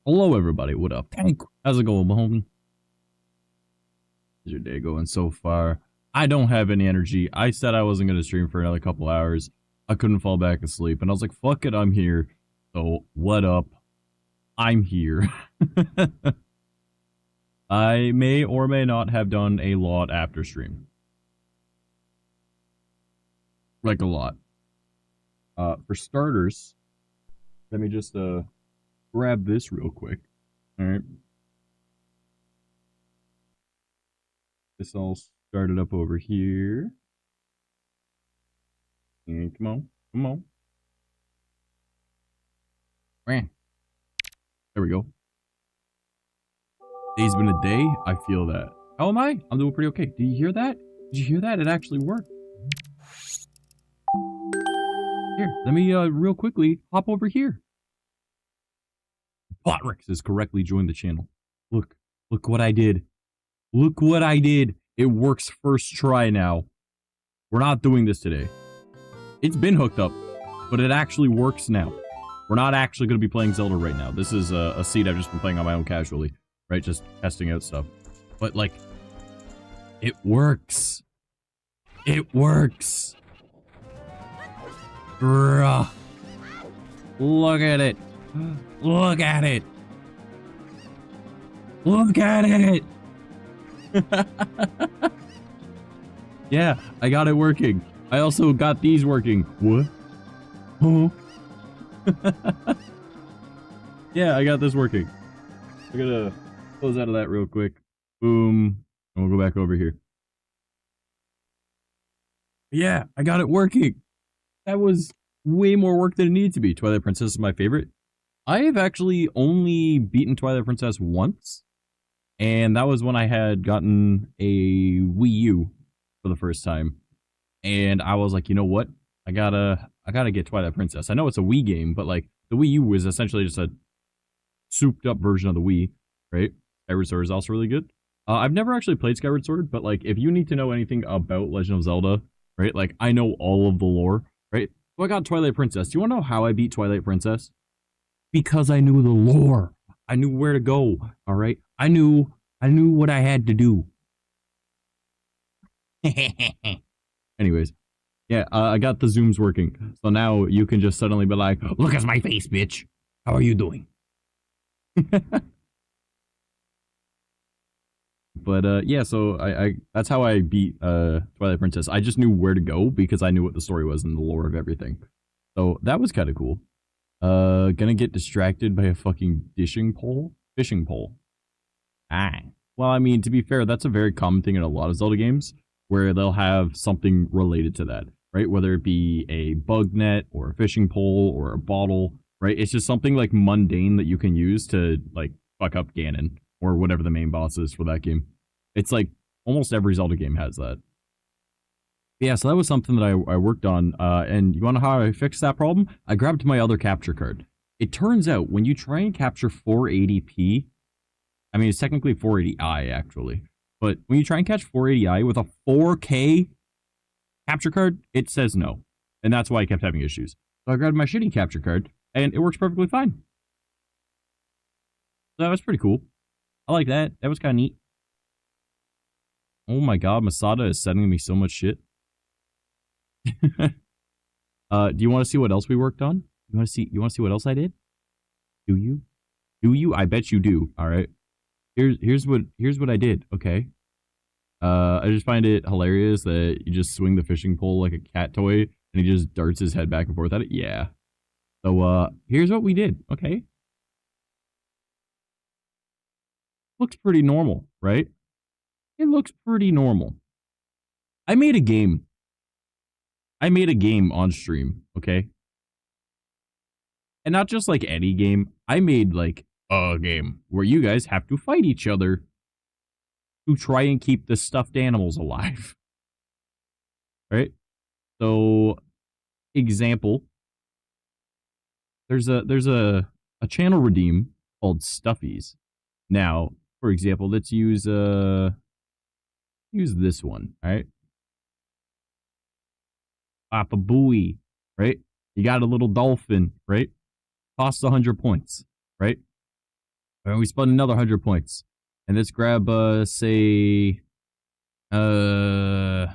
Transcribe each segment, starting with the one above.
Hello, everybody. What up? Tank. How's it going, homie? How's your day going so far? I don't have any energy. I said I wasn't going to stream for another couple hours. I couldn't fall back asleep. And I was like, fuck it, I'm here. So, what up? I'm here. I may or may not have done a lot after stream. Like a lot. For starters, let me just, grab this real quick. Alright. This all started up over here. And come on. Come on. There we go. Day's been a day. I feel that. How am I? I'm doing pretty okay. Do you hear that? Did you hear that? It actually worked. Here, let me real quickly hop over here. Botrix has correctly joined the channel. Look what I did. Look what I did. It works first try now. We're not doing this today. It's been hooked up, but it actually works now. We're not actually going to be playing Zelda right now. This is a seed I've just been playing on my own casually, right? Just testing out stuff. But like, it works. It works. Bruh. Look at it. Look at it. Look at it. Yeah, I got it working. I also got these working. What? Huh? Yeah, I got this working. I'm gonna close out of that real quick. Boom. And we'll go back over here. Yeah, I got it working. That was way more work than it needed to be. Twilight Princess is my favorite. I have actually only beaten Twilight Princess once, and that was when I had gotten a Wii U for the first time. And I was like, you know what? I gotta get Twilight Princess. I know it's a Wii game, but like the Wii U was essentially just a souped up version of the Wii, right? Skyward Sword is also really good. I've never actually played Skyward Sword, but like if you need to know anything about Legend of Zelda, right? Like I know all of the lore, right? So I got Twilight Princess. Do you want to know how I beat Twilight Princess? Because I knew the lore. I knew where to go. All right. I knew what I had to do. Anyways, yeah, I got the zooms working. So now you can just suddenly be like, look at my face, bitch. How are you doing? But yeah, so I that's how I beat Twilight Princess. I just knew where to go because I knew what the story was and the lore of everything. So that was kind of cool. Gonna get distracted by a fucking fishing pole? Ah. Well, I mean, to be fair, that's a very common thing in a lot of Zelda games, where they'll have something related to that, right? Whether it be a bug net, or a fishing pole, or a bottle, right? It's just something, like, mundane that you can use to, like, fuck up Ganon, or whatever the main boss is for that game. It's like, almost every Zelda game has that. Yeah, so that was something that I worked on, and you wanna know how I fixed that problem? I grabbed my other capture card. It turns out, when you try and capture 480p, I mean, it's technically 480i, actually, but when you try and catch 480i with a 4K capture card, it says no, and that's why I kept having issues. So I grabbed my shitty capture card, and it works perfectly fine. So that was pretty cool. I like that. That was kind of neat. Oh my god, Masada is sending me so much shit. Do you want to see what else we worked on? You want to see what else I did? Do you? Do you? I bet you do. All right. Here's what I did. Okay. I just find it hilarious that you just swing the fishing pole like a cat toy and he just darts his head back and forth at it. Yeah. So here's what we did. Okay. Looks pretty normal, right? It looks pretty normal. I made a game. I made a game on stream, okay? And not just like any game. I made like a game where you guys have to fight each other to try and keep the stuffed animals alive. Right? So, example. There's a channel redeem called Stuffies. Now, for example, let's use this one, alright? Papa Booey, right? You got a little dolphin, right? Costs 100 points, right? And we spent another 100 points. And let's grab, say, the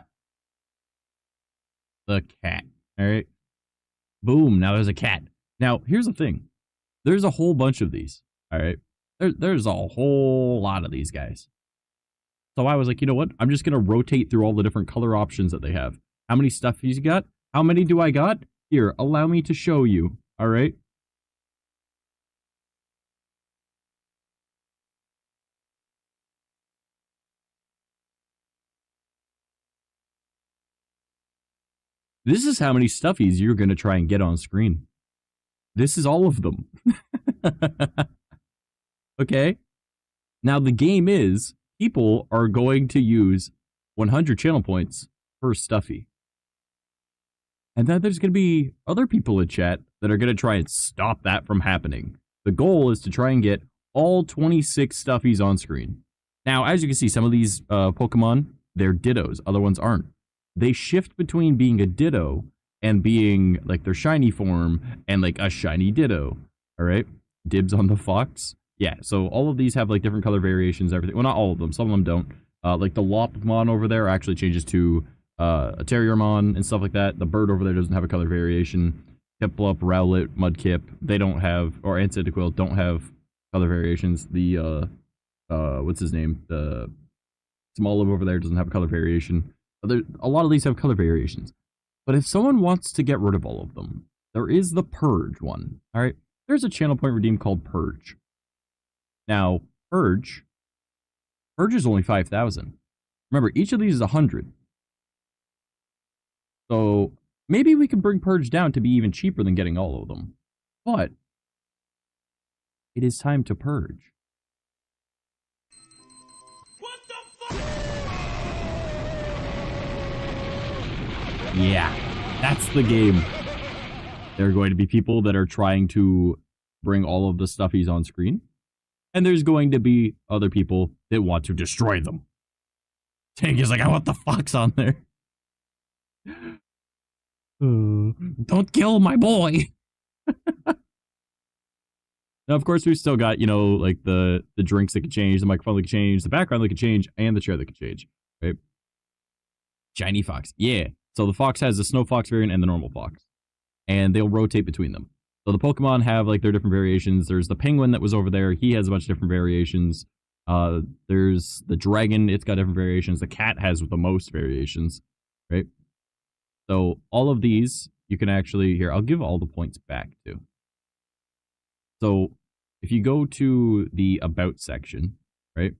cat. All right. Boom. Now there's a cat. Now, here's the thing. There's a whole bunch of these. All right. There's a whole lot of these guys. So I was like, you know what? I'm just going to rotate through all the different color options that they have. How many stuffies you got? How many do I got? Here, allow me to show you. All right. This is how many stuffies you're going to try and get on screen. This is all of them. Okay. Now, the game is people are going to use 100 channel points per stuffy. And then there's going to be other people in chat that are going to try and stop that from happening. The goal is to try and get all 26 stuffies on screen. Now, as you can see, some of these Pokemon, they're dittos. Other ones aren't. They shift between being a ditto and being like their shiny form and like a shiny ditto. All right. Dibs on the fox. Yeah. So all of these have like different color variations, everything. Well, not all of them. Some of them don't. Like the Lopmon over there actually changes to a Terriermon and stuff like that. The bird over there doesn't have a color variation. Piplup, Rowlet, Mudkip, they don't have, or Ancestral don't have color variations. The, what's his name? The Smoliv over there doesn't have a color variation. A lot of these have color variations. But if someone wants to get rid of all of them, there is the Purge one. All right. There's a channel point redeem called Purge. Now, Purge is only 5,000. Remember, each of these is 100. So maybe we can bring Purge down to be even cheaper than getting all of them. But it is time to purge. What the fuck? Yeah, that's the game. There are going to be people that are trying to bring all of the stuffies on screen. And there's going to be other people that want to destroy them. Tank is like, I want the fox on there. Don't kill my boy. Now, of course, we've still got, you know, like the drinks that can change, the microphone that can change, the background that can change, and the chair that can change, right? Shiny fox. Yeah. So the fox has the snow fox variant and the normal fox. And they'll rotate between them. So the Pokemon have like their different variations. There's the penguin that was over there. He has a bunch of different variations. There's the dragon. It's got different variations. The cat has the most variations, right? So all of these, you can actually, here, I'll give all the points back too. So if you go to the About section, right?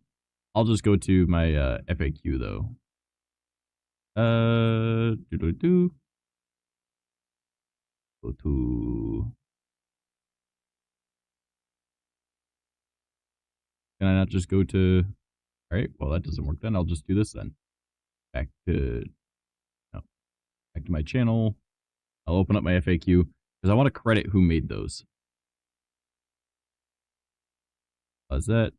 I'll just go to my FAQ though. Go to... Can I not just go to... Alright, well that doesn't work then. I'll just do this then. Back to my channel. I'll open up my FAQ because I want to credit who made those. How's that?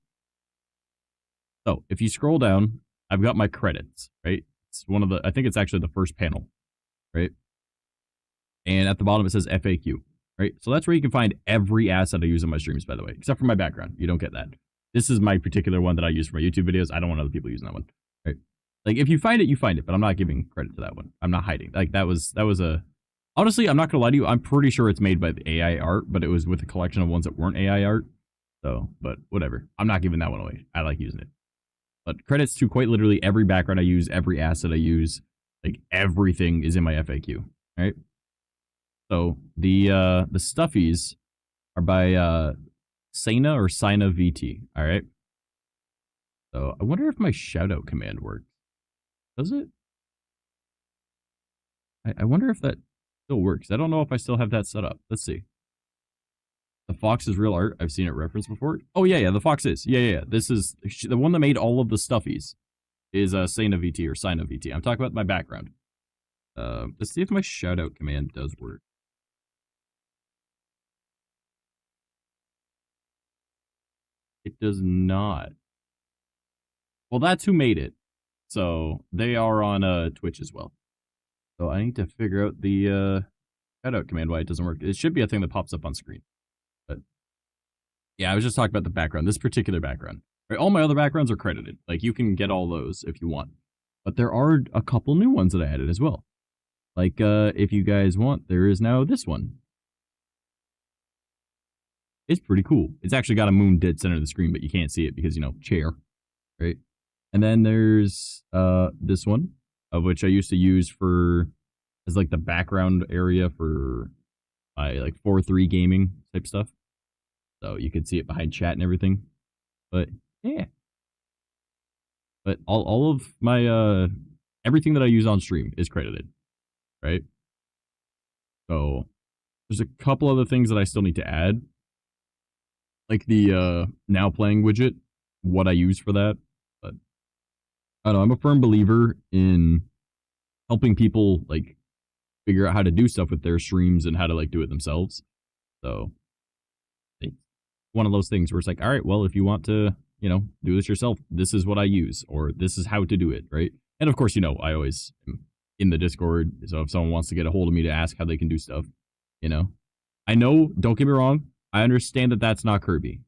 So if you scroll down, I've got my credits, right? It's one of the, I think it's actually the first panel, right? And at the bottom it says FAQ, right? So that's where you can find every asset I use in my streams, by the way, except for my background. You don't get that. This is my particular one that I use for my YouTube videos. I don't want other people using that one, right? Like if you find it, but I'm not giving credit to that one. I'm not hiding. Like that was a, honestly, I'm not gonna lie to you. I'm pretty sure it's made by the AI art, but it was with a collection of ones that weren't AI art. So, but whatever. I'm not giving that one away. I like using it. But credits to quite literally every background I use, every asset I use, like everything is in my FAQ, right? So the stuffies are by Sina or Sina VT, all right? So I wonder if my shoutout command works. Does it? I wonder if that still works. I don't know if I still have that set up. Let's see. The fox is real art. I've seen it referenced before. Oh, yeah, the fox is. Yeah. This is the one that made all of the stuffies is Sina VT or Sina VT. I'm talking about my background. Let's see if my shoutout command does work. It does not. Well, that's who made it. So they are on Twitch as well. So I need to figure out the shoutout command, why it doesn't work. It should be a thing that pops up on screen. But Yeah, I was just talking about the background, this particular background. Right, all my other backgrounds are credited. Like, you can get all those if you want. But there are a couple new ones that I added as well. Like, if you guys want, there is now this one. It's pretty cool. It's actually got a moon dead center of the screen, but you can't see it because, you know, chair, right? And then there's this one, of which I used to use for as like the background area for my like 4-3 gaming type stuff. So you could see it behind chat and everything. But yeah. But all of my everything that I use on stream is credited, right? So there's a couple other things that I still need to add. Like the now playing widget, what I use for that. But I don't know, I'm a firm believer in helping people like figure out how to do stuff with their streams and how to like do it themselves. So it's one of those things where it's like, all right, well, if you want to, you know, do this yourself, this is what I use, or this is how to do it, right? And of course, you know, I always am in the Discord, so if someone wants to get a hold of me to ask how they can do stuff, you know. I know, don't get me wrong, I understand that that's not Kirby.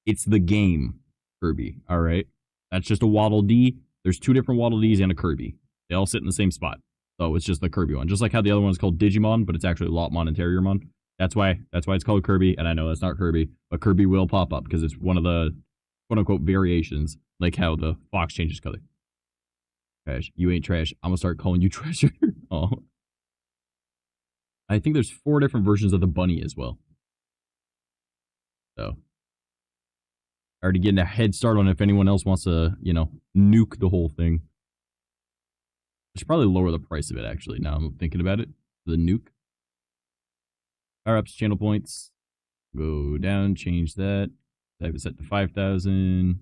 It's the game Kirby, all right? That's just a Waddle Dee. There's 2 different Waddle Dees and a Kirby. They all sit in the same spot. So it's just the Kirby one. Just like how the other one is called Digimon, but it's actually Lopmon and Terriermon. That's why it's called Kirby, and I know that's not Kirby, but Kirby will pop up because it's one of the quote-unquote variations, like how the fox changes color. Trash. You ain't trash. I'm gonna start calling you treasure. Oh. I think there's 4 different versions of the bunny as well. So already getting a head start on if anyone else wants to, you know, nuke the whole thing. I should probably lower the price of it, actually, now I'm thinking about it. The nuke. Power-ups, channel points. Go down, change that. I have it set to 5,000.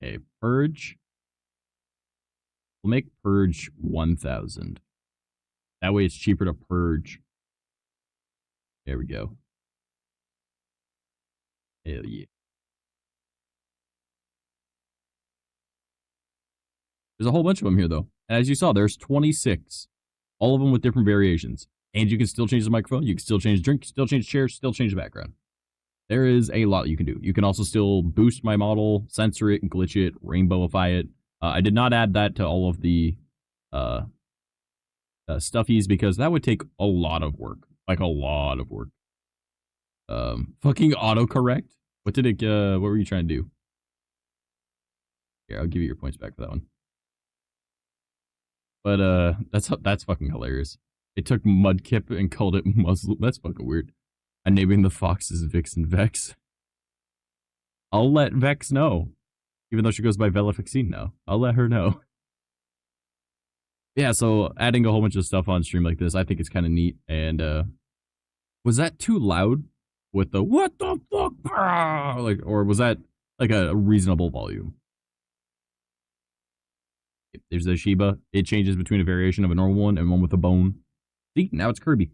Okay, purge. We'll make purge 1,000. That way it's cheaper to purge. There we go. Hell yeah. There's a whole bunch of them here, though. And as you saw, there's 26. All of them with different variations. And you can still change the microphone. You can still change the drink. Still change the chair. Still change the background. There is a lot you can do. You can also still boost my model, censor it, glitch it, rainbowify it. I did not add that to all of the stuffies because that would take a lot of work. Like a lot of work. Fucking autocorrect. What did it, what were you trying to do? Here, I'll give you your points back for that one. But, that's fucking hilarious. It took Mudkip and called it Muzzle. That's fucking weird. I'm naming the foxes Vix and Vex. I'll let Vex know. Even though she goes by Velifixine now. I'll let her know. Yeah, so adding a whole bunch of stuff on stream like this, I think it's kind of neat. And, was that too loud? With the, what the fuck? Like, or was that, like, a reasonable volume? There's the Shiba. It changes between a variation of a normal one and one with a bone. See, now it's Kirby.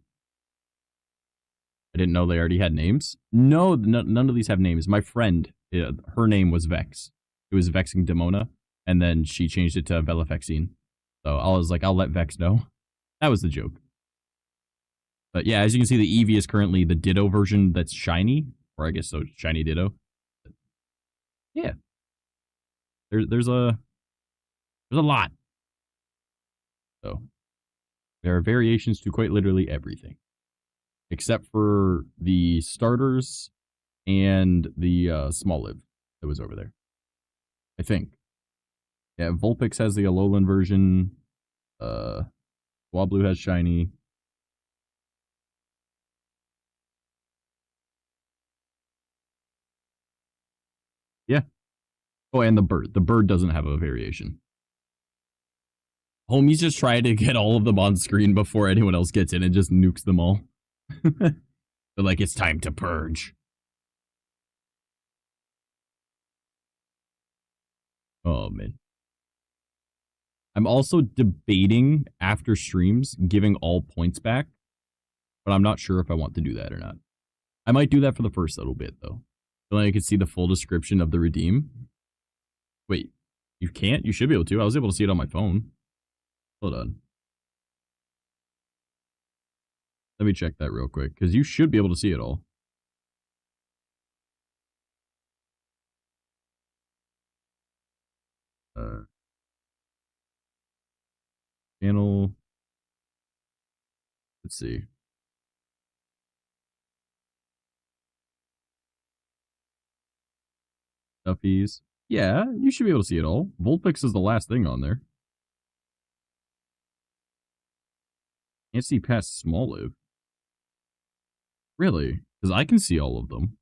I didn't know they already had names. No, none of these have names. My friend, her name was Vex. It was Vexing Demona, and then she changed it to Velifexine. So I was like, I'll let Vex know. That was the joke. But yeah, as you can see, the Eevee is currently the Ditto version that's shiny, or I guess so, shiny Ditto. But yeah, there's a lot. So there are variations to quite literally everything, except for the starters and the small live that was over there. I think. Yeah, Vulpix has the Alolan version. Swablu has shiny. Yeah. Oh, and the bird. The bird doesn't have a variation. Homies just try to get all of them on screen before anyone else gets in and just nukes them all. They're like, it's time to purge. Oh, man. I'm also debating after streams giving all points back, but I'm not sure if I want to do that or not. I might do that for the first little bit, though. So then I can see the full description of the redeem. Wait, you can't? You should be able to. I was able to see it on my phone. Hold on. Let me check that real quick, because you should be able to see it all. Channel. Let's see. Stuffies. Yeah, you should be able to see it all. Vulpix is the last thing on there. Can't see past Small Live. Really? Because I can see all of them.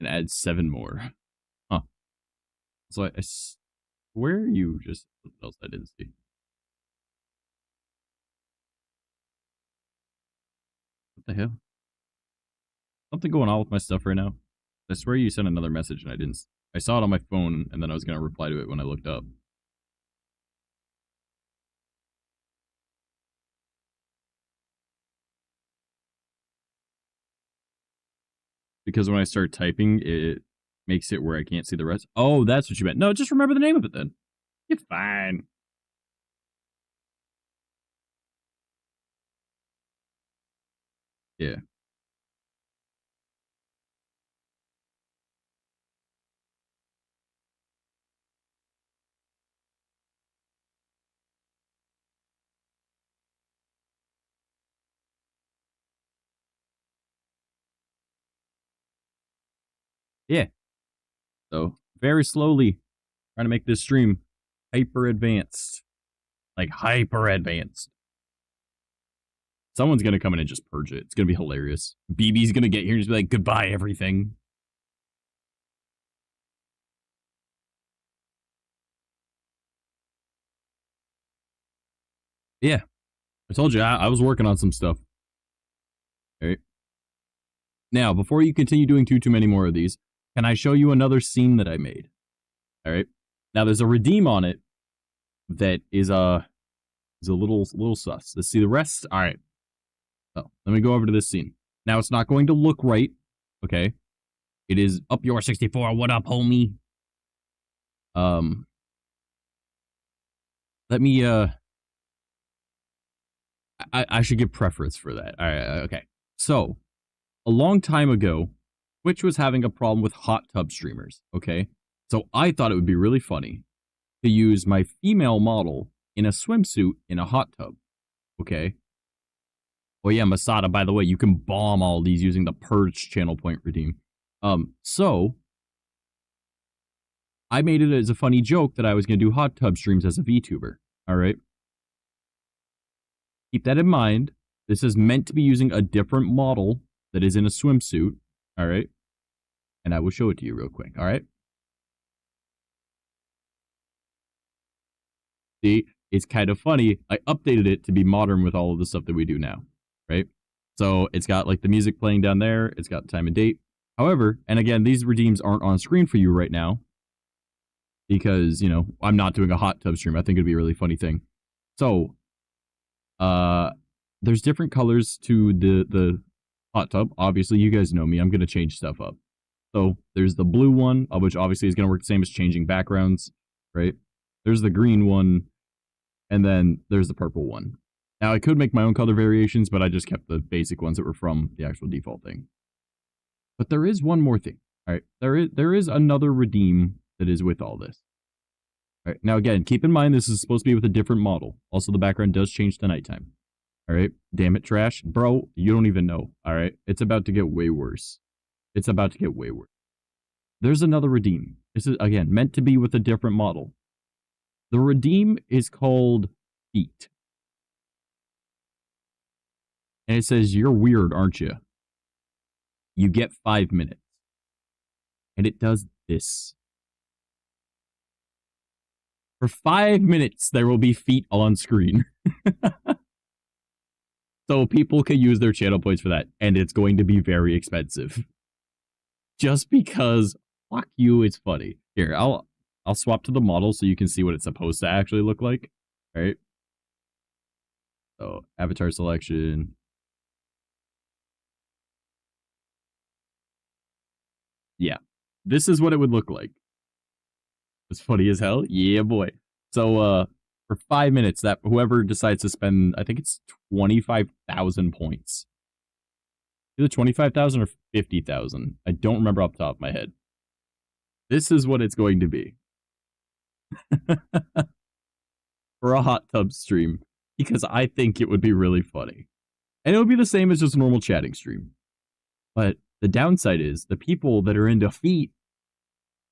And add 7 more. Huh. So I swear you just... What else I didn't see? What the hell? Something going on with my stuff right now. I swear you sent another message and I didn't... I saw it on my phone and then I was going to reply to it when I looked up. Because when I start typing, it makes it where I can't see the rest. Oh, that's what you meant. No, just remember the name of it then. You're fine. Yeah. Yeah. So, very slowly, trying to make this stream hyper advanced. Like, hyper advanced. Someone's going to come in and just purge it. It's going to be hilarious. BB's going to get here and just be like, goodbye, everything. Yeah. I told you, I was working on some stuff. All right. Now, before you continue doing too many more of these, can I show you another scene that I made? All right. Now, there's a redeem on it that is a little sus. Let's see the rest. All right. So, let me go over to this scene. Now, it's not going to look right. Okay. It is up your 64. What up, homie? Let me, I should give preference for that. All right. Okay. So, a long time ago, Twitch was having a problem with hot tub streamers. Okay. So, I thought it would be really funny to use my female model in a swimsuit in a hot tub. Okay. Oh yeah, Masada, by the way, you can bomb all these using the purge channel point redeem. So I made it as a funny joke that I was going to do hot tub streams as a VTuber. All right. Keep that in mind. This is meant to be using a different model that is in a swimsuit. All right. And I will show it to you real quick. All right. See, it's kind of funny. I updated it to be modern with all of the stuff that we do now. Right. So it's got like the music playing down there. It's got time and date. However, and again, these redeems aren't on screen for you right now because, you know, I'm not doing a hot tub stream. I think it'd be a really funny thing. So, there's different colors to the hot tub. Obviously, you guys know me. I'm going to change stuff up. So, there's the blue one, which obviously is going to work the same as changing backgrounds, right? There's the green one, and then there's the purple one. Now, I could make my own color variations, but I just kept the basic ones that were from the actual default thing. But there is one more thing, all right? There is another redeem that is with all this. All right, now again, keep in mind this is supposed to be with a different model. Also, the background does change to nighttime. All right, damn it, Trash. Bro, you don't even know, all right? It's about to get way worse. It's about to get way worse. There's another redeem. This is, again, meant to be with a different model. The redeem is called Feet. And it says, you're weird, aren't you? You get 5 minutes. And it does this. For 5 minutes, there will be feet on screen. So people can use their channel points for that. And it's going to be very expensive. Just because, fuck you, it's funny. Here, I'll swap to the model so you can see what it's supposed to actually look like. right? So avatar selection. Yeah, this is what it would look like. It's funny as hell. Yeah, boy. So for 5 minutes, that whoever decides to spend, I think it's 25,000 points. Either 25,000 or 50,000. I don't remember off the top of my head. This is what it's going to be. For a hot tub stream. Because I think it would be really funny. And it would be the same as just a normal chatting stream. But the downside is the people that are into feet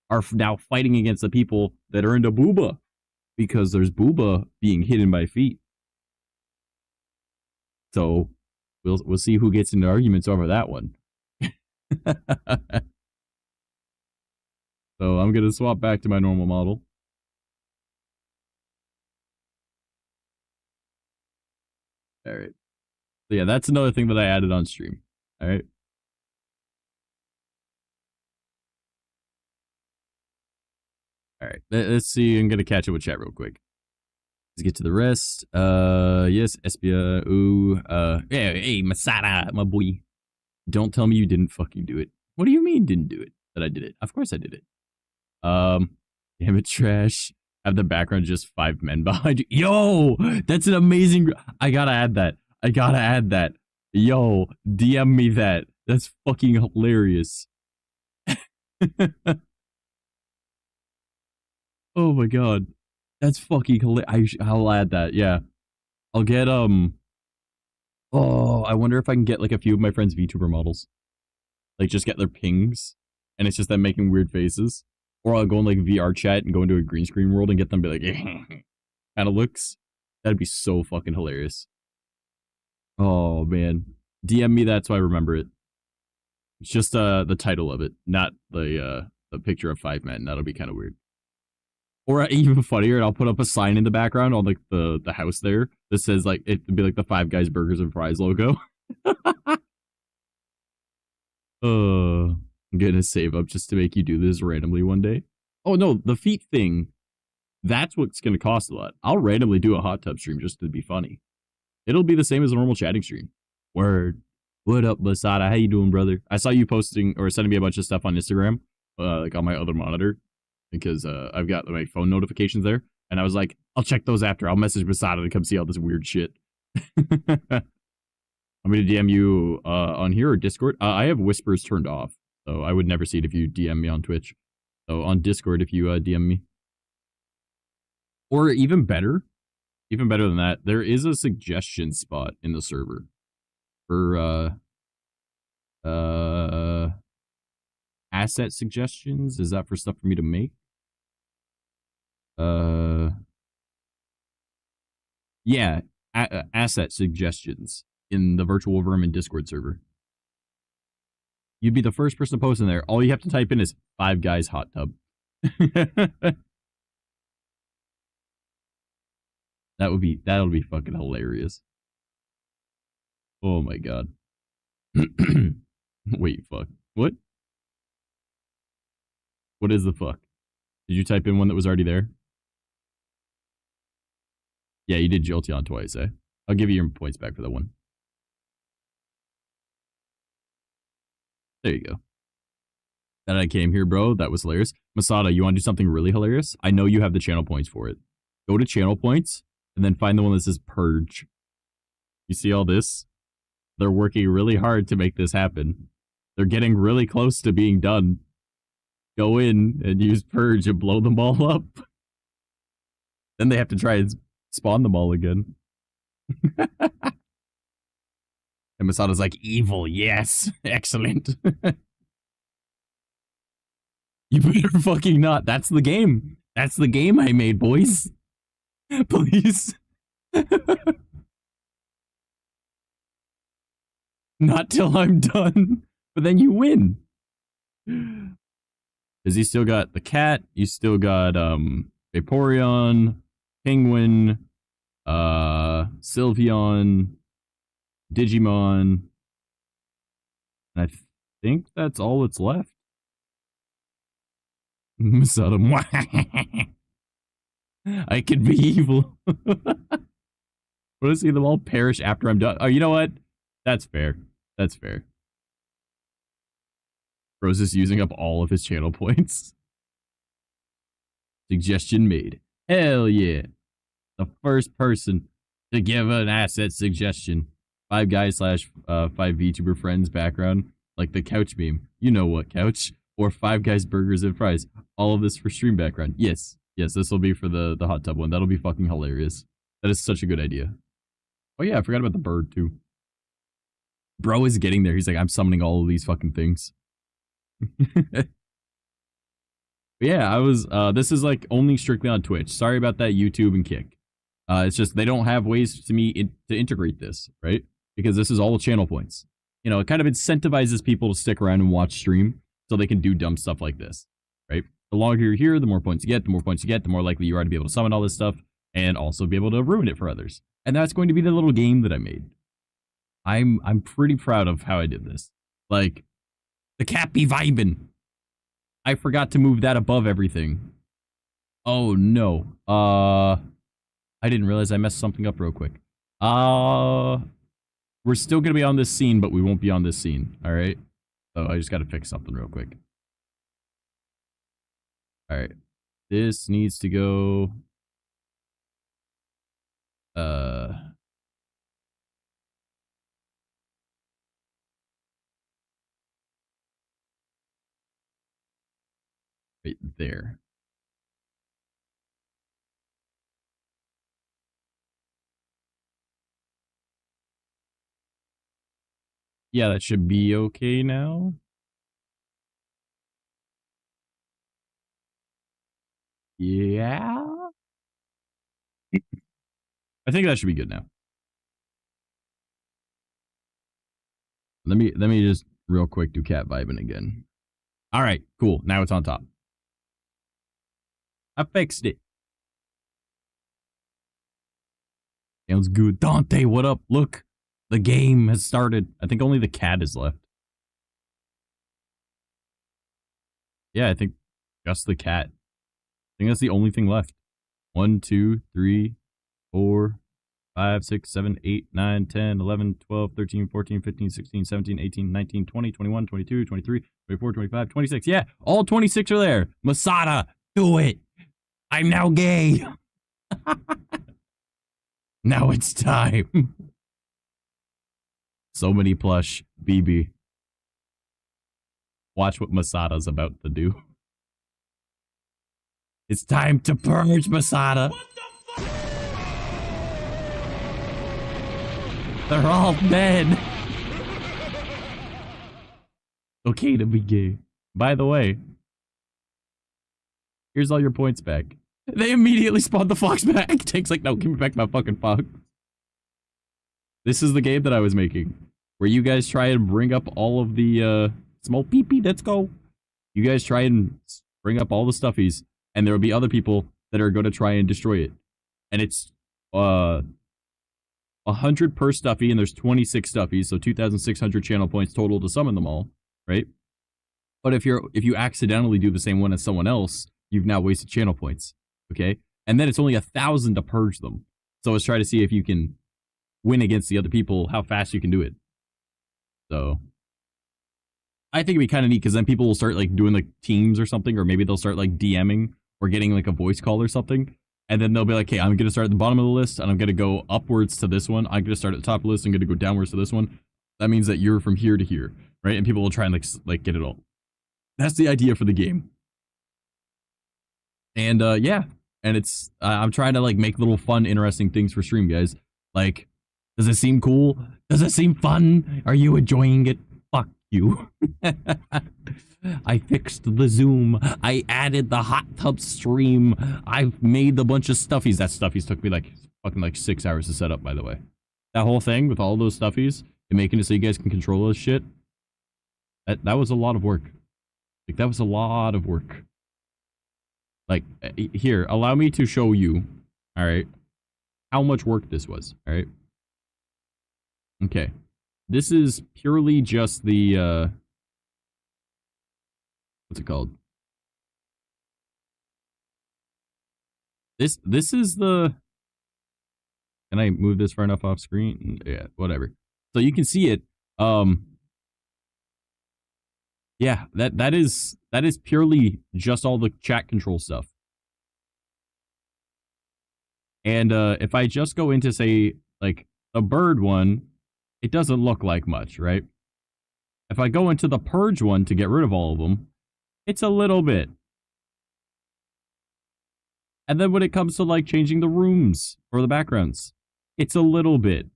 are now fighting against the people that are into booba. Because there's booba being hidden by feet. So we'll see who gets into arguments over that one. So I'm going to swap back to my normal model. All right. So yeah, that's another thing that I added on stream. All right. All right. Let's see. I'm going to catch up with chat real quick. Let's get to the rest. Yes, Espia. Ooh. Hey, Masada, my boy. Don't tell me you didn't fucking do it. What do you mean didn't do it? That I did it. Of course I did it. Damn it, trash. Have the background just 5 men behind you. Yo, that's an amazing. I gotta add that. I gotta add that. Yo, DM me that. That's fucking hilarious. Oh my god. That's fucking hilarious. I'll add that. Yeah. I'll get, oh, I wonder if I can get like a few of my friends' VTuber models. Like just get their pings. And it's just them making weird faces. Or I'll go in like VR chat and go into a green screen world and get them to be like, kind of looks. That'd be so fucking hilarious. Oh man. DM me that so I remember it. It's just the title of it, not the picture of 5 men. That'll be kind of weird. Or even funnier, and I'll put up a sign in the background on like the house there that says like it'd be like the 5 Guys Burgers and Fries logo. I'm gonna save up just to make you do this randomly one day. Oh no, the feet thing. That's what's gonna cost a lot. I'll randomly do a hot tub stream just to be funny. It'll be the same as a normal chatting stream. Word. What up, Masada? How you doing, brother? I saw you posting or sending me a bunch of stuff on Instagram, like on my other monitor, because I've got my phone notifications there, and I was like, I'll check those after. I'll message Masada to come see all this weird shit. I'm gonna DM you on here or Discord. I have whispers turned off, so I would never see it if you DM me on Twitch. So on Discord, if you DM me, or even better than that, there is a suggestion spot in the server for asset suggestions. Is that for stuff for me to make? Yeah, asset suggestions in the Virtual Vermin Discord server. You'd be the first person to post in there. All you have to type in is 5 Guys Hot Tub. That'll be fucking hilarious. Oh my god. Wait, fuck. What? What is the fuck? Did you type in one that was already there? Yeah, you did Jolteon twice, eh? I'll give you your points back for that one. There you go. That I came here, bro. That was hilarious. Masada, you want to do something really hilarious? I know you have the channel points for it. Go to channel points, and then find the one that says Purge. You see all this? They're working really hard to make this happen. They're getting really close to being done. Go in and use Purge and blow them all up. Then they have to try and spawn them all again. And Masada's like, evil, yes. Excellent. You better fucking not. That's the game. That's the game I made, boys. Please. Not till I'm done. But then you win. Because you still got the cat. You still got Vaporeon, Penguin, Sylveon, Digimon. And I think that's all that's left. Masada. I can be evil. I want to see them all perish after I'm done. Oh, you know what? That's fair. That's fair. Rose is using up all of his channel points. Suggestion made. Hell yeah. The first person to give an asset suggestion. 5guys slash 5 VTuber friends background. Like the couch meme. You know what couch. Or 5guys burgers and fries. All of this for stream background. Yes. Yes, this will be for the hot tub one. That'll be fucking hilarious. That is such a good idea. Oh yeah, I forgot about the bird too. Bro is getting there. He's like, I'm summoning all of these fucking things. Yeah, I was, this is like only strictly on Twitch. Sorry about that, YouTube and Kick. It's just, they don't have ways to integrate this, right? Because this is all channel points. You know, it kind of incentivizes people to stick around and watch stream so they can do dumb stuff like this, right? The longer you're here, the more points you get, the more likely you are to be able to summon all this stuff and also be able to ruin it for others. And that's going to be the little game that I made. I'm pretty proud of how I did this. Like, the cat be vibing. I forgot to move that above everything. Oh no. I didn't realize I messed something up real quick. We're still gonna be on this scene, but we won't be on this scene. All right. So I just gotta fix something real quick. All right. This needs to go. Right there. Yeah, that should be okay now. Yeah. I think that should be good now. Let me just real quick do cat vibing again. All right, cool. Now it's on top. I fixed it. Sounds good. Dante, what up? Look, the game has started. I think only the cat is left. Yeah, I think just the cat. I think that's the only thing left. 1, 2, 3, 4, 5, 6, 7, 8, 9, 10, 11, 12, 13, 14, 15, 16, 17, 18, 19, 20, 21, 22, 23, 24, 25, 26. Yeah, all 26 are there. Masada, do it. I'm now gay. Now it's time. So many plush. BB. Watch what Masada's about to do. It's time to purge, Masada. They're all dead. Okay to be gay. By the way, here's all your points back. They immediately spawned the fox back. Tank's like, no, give me back my fucking fox. This is the game that I was making. Where you guys try and bring up all of the, small pee-pee, let's go. You guys try and bring up all the stuffies. And there will be other people that are going to try and destroy it. And it's, 100 per stuffy, and there's 26 stuffies, so 2,600 channel points total to summon them all, right? But if you accidentally do the same one as someone else, you've now wasted channel points, okay? And then it's only 1,000 to purge them. So let's try to see if you can win against the other people, how fast you can do it. So I think it'd be kind of neat because then people will start like doing like teams or something, or maybe they'll start like DMing or getting like a voice call or something. And then they'll be like, hey, I'm going to start at the bottom of the list, and I'm going to go upwards to this one. I'm going to start at the top of the list, and I'm going to go downwards to this one. That means that you're from here to here, right? And people will try and like get it all. That's the idea for the game. And yeah, and it's I'm trying to like make little fun, interesting things for stream, guys. Like, does it seem cool? Does it seem fun? Are you enjoying it? Fuck you. I fixed the zoom. I added the hot tub stream. I've made a bunch of stuffies. That stuffies took me like fucking like 6 hours to set up, by the way. That whole thing with all those stuffies and making it so you guys can control those shit. That was a lot of work. Like, that was a lot of work. Like, here, allow me to show you, all right, how much work this was, all right? Okay. This is purely just the, what's it called? This is the... Can I move this far enough off screen? Yeah, whatever. So you can see it. Yeah, that is purely just all the chat control stuff. And if I just go into, say, like the bird one, it doesn't look like much, right? If I go into the purge one to get rid of all of them, it's a little bit. And then when it comes to like changing the rooms or the backgrounds, it's a little bit.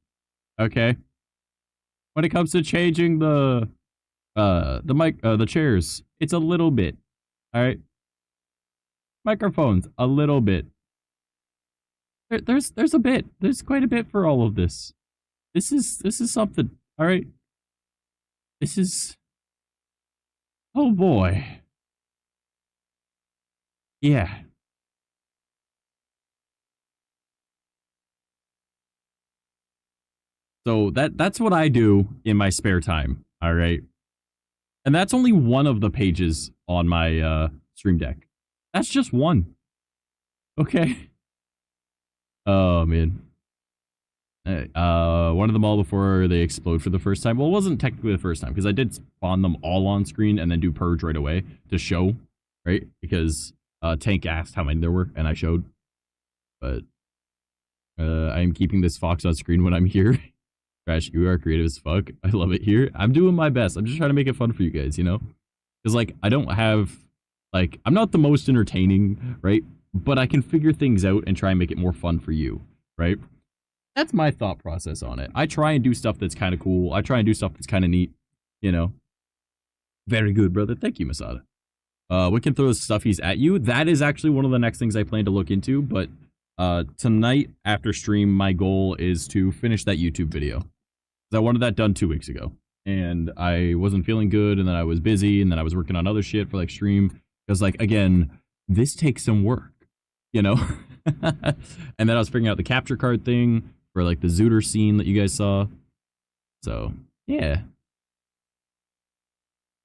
Okay. When it comes to changing the chairs, it's a little bit. All right. Microphones, a little bit. There's a bit. There's quite a bit for all of this. This is something. All right. This is... Oh boy. Yeah. So that's what I do in my spare time. All right. And that's only one of the pages on my stream deck. That's just one. Okay. Oh man. One of them all before they explode for the first time. Well, it wasn't technically the first time because I did spawn them all on screen and then do purge right away to show, right? Because Tank asked how many there were and I showed. But I'm keeping this fox on screen when I'm here. Crash, you are creative as fuck. I love it here. I'm doing my best. I'm just trying to make it fun for you guys, you know? Because, like, I don't have, like, I'm not the most entertaining, right? But I can figure things out and try and make it more fun for you, right? That's my thought process on it. I try and do stuff that's kind of cool. I try and do stuff that's kind of neat, you know? Very good, brother. Thank you, Masada. We can throw stuffies at you. That is actually one of the next things I plan to look into, but tonight after stream, my goal is to finish that YouTube video. I wanted that done 2 weeks ago, and I wasn't feeling good, and then I was busy, and then I was working on other shit for like stream, because like, again, this takes some work, you know? And then I was figuring out the capture card thing for like the Zooter scene that you guys saw. So yeah.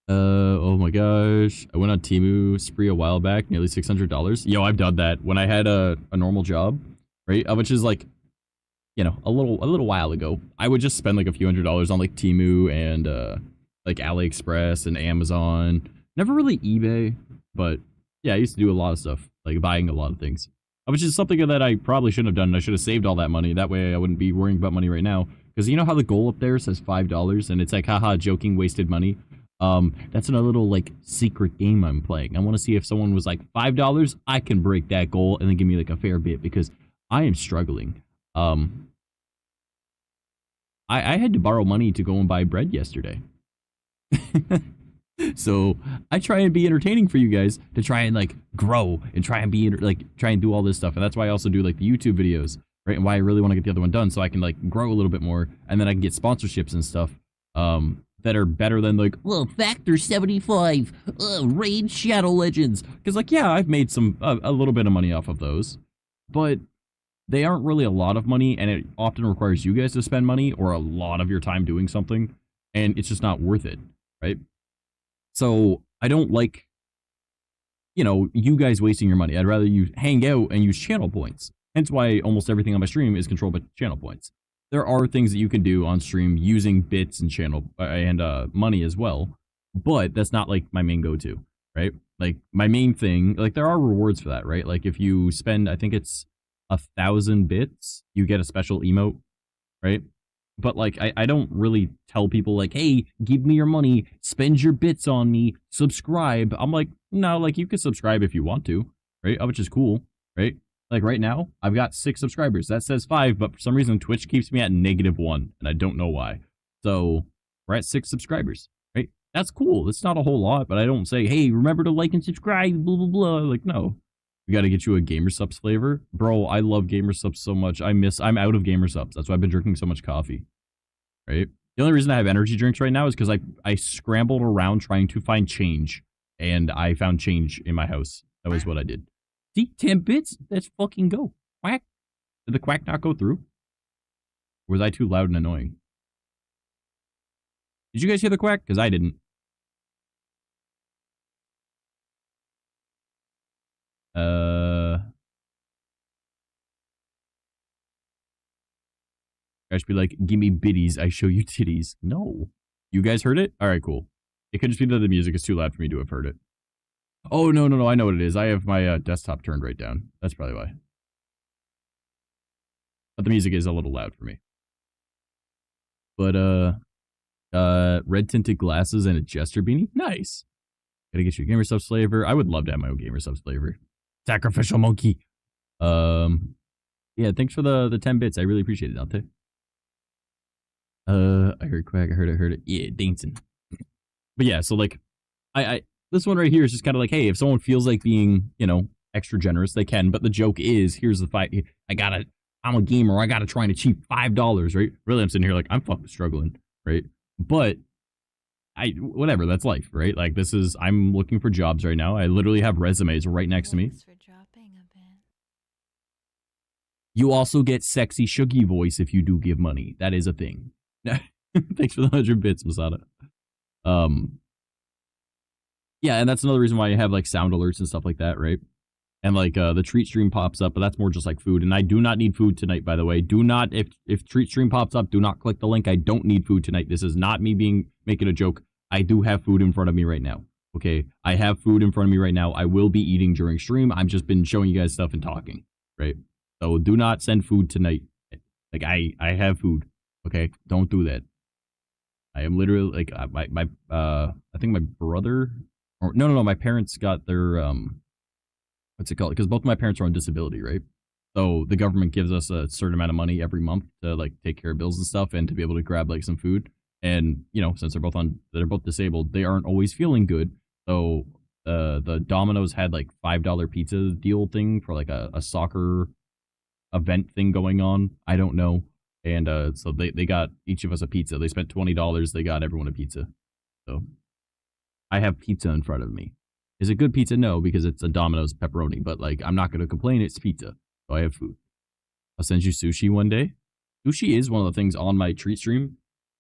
Oh my gosh, I went on Temu spree a while back, nearly $600. Yo, I've done that when I had a normal job, right? Which is like, you know, a little while ago. I would just spend like a few $100s on like Temu and like AliExpress and Amazon. Never really eBay, but yeah, I used to do a lot of stuff, like buying a lot of things, which is something that I probably shouldn't have done. I should have saved all that money. That way I wouldn't be worrying about money right now. Because you know how the goal up there says $5 and it's like, haha, joking, wasted money. That's in a little like secret game I'm playing. I want to see if someone was like $5, I can break that goal and then give me like a fair bit because I am struggling. I had to borrow money to go and buy bread yesterday. So I try and be entertaining for you guys to try and like grow and try and be like try and do all this stuff. And that's why I also do like the YouTube videos, right? And why I really want to get the other one done so I can like grow a little bit more and then I can get sponsorships and stuff that are better than like, well, Factor 75, Raid Shadow Legends. Because like, yeah, I've made some a little bit of money off of those, but they aren't really a lot of money, and it often requires you guys to spend money or a lot of your time doing something, and it's just not worth it, right? So I don't like, you know, you guys wasting your money. I'd rather you hang out and use channel points. Hence why almost everything on my stream is controlled by channel points. There are things that you can do on stream using bits and channel and money as well, but that's not like my main go-to, right? Like my main thing, like there are rewards for that, right? Like if you spend, I think it's 1,000 bits, you get a special emote, right? But like I don't really tell people like, hey, give me your money, spend your bits on me, subscribe. I'm like, no, like you can subscribe if you want to, right? Which is cool, right? Like right now, I've got 6 subscribers. That says 5, but for some reason Twitch keeps me at -1, and I don't know why. So we're at 6 subscribers, right? That's cool. It's not a whole lot, but I don't say, hey, remember to like and subscribe, blah, blah, blah. Like, no. We got to get you a Gamer Subs flavor. Bro, I love Gamer Subs so much. I'm out of Gamer Subs. That's why I've been drinking so much coffee, right? The only reason I have energy drinks right now is because I scrambled around trying to find change, and I found change in my house. That was what I did. See, 10 bits? Let's fucking go. Quack. Did the quack not go through? Or was I too loud and annoying? Did you guys hear the quack? Because I didn't. guys be like, give me biddies, I show you titties. No. You guys heard it? All right, cool. It could just be that the music is too loud for me to have heard it. Oh, no, I know what it is. I have my desktop turned right down. That's probably why. But the music is a little loud for me. But, red tinted glasses and a jester beanie? Nice. Gotta get you a gamer subs flavor. I would love to have my own gamer subs flavor. Sacrificial monkey. Yeah, thanks for the 10 bits. I really appreciate it, Dante. I heard quack. I heard it. Yeah, dancing. But yeah, so like, I this one right here is just kind of like, hey, if someone feels like being, you know, extra generous, they can. But the joke is, here's the fight. I'm a gamer. I gotta try and achieve $5, right? Really, I'm sitting here like, I'm fucking struggling, right? But whatever, that's life, right? Like, I'm looking for jobs right now. I literally have resumes right next to me. You also get sexy shuggy voice if you do give money. That is a thing. Thanks for the 100 bits, Masada. Yeah, and that's another reason why I have like sound alerts and stuff like that, right? And like the treat stream pops up, but that's more just like food. And I do not need food tonight, by the way. Do not, if treat stream pops up, do not click the link. I don't need food tonight. This is not me making a joke. I do have food in front of me right now. Okay, I have food in front of me right now. I will be eating during stream. I've just been showing you guys stuff and talking, right? So do not send food tonight. Like I have food. Okay, don't do that. I am literally like I think my brother or no, my parents got their what's it called? Because both of my parents are on disability, right? So the government gives us a certain amount of money every month to like take care of bills and stuff, and to be able to grab like some food. And you know, since they're both disabled, they aren't always feeling good. So the Domino's had like $5 pizza deal thing for like a soccer event thing going on. I don't know. And so they got each of us a pizza. They spent $20. They got everyone a pizza. So I have pizza in front of me. Is it good pizza? No, because it's a Domino's pepperoni. But like, I'm not going to complain. It's pizza. So I have food. I'll send you sushi one day. Sushi is one of the things on my treat stream.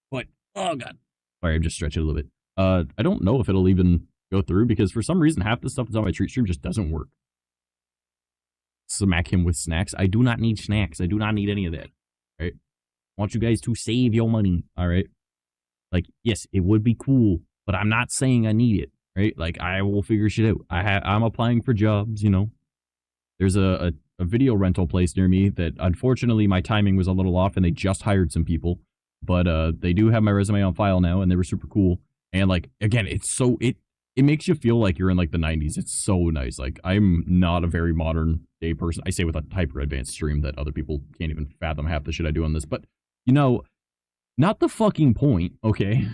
But, oh God. Sorry, I'm just stretching a little bit. I don't know if it'll even go through because for some reason, half the stuff that's on my treat stream just doesn't work. Smack him with snacks. I do not need snacks. I do not need any of that. Right? I want you guys to save your money. All right? Like, yes, it would be cool, but I'm not saying I need it. Right? Like, I will figure shit out. I'm applying for jobs, you know. There's a video rental place near me that, unfortunately, my timing was a little off, and they just hired some people. But they do have my resume on file now, and they were super cool. And, like, again, it makes you feel like you're in, like, the 90s. It's so nice. Like, I'm not a very modern day person. I say with a hyper advanced stream that other people can't even fathom half the shit I do on this. But, you know, not the fucking point, okay?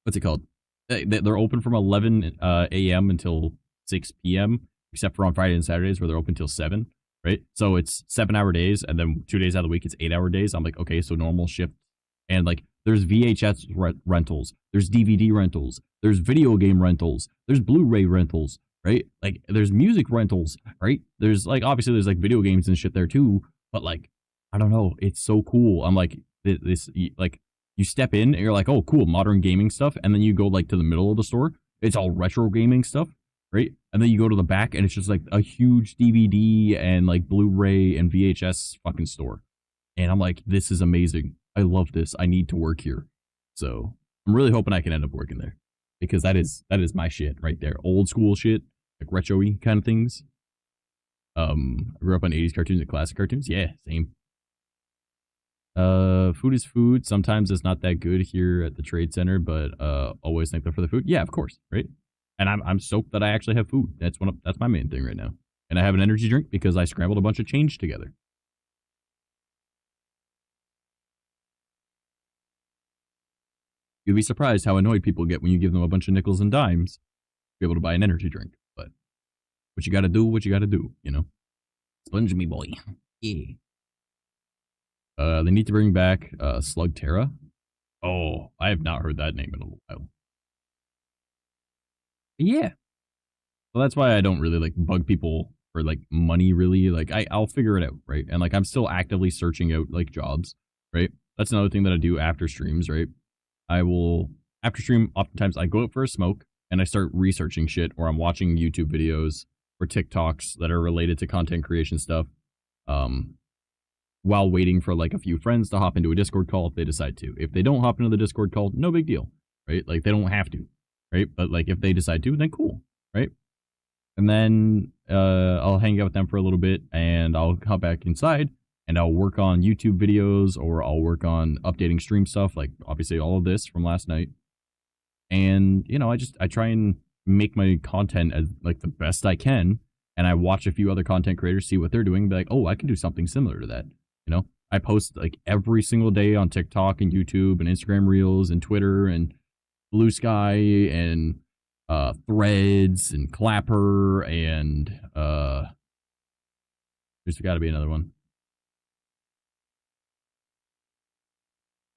What's it called? They're open from 11 a.m. until 6 p.m., except for on Friday and Saturdays where they're open till 7, right? So it's 7-hour days, and then 2 days out of the week it's 8-hour days. I'm like, okay, so normal shift. And like, there's VHS rentals, there's DVD rentals, there's video game rentals, there's Blu-ray rentals, right? Like, there's music rentals, right? There's like, obviously there's like video games and shit there too, but like, I don't know, it's so cool. I'm like, this like, you step in and you're like, oh, cool, modern gaming stuff. And then you go like to the middle of the store, it's all retro gaming stuff, right? And then you go to the back and it's just like a huge DVD and like Blu-ray and VHS fucking store. And I'm like, this is amazing. I love this. I need to work here. So I'm really hoping I can end up working there because that is my shit right there. Old school shit, like retro-y kind of things. I grew up on 80s cartoons and classic cartoons. Yeah, same. Food is food. Sometimes it's not that good here at the trade center, but always thankful for the food. Yeah, of course, right? And I'm stoked that I actually have food. That's my main thing right now. And I have an energy drink because I scrambled a bunch of change together. You'd be surprised how annoyed people get when you give them a bunch of nickels and dimes to be able to buy an energy drink. But what you gotta do, you know? Sponge me, boy. Yeah. They need to bring back Slug Terra. Oh, I have not heard that name in a while. Yeah. Well, that's why I don't really like bug people for like money, really. Like, I'll figure it out, right? And like, I'm still actively searching out like jobs, right? That's another thing that I do after streams, right? I will, after stream, oftentimes I go out for a smoke and I start researching shit, or I'm watching YouTube videos or TikToks that are related to content creation stuff. while waiting for like a few friends to hop into a Discord call if they decide to. If they don't hop into the Discord call, no big deal, right? Like they don't have to, right? But like if they decide to, then cool, right? And then I'll hang out with them for a little bit, and I'll hop back inside, and I'll work on YouTube videos, or I'll work on updating stream stuff, like obviously all of this from last night. And you know, I try and make my content as like the best I can, and I watch a few other content creators, see what they're doing, and be like, oh, I can do something similar to that. You know, I post like every single day on TikTok and YouTube and Instagram Reels and Twitter and Blue Sky and Threads and Clapper and there's got to be another one.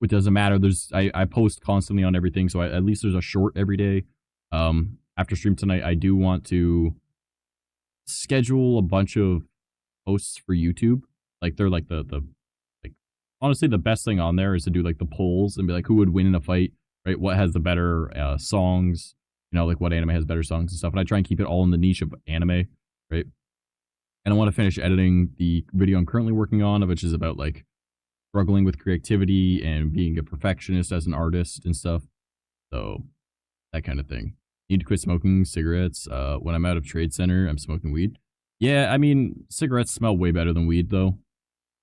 It doesn't matter. I post constantly on everything, so at least there's a short every day. After stream tonight, I do want to schedule a bunch of posts for YouTube. Like they're like the like honestly the best thing on there is to do like the polls and be like who would win in a fight, right? What has the better songs? You know, like what anime has better songs and stuff. And I try and keep it all in the niche of anime, right? And I want to finish editing the video I'm currently working on, which is about like struggling with creativity and being a perfectionist as an artist and stuff. So that kind of thing. Need to quit smoking cigarettes. When I'm out of Trade Center, I'm smoking weed. Yeah, I mean, cigarettes smell way better than weed, though.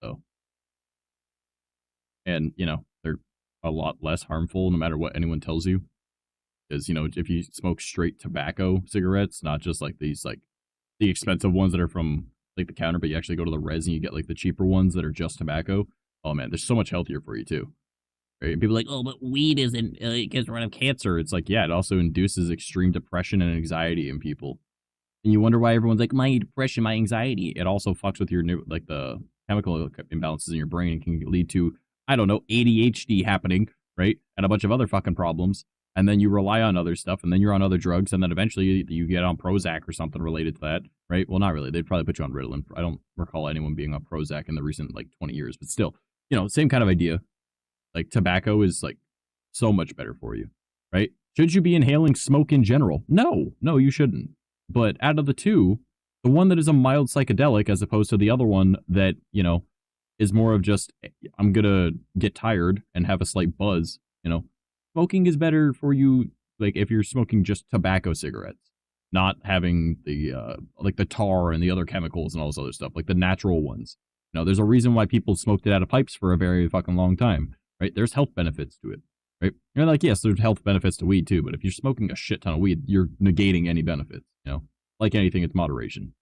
So, and you know, they're a lot less harmful, no matter what anyone tells you. Because you know, if you smoke straight tobacco cigarettes, not just like these like the expensive ones that are from like the counter, but you actually go to the res and you get like the cheaper ones that are just tobacco. Oh man, they're so much healthier for you too. Right? And people are like, oh, but weed isn't, it gets rid of cancer. It's like, yeah, it also induces extreme depression and anxiety in people. And you wonder why everyone's like, my depression, my anxiety. It also fucks with your, like the chemical imbalances in your brain and can lead to, I don't know, ADHD happening, right? And a bunch of other fucking problems. And then you rely on other stuff, and then you're on other drugs, and then eventually you get on Prozac or something related to that, right? Well, not really. They'd probably put you on Ritalin. I don't recall anyone being on Prozac in the recent, like, 20 years. But still, you know, same kind of idea. Like, tobacco is, like, so much better for you, right? Should you be inhaling smoke in general? No, you shouldn't. But out of the two, the one that is a mild psychedelic as opposed to the other one that, you know, is more of just, I'm gonna get tired and have a slight buzz, you know, smoking is better for you, like, if you're smoking just tobacco cigarettes, not having the, like, the tar and the other chemicals and all this other stuff, like the natural ones. You know, there's a reason why people smoked it out of pipes for a very fucking long time, right? There's health benefits to it, right? You're like, yes, there's health benefits to weed too, but if you're smoking a shit ton of weed, you're negating any benefits, you know? Like anything, it's moderation.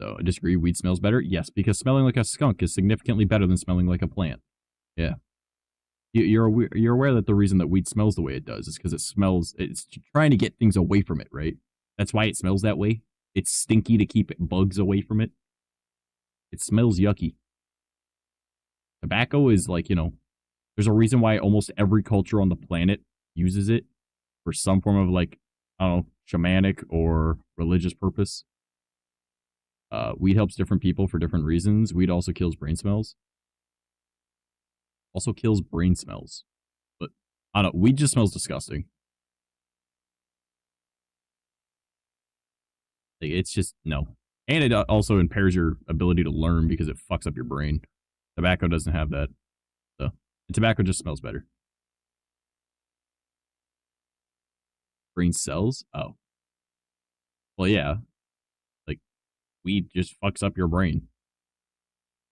So I disagree, weed smells better? Yes, because smelling like a skunk is significantly better than smelling like a plant. Yeah. You're aware that the reason that weed smells the way it does is because it's trying to get things away from it, right? That's why it smells that way. It's stinky to keep bugs away from it. It smells yucky. Tobacco is like, you know, there's a reason why almost every culture on the planet uses it for some form of like, I don't know, shamanic or religious purpose. Weed helps different people for different reasons. Weed also kills brain smells. Also kills brain smells. But, I don't know, weed just smells disgusting. It's just, no. And it also impairs your ability to learn because it fucks up your brain. Tobacco doesn't have that. So, and tobacco just smells better. Brain cells? Oh. Well, yeah. Like, weed just fucks up your brain.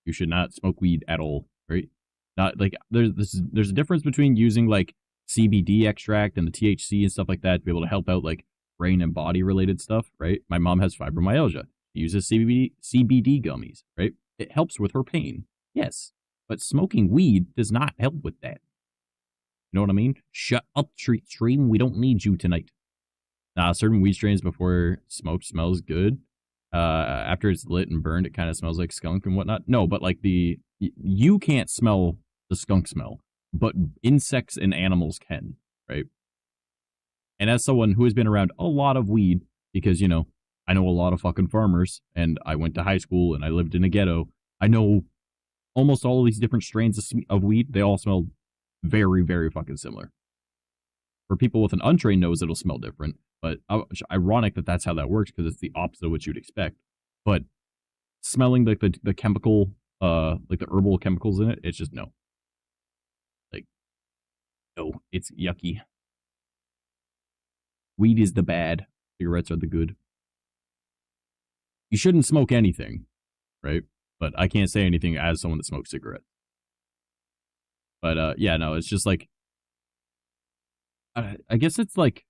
You should not smoke weed at all, right? Not like there's a difference between using like CBD extract and the THC and stuff like that to be able to help out like brain and body related stuff, right? My mom has fibromyalgia. She uses CBD gummies, right? It helps with her pain. Yes. But smoking weed does not help with that. You know what I mean? Shut up, treat stream. We don't need you tonight. Certain weed strains before smoke smells good. After it's lit and burned, it kind of smells like skunk and whatnot. No, but like you can't smell the skunk smell, but insects and animals can, right? And as someone who has been around a lot of weed, because, you know, I know a lot of fucking farmers, and I went to high school, and I lived in a ghetto, I know almost all of these different strains of weed. They all smell very, very fucking similar. For people with an untrained nose, it'll smell different. But ironic that that's how that works, because it's the opposite of what you'd expect. But smelling like the chemical like the herbal chemicals in it, it's just no. Like, no, it's yucky. Weed is the bad. Cigarettes are the good. You shouldn't smoke anything, right? But I can't say anything as someone that smokes cigarettes. But yeah, no, it's just like, I guess it's like,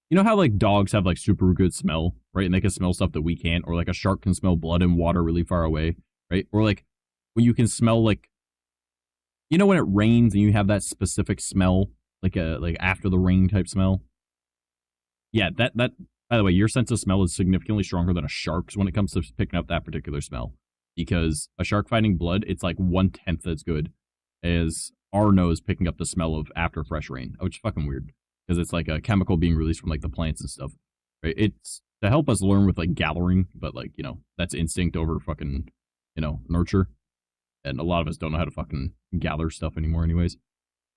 you know how like dogs have like super good smell, right? And they can smell stuff that we can't, or like a shark can smell blood and water really far away, right? Or like when you can smell like, you know, when it rains and you have that specific smell, like after the rain type smell. Yeah, that by the way, your sense of smell is significantly stronger than a shark's when it comes to picking up that particular smell. Because a shark finding blood, it's like 1/10 as good as our nose picking up the smell of after fresh rain, which is fucking weird. Because it's like a chemical being released from like the plants and stuff. Right? It's to help us learn with like gathering, but like, you know, that's instinct over fucking, you know, nurture. And a lot of us don't know how to fucking gather stuff anymore anyways.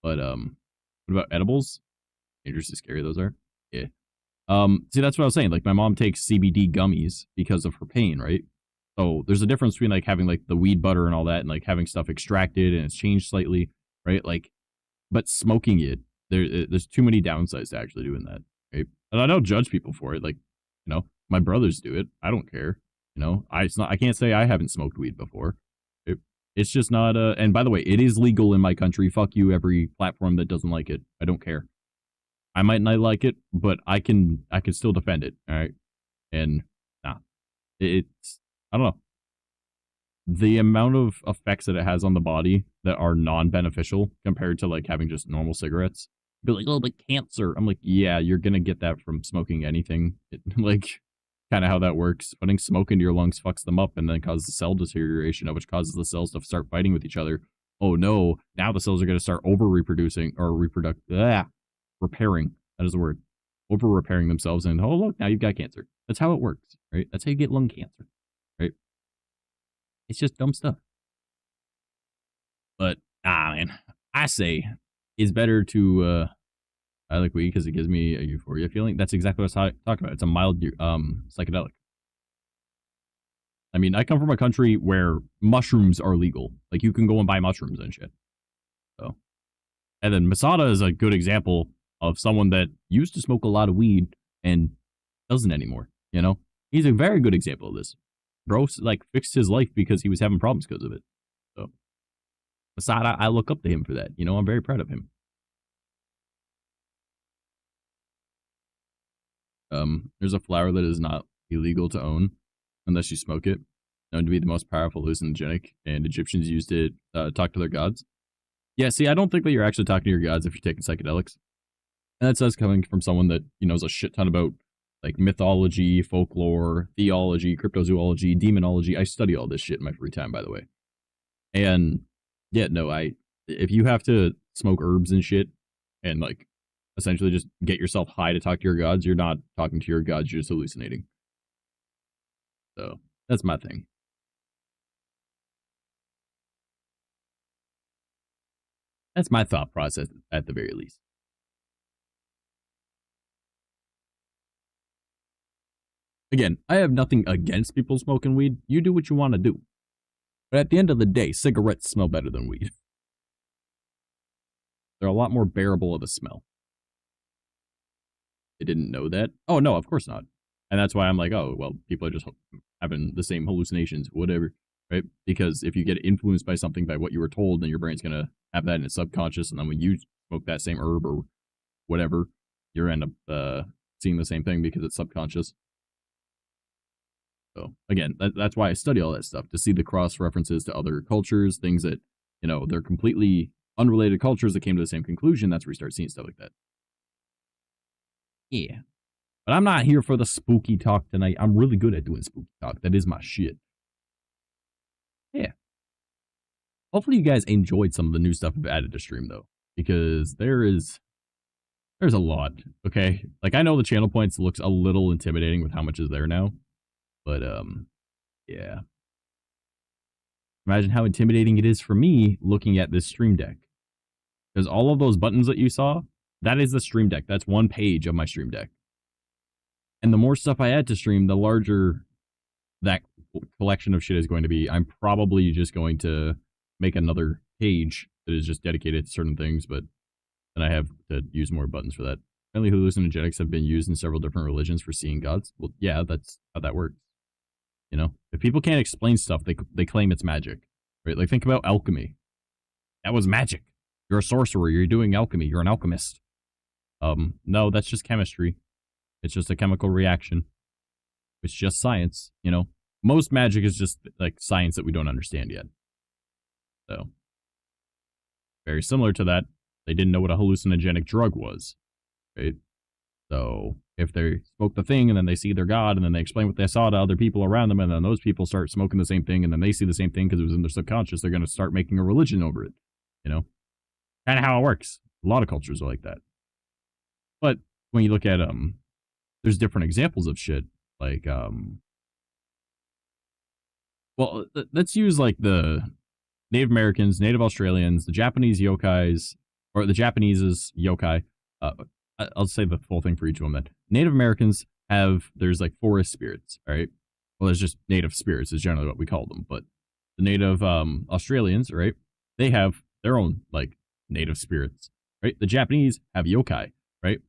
But what about edibles? Dangerously scary those are. Yeah. See, that's what I was saying. Like, my mom takes CBD gummies because of her pain, right? So there's a difference between like having like the weed butter and all that, and like having stuff extracted and it's changed slightly, right? Like, but smoking it, there's too many downsides to actually doing that, right? And I don't judge people for it. Like, you know, my brothers do it. I don't care. You know, I can't say I haven't smoked weed before. It's just not. And by the way, it is legal in my country. Fuck you, every platform that doesn't like it. I don't care. I might not like it, but I can still defend it. All right, and nah, it's I don't know. The amount of effects that it has on the body that are non-beneficial compared to like having just normal cigarettes. Be like, oh, but cancer. I'm like, yeah, you're gonna get that from smoking anything. Like, kind of how that works. Putting smoke into your lungs fucks them up and then causes cell deterioration, which causes the cells to start fighting with each other. Oh no, now the cells are gonna start over-reproducing or repairing. That is the word. Over repairing themselves, and oh look, now you've got cancer. That's how it works, right? That's how you get lung cancer, right? It's just dumb stuff. But man, I say it's better to I like weed because it gives me a euphoria feeling. That's exactly what I was talking about. It's a mild psychedelic. I mean, I come from a country where mushrooms are legal. Like, you can go and buy mushrooms and shit. So, and then Masada is a good example of someone that used to smoke a lot of weed and doesn't anymore, you know? He's a very good example of this. Bro, like, fixed his life because he was having problems because of it. So, Masada, I look up to him for that. You know, I'm very proud of him. There's a flower that is not illegal to own unless you smoke it. Known to be the most powerful hallucinogenic, and Egyptians used it to talk to their gods. Yeah, see, I don't think that you're actually talking to your gods if you're taking psychedelics. And that's us coming from someone that, you knows a shit ton about, like, mythology, folklore, theology, cryptozoology, demonology. I study all this shit in my free time, by the way. And, yeah, no, if you have to smoke herbs and shit, and, like, essentially just get yourself high to talk to your gods, you're not talking to your gods, you're just hallucinating. So, that's my thing. That's my thought process, at the very least. Again, I have nothing against people smoking weed. You do what you want to do. But at the end of the day, cigarettes smell better than weed. They're a lot more bearable of a smell. They didn't know that? Oh, no, of course not. And that's why I'm like, oh, well, people are just having the same hallucinations, whatever, right? Because if you get influenced by something, by what you were told, then your brain's going to have that in its subconscious. And then when you smoke that same herb or whatever, you end up seeing the same thing because it's subconscious. So again, that's why I study all that stuff, to see the cross references to other cultures, things that, you know, they're completely unrelated cultures that came to the same conclusion. That's where you start seeing stuff like that. Yeah. But I'm not here for the spooky talk tonight. I'm really good at doing spooky talk. That is my shit. Yeah. Hopefully you guys enjoyed some of the new stuff I've added to stream, though, because there's a lot, okay? Like, I know the channel points looks a little intimidating with how much is there now, but, yeah. Imagine how intimidating it is for me looking at this stream deck. Because all of those buttons that you saw, that is the stream deck. That's one page of my stream deck. And the more stuff I add to stream, the larger that collection of shit is going to be, I'm probably just going to make another page that is just dedicated to certain things, but then I have to use more buttons for that. Apparently hallucinogenics have been used in several different religions for seeing gods. Well, yeah, that's how that works. You know, if people can't explain stuff, they claim it's magic, right? Like, think about alchemy. That was magic. You're a sorcerer. You're doing alchemy. You're an alchemist. No, that's just chemistry. It's just a chemical reaction. It's just science, you know? Most magic is just, like, science that we don't understand yet. So, very similar to that, they didn't know what a hallucinogenic drug was, right? So, if they smoke the thing, and then they see their god, and then they explain what they saw to other people around them, and then those people start smoking the same thing, and then they see the same thing because it was in their subconscious, they're going to start making a religion over it, you know? Kind of how it works. A lot of cultures are like that. But, when you look at, there's different examples of shit, like, well, let's use, like, the Native Americans, Native Australians, the Japanese yokais, or the Japanese's yokai. I'll say the full thing for each of them then. Native Americans there's like forest spirits, all right? Well, there's just native spirits is generally what we call them, but the Native Australians, right? They have their own, like, native spirits, right? The Japanese have yokai, right?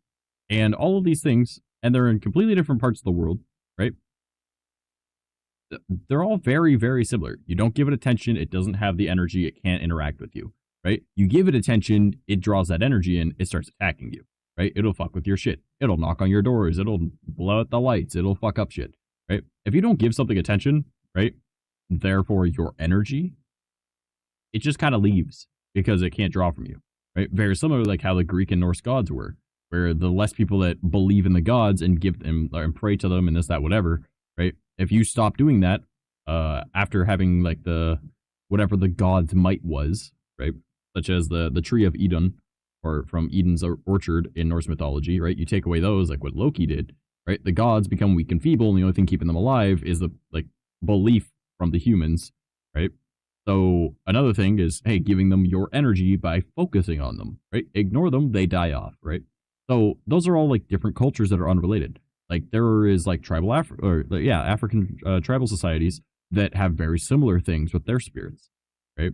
And all of these things, and they're in completely different parts of the world, right? They're all very, very similar. You don't give it attention, it doesn't have the energy, it can't interact with you, right? You give it attention, it draws that energy in, it starts attacking you, right? It'll fuck with your shit. It'll knock on your doors, it'll blow out the lights, it'll fuck up shit, right? If you don't give something attention, right, therefore your energy, it just kind of leaves because it can't draw from you, right? Very similar like how the Greek and Norse gods were, where the less people that believe in the gods and give them and pray to them and this, that, whatever, right? If you stop doing that, after having like whatever the god's might was, right? Such as the tree of Eden, or from Eden's orchard in Norse mythology, right? You take away those, like what Loki did, right? The gods become weak and feeble, and the only thing keeping them alive is the, like, belief from the humans, right? So another thing is, hey, giving them your energy by focusing on them, right? Ignore them, they die off, right? So those are all like different cultures that are unrelated. Like there is like African tribal societies that have very similar things with their spirits, right?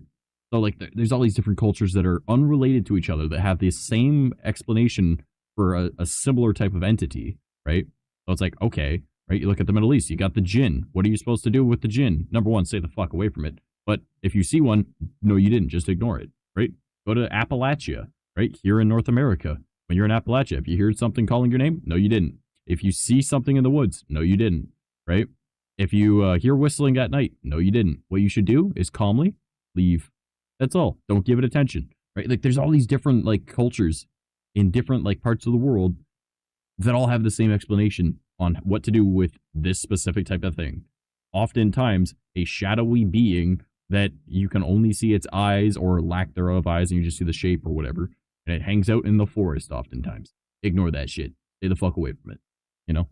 So like there's all these different cultures that are unrelated to each other that have the same explanation for a similar type of entity, right? So it's like, okay, right? You look at the Middle East, you got the jinn. What are you supposed to do with the jinn? Number one, stay the fuck away from it. But if you see one, no, you didn't. Just ignore it, right? Go to Appalachia, right? Here in North America. When you're in Appalachia, if you hear something calling your name, no, you didn't. If you see something in the woods, no, you didn't, right? If you hear whistling at night, no, you didn't. What you should do is calmly leave. That's all. Don't give it attention, right? Like there's all these different like cultures in different like parts of the world that all have the same explanation on what to do with this specific type of thing. Oftentimes, a shadowy being that you can only see its eyes or lack thereof eyes, and you just see the shape or whatever, and it hangs out in the forest oftentimes. Ignore that shit. Stay the fuck away from it. You know?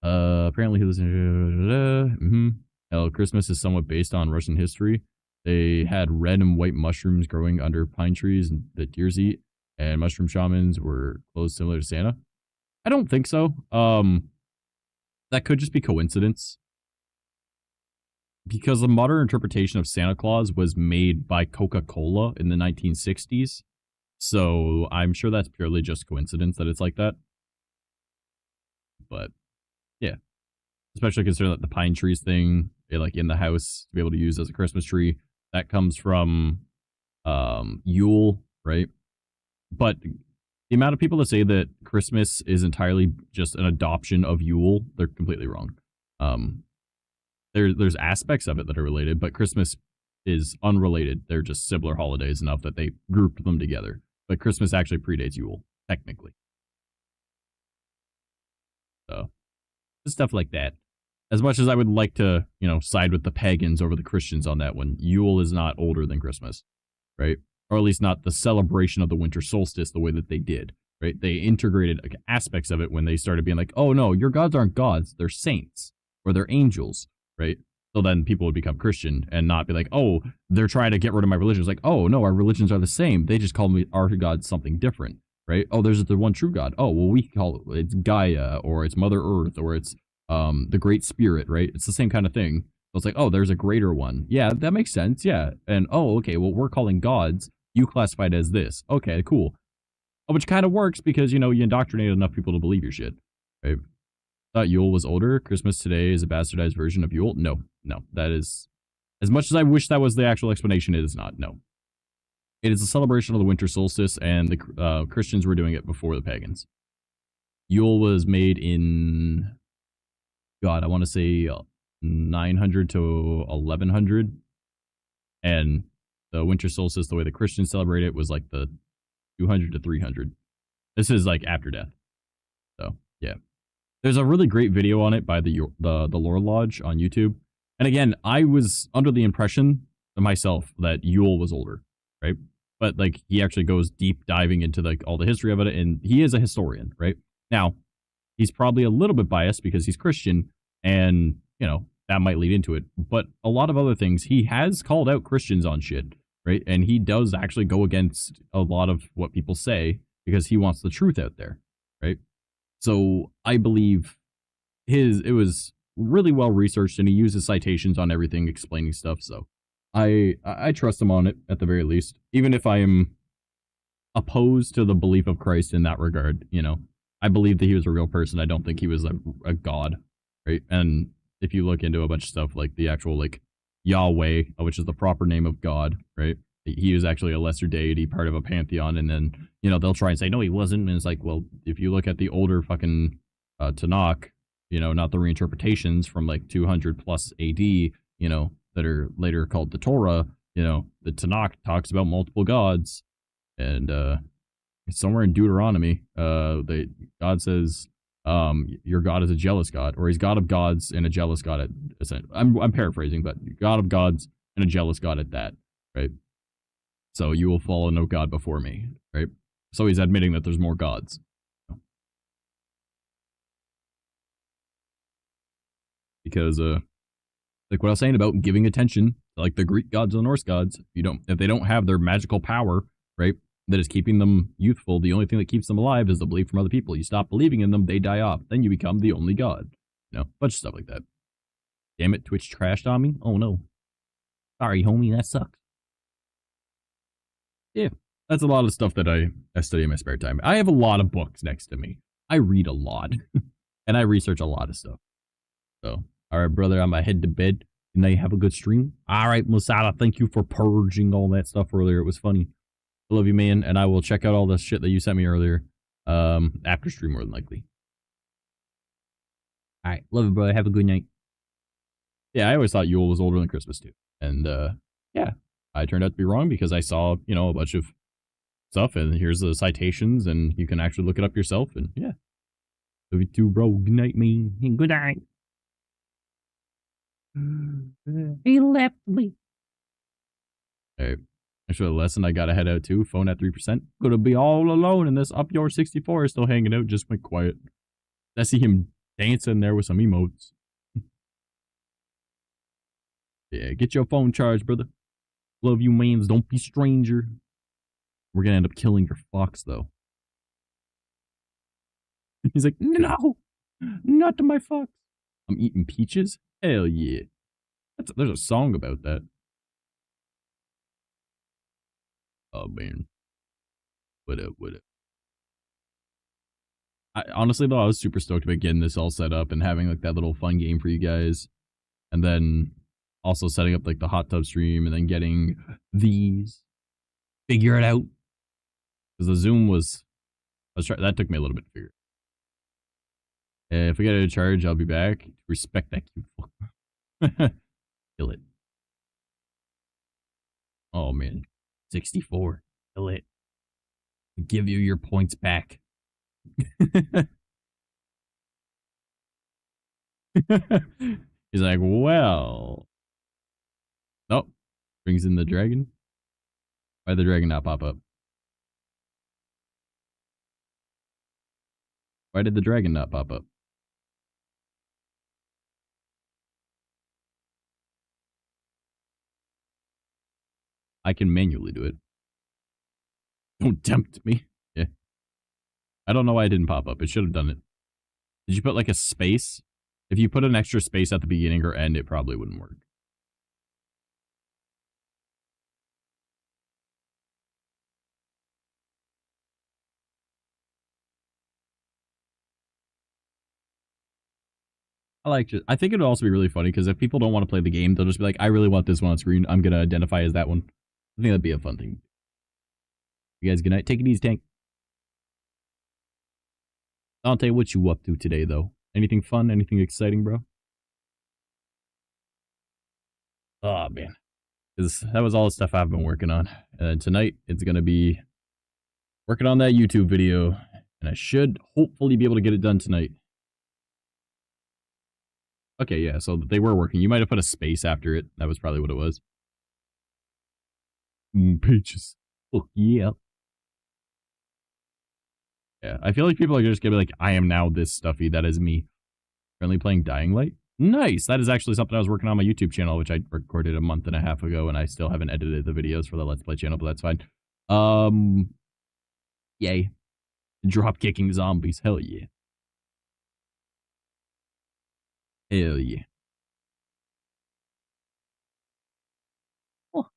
Apparently he was Christmas is somewhat based on Russian history. They had red and white mushrooms growing under pine trees that deers eat, and mushroom shamans were clothes similar to Santa. I don't think so. That could just be coincidence. Because the modern interpretation of Santa Claus was made by Coca-Cola in the 1960s. So I'm sure that's purely just coincidence that it's like that. But yeah, especially considering that the pine trees thing, like in the house to be able to use as a Christmas tree, that comes from Yule, right? But the amount of people that say that Christmas is entirely just an adoption of Yule, they're completely wrong. There's aspects of it that are related, but Christmas is unrelated. They're just similar holidays enough that they grouped them together. But Christmas actually predates Yule, technically. So, stuff like that. As much as I would like to, you know, side with the pagans over the Christians on that one, Yule is not older than Christmas, right? Or at least not the celebration of the winter solstice the way that they did, right? They integrated like, aspects of it when they started being like, oh no, your gods aren't gods, they're saints, or they're angels, right? So then people would become Christian and not be like, oh, they're trying to get rid of my religion. It's like, oh no, our religions are the same. They just call our God something different, right? Oh, there's the one true God. Oh, well, we call it's Gaia, or it's Mother Earth, or it's the Great Spirit, right? It's the same kind of thing. So it's like, oh, there's a greater one. Yeah, that makes sense. Yeah. And oh, okay, well, we're calling gods. You classified as this. Okay, cool. Which kind of works because, you know, you indoctrinated enough people to believe your shit, right? Thought Yule was older. Christmas today is a bastardized version of Yule. No, no, that is, as much as I wish that was the actual explanation, it is not. No. It is a celebration of the winter solstice, and the Christians were doing it before the pagans. Yule was made in, God, I want to say 900 to 1100. And the winter solstice, the way the Christians celebrate it, was like the 200 to 300. This is like after death. So, yeah. There's a really great video on it by the Lore Lodge on YouTube. And again, I was under the impression of myself that Yule was older, right? But like he actually goes deep diving into like all the history of it, and he is a historian, right? Now, he's probably a little bit biased because he's Christian, and you know, that might lead into it. But a lot of other things, he has called out Christians on shit, right? And he does actually go against a lot of what people say because he wants the truth out there, right? So I believe it was really well researched, and he uses citations on everything explaining stuff. So I trust him on it at the very least, even if I am opposed to the belief of Christ in that regard. You know, I believe that he was a real person. I don't think he was a god, right? And if you look into a bunch of stuff like the actual like Yahweh, which is the proper name of God, right? He was actually a lesser deity, part of a pantheon, and then, you know, they'll try and say, no, he wasn't, and it's like, well, if you look at the older fucking Tanakh, you know, not the reinterpretations from like 200 plus AD, you know, that are later called the Torah, you know, the Tanakh talks about multiple gods, and somewhere in Deuteronomy, God says, your God is a jealous God, or he's God of gods and a jealous God. I'm paraphrasing, but God of gods and a jealous God at that, right? So you will follow no God before me, right? So he's admitting that there's more gods. Because, like what I was saying about giving attention to like the Greek gods and the Norse gods, if they don't have their magical power, right, that is keeping them youthful, the only thing that keeps them alive is the belief from other people. You stop believing in them, they die off. Then you become the only god. You know, bunch of stuff like that. Damn it, Twitch trashed on me? Oh no. Sorry, homie, that sucks. Yeah, that's a lot of stuff that I study in my spare time. I have a lot of books next to me. I read a lot. And I research a lot of stuff. So, all right, brother, I'm going to head to bed. Good night, have a good stream. All right, Masada, thank you for purging all that stuff earlier. It was funny. I love you, man, and I will check out all the shit that you sent me earlier after stream, more than likely. All right, love you, brother. Have a good night. Yeah, I always thought Yule was older than Christmas, too. And, yeah, I turned out to be wrong because I saw, you know, a bunch of stuff, and here's the citations, and you can actually look it up yourself, and yeah. Love you too, bro. Good night, man. Good night. He left me. Alright. Actually, the lesson I gotta head out to. Phone at 3%. Gonna be all alone, and this Up Your 64 is still hanging out. Just went quiet. I see him dancing there with some emotes. Yeah, get your phone charged, brother. Love you, mans. Don't be stranger. We're gonna end up killing your fox, though. He's like, no, not to my fox. I'm eating peaches? Hell yeah. There's a song about that. Oh, man. What up, what up? Honestly, though, I was super stoked about getting this all set up and having, like, that little fun game for you guys. And then also setting up, like, the hot tub stream and then getting these. Figure it out. Because the Zoom was... that took me a little bit to figure. If we get out of charge, I'll be back. Respect that cute fuck. Kill it. Oh, man. 64. Kill it. I'll give you your points back. He's like, well. Nope. Brings in the dragon. Why did the dragon not pop up? Why did the dragon not pop up? I can manually do it. Don't tempt me. Yeah. I don't know why it didn't pop up. It should have done it. Did you put like a space If you put an extra space at the beginning or end, it probably wouldn't work. I think it would also be really funny because if people don't want to play the game, they'll just be like, I really want this one on screen. I'm going to identify as that one. I think that'd be a fun thing. You guys, good night. Take it easy, Tank. Dante, what you up to today, though? Anything fun? Anything exciting, bro? Oh, man. That was all the stuff I've been working on. And tonight, it's going to be working on that YouTube video. And I should hopefully be able to get it done tonight. Okay, yeah, so they were working. You might have put a space after it. That was probably what it was. Peaches. Oh, yeah. Yeah, I feel like people are just gonna be like, I am now this stuffy. That is me. Currently playing Dying Light. Nice. That is actually something I was working on my YouTube channel, which I recorded a month and a half ago, and I still haven't edited the videos for the Let's Play channel, but that's fine. Yay. Drop kicking zombies. Hell yeah. Hell yeah. Well,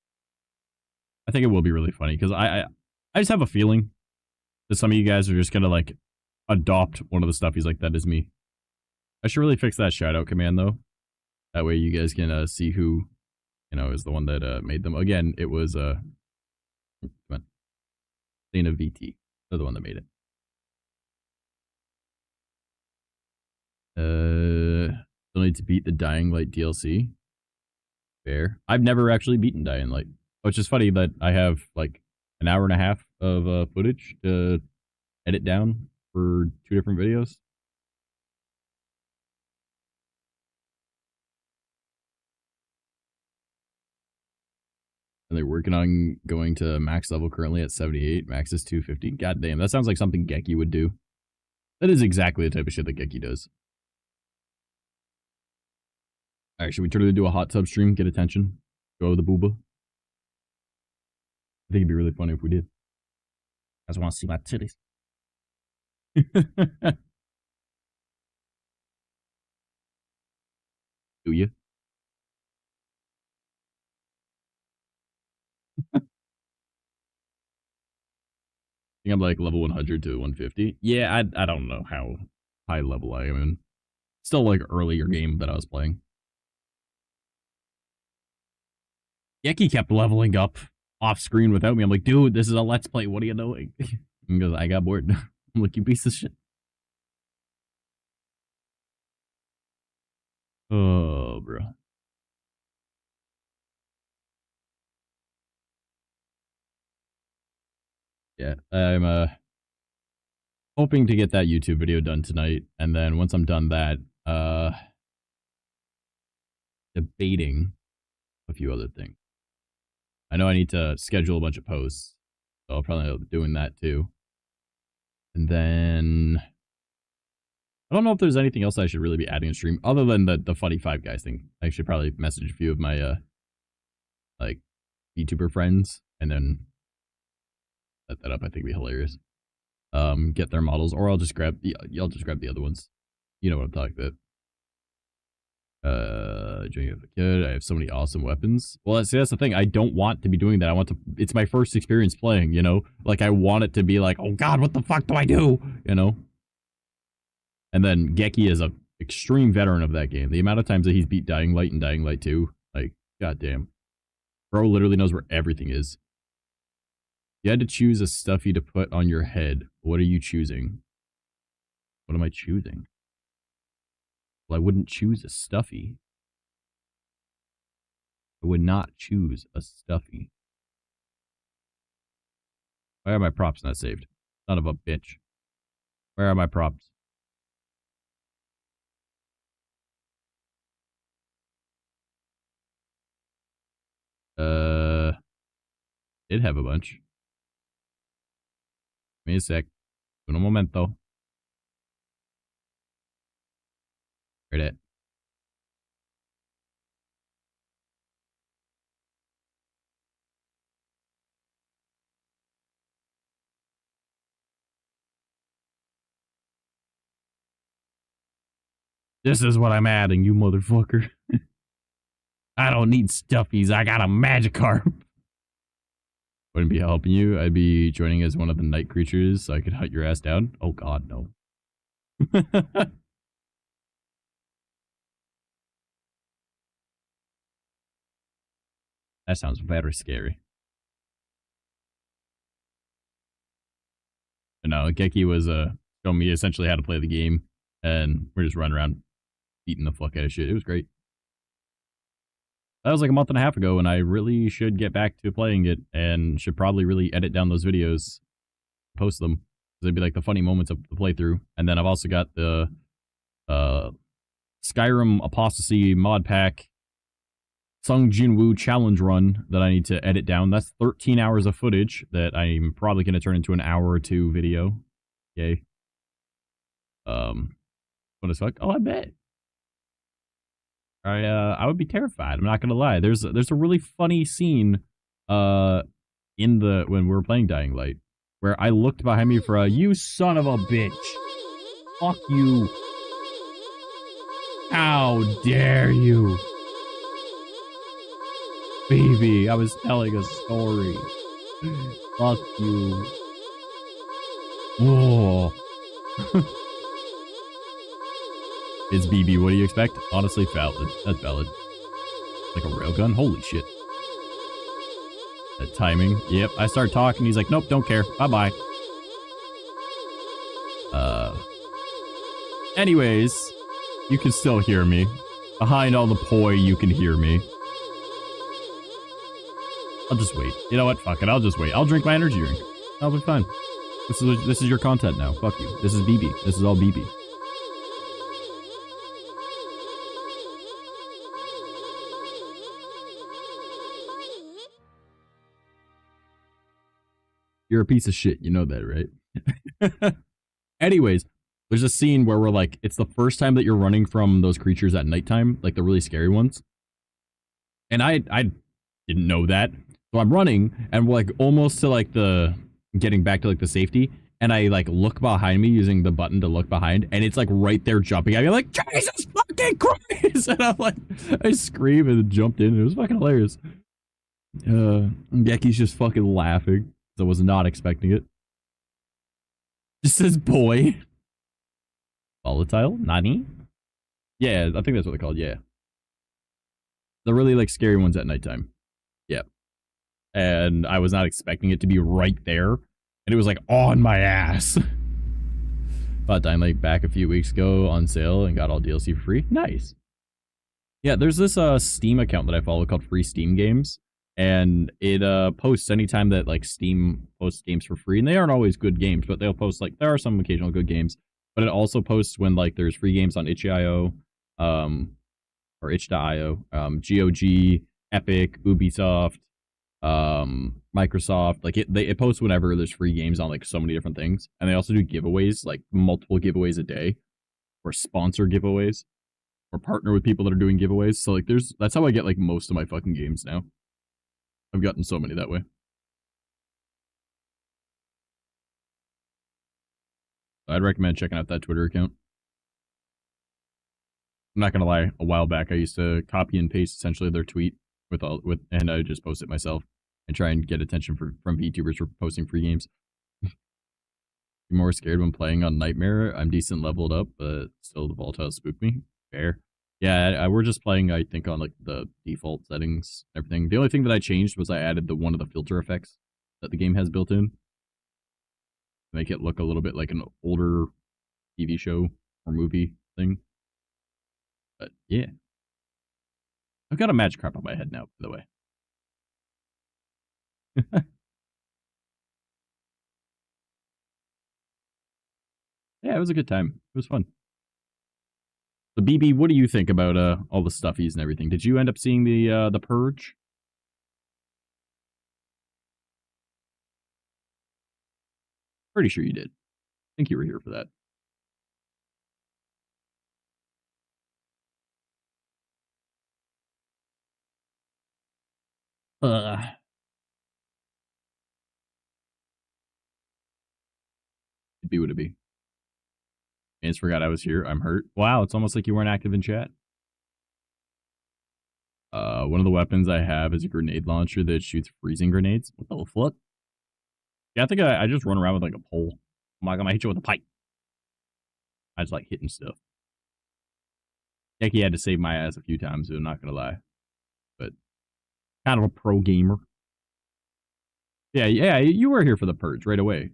I think it will be really funny because I just have a feeling that some of you guys are just gonna like adopt one of the stuffies like that is me. I should really fix that shout out command though. That way you guys can see who, is the one that made them. Again, it was come on, Dana VT. They're the one that made it. Still need to beat the Dying Light DLC. Fair. I've never actually beaten Dying Light, which is funny that I have like an hour and a half of footage to edit down for 2 different videos. And they're working on going to max level currently at 78. Max is 250. God damn, that sounds like something Geki would do. That is exactly the type of shit that Geki does. Alright, should we turn it into a hot tub stream? Get attention? Go the booba? I think it'd be really funny if we did. I just want to see my titties. Do you? I think I'm like level 100 to 150. Yeah, I don't know how high level I am in. Still like earlier game that I was playing. Yeki kept leveling up off screen without me. I'm like, dude, this is a let's play. What are you doing? Because I got bored. I'm like, you piece of shit. Oh, bro. Yeah, I'm hoping to get that YouTube video done tonight, and then once I'm done that, debating a few other things. I know I need to schedule a bunch of posts, so I'll probably be doing that too. And then I don't know if there's anything else I should really be adding in stream other than the funny Five Guys thing. I should probably message a few of my like YouTuber friends and then set that up. I think it'd be hilarious. Get their models, or I'll just grab the other ones. You know what I'm talking about. Joining as a kid, I have so many awesome weapons. Well, see, that's the thing. I don't want to be doing that. I want to. It's my first experience playing. Like I want it to be like, oh god, what the fuck do I do? And then Geki is a extreme veteran of that game. The amount of times that he's beat Dying Light and Dying Light 2, like, goddamn. Bro literally knows where everything is. You had to choose a stuffy to put on your head. What are you choosing? What am I choosing? Well, I wouldn't choose a stuffy. I would not choose a stuffy. Why are my props not saved? Son of a bitch. Where are my props? Did have a bunch. Give me a sec. Un momento. Right it. This is what I'm adding, you motherfucker. I don't need stuffies. I got a Magikarp. Wouldn't be helping you. I'd be joining as one of the night creatures so I could hunt your ass down. Oh god, no. That sounds very scary. But no, Geki was showing me essentially how to play the game, and we're just running around beating the fuck out of shit. It was great. That was like a month and a half ago, and I really should get back to playing it, and should probably really edit down those videos, post them. They'd be like the funny moments of the playthrough. And then I've also got the Skyrim Apostasy mod pack Sung Jinwoo challenge run that I need to edit down. That's 13 hours of footage that I'm probably going to turn into an hour or two video. Yay. What as fuck? Oh, I bet. I would be terrified. I'm not gonna lie. There's a really funny scene, in the when we were playing Dying Light, where I looked behind me for a you son of a bitch. Fuck you. How dare you? Baby, I was telling a story. Fuck you. Whoa. It's BB, what do you expect? Honestly, valid. That's valid. Like a railgun? Holy shit. That timing. Yep, I start talking, he's like, nope, don't care. Bye-bye. Anyways, you can still hear me. Behind all the poi, you can hear me. I'll just wait. You know what? Fuck it. I'll just wait. I'll drink my energy drink. I'll be fine. This is your content now. Fuck you. This is BB. This is all BB. You're a piece of shit. You know that, right? Anyways, there's a scene where we're like, it's the first time that you're running from those creatures at nighttime, like the really scary ones. And I didn't know that. So I'm running and we're like almost to like the getting back to like the safety. And I like look behind me using the button to look behind, and it's like right there jumping at me. I'm like, Jesus fucking Christ! And I'm like, I scream and jumped in. It was fucking hilarious. Geki's just fucking laughing. So I was not expecting it. Just says boy. Volatile? Nani? Yeah, I think that's what they're called, yeah. The really like scary ones at nighttime. Yeah. And I was not expecting it to be right there. And it was like on my ass. Bought Dying Light back a few weeks ago on sale and got all DLC for free. Nice. Yeah, there's this Steam account that I follow called Free Steam Games. And it posts anytime that like Steam posts games for free. And they aren't always good games, but they'll post like there are some occasional good games. But it also posts when like there's free games on itch.io, or itch.io, GOG, Epic, Ubisoft, Microsoft. Like it posts whenever there's free games on like so many different things. And they also do giveaways, like multiple giveaways a day, or sponsor giveaways, or partner with people that are doing giveaways. So like that's how I get like most of my fucking games now. I've gotten so many that way. I'd recommend checking out that Twitter account. I'm not gonna lie, a while back I used to copy and paste essentially their tweet and I would just post it myself and try and get attention from VTubers for posting free games. You're more scared when playing on Nightmare. I'm decent leveled up, but still the volatile spook me. Fair. Yeah, we're just playing, I think, on like the default settings and everything. The only thing that I changed was I added one of the filter effects that the game has built in. Make it look a little bit like an older TV show or movie thing. But yeah. I've got a Magikarp on my head now, by the way. Yeah, it was a good time. It was fun. So BB, what do you think about all the stuffies and everything? Did you end up seeing the Purge? Pretty sure you did. I think you were here for that. It'd be what it be. I just forgot I was here. I'm hurt. Wow, it's almost like you weren't active in chat. One of the weapons I have is a grenade launcher that shoots freezing grenades. What the fuck? Yeah, I think I just run around with like a pole. I'm like, I'm gonna hit you with a pipe. I just like hitting stuff. He had to save my ass a few times, so I'm not gonna lie. But kind of a pro gamer. Yeah, you were here for the purge right away.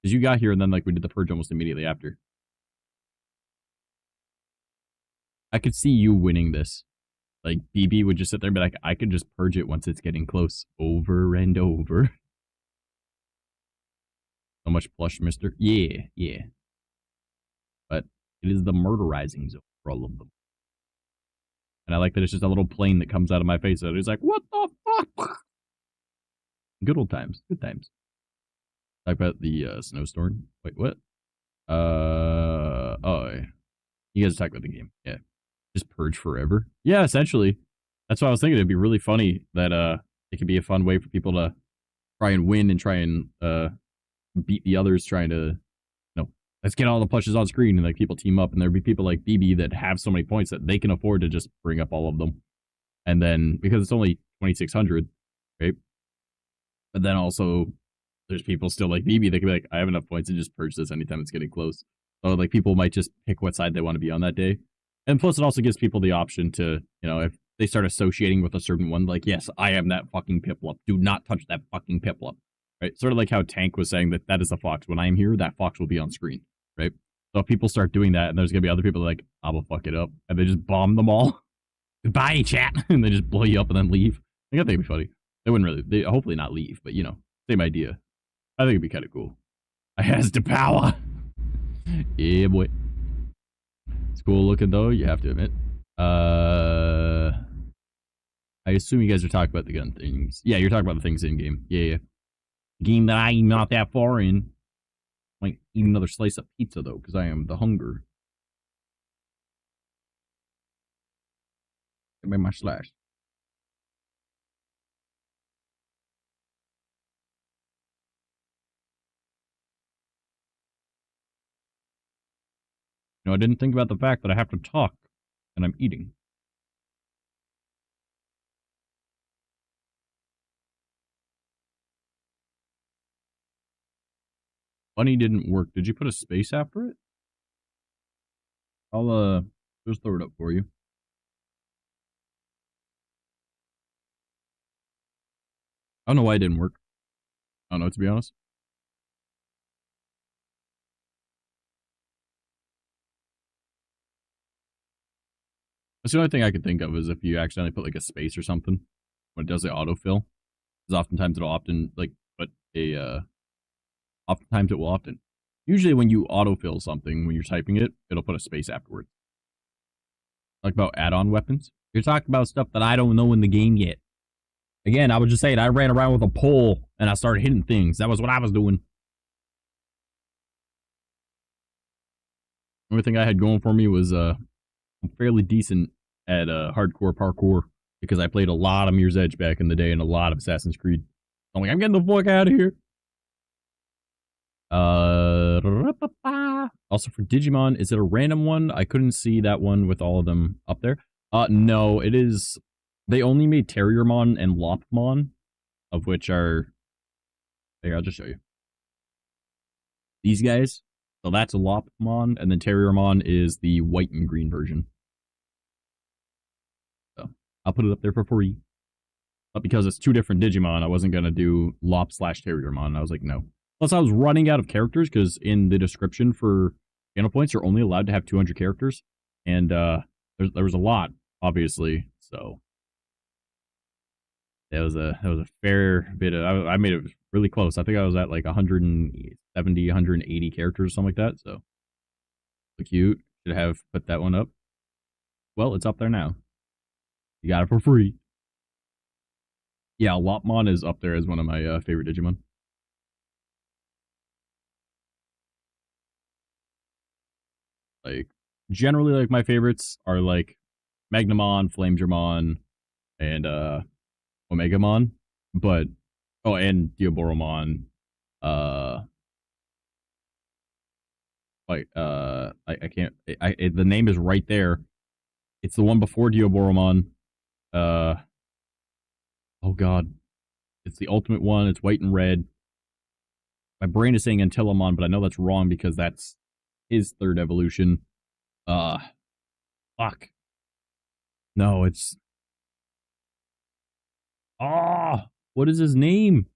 Because you got here and then like we did the purge almost immediately after. I could see you winning this. Like BB would just sit there and be like, I could just purge it once it's getting close. Over and over. So much plush, mister. Yeah. But it is the murderizing zone for all of them. And I like that it's just a little plane that comes out of my face. And it's like, what the fuck? Good old times. Good times. Talk about the snowstorm. Wait, what? Oh, you guys talk about the game. Yeah. Just purge forever. Yeah, essentially. That's what I was thinking. It'd be really funny that it could be a fun way for people to try and win and try and beat the others trying to, let's get all the plushes on screen and like people team up and there'd be people like BB that have so many points that they can afford to just bring up all of them. And then because it's only 2,600, right? But then also there's people still like BB that can be like, I have enough points to just purge this anytime it's getting close. So like people might just pick what side they want to be on that day. And plus it also gives people the option to, if they start associating with a certain one, like, yes, I am that fucking Piplup. Do not touch that fucking Piplup. Right? Sort of like how Tank was saying that is the fox. When I'm here, that fox will be on screen. Right? So if people start doing that, and there's going to be other people like, I will fuck it up. And they just bomb them all. Goodbye, chat. And they just blow you up and then leave. I think it'd be funny. They wouldn't really, they hopefully not leave, but same idea. I think it'd be kind of cool. I has the power. Yeah, boy. It's cool looking though, you have to admit. I assume you guys are talking about the gun things. Yeah, you're talking about the things in game. Yeah. Game that I'm not that far in. Might eat another slice of pizza though, because I am the hunger. Give me my slash. I didn't think about the fact that I have to talk and I'm eating. Bunny didn't work. Did you put a space after it? I'll just throw it up for you. I don't know why it didn't work. I don't know, to be honest. That's the only thing I could think of is if you accidentally put like a space or something when it does the autofill. Because oftentimes it'll often like put a oftentimes it will often. Usually when you autofill something when you're typing it, it'll put a space afterwards. Like about add-on weapons. You're talking about stuff that I don't know in the game yet. Again, I was just saying I ran around with a pole and I started hitting things. That was what I was doing. The only thing I had going for me was I'm fairly decent at hardcore parkour because I played a lot of Mirror's Edge back in the day and a lot of Assassin's Creed. I'm like, I'm getting the fuck out of here. Also for Digimon, is it a random one? I couldn't see that one with all of them up there. No, it is. They only made Terriermon and Lopmon, of which are. Here, I'll just show you. These guys. So that's a Lopmon, and then Terriermon is the white and green version. So I'll put it up there for free. But because it's two different Digimon, I wasn't gonna do Lop/Terriermon. I was like, no. Plus, I was running out of characters because in the description for channel points, you're only allowed to have 200 characters, and there was a lot, obviously. So that was a fair bit of. I made it really close. I think I was at like 170, 180 characters, or something like that. So cute. Should have put that one up. Well, it's up there now. You got it for free. Yeah, Lopmon is up there as one of my favorite Digimon. Like, generally, like, my favorites are, like, Magnamon, Flamedramon, and, Omegamon. But, and Diaboromon. But like, I can't, the name is right there. It's the one before Dioboromon. Oh god. It's the ultimate one. It's white and red. My brain is saying Antilamon, but I know that's wrong because that's his third evolution. Fuck. No, it's... Ah! What is his name?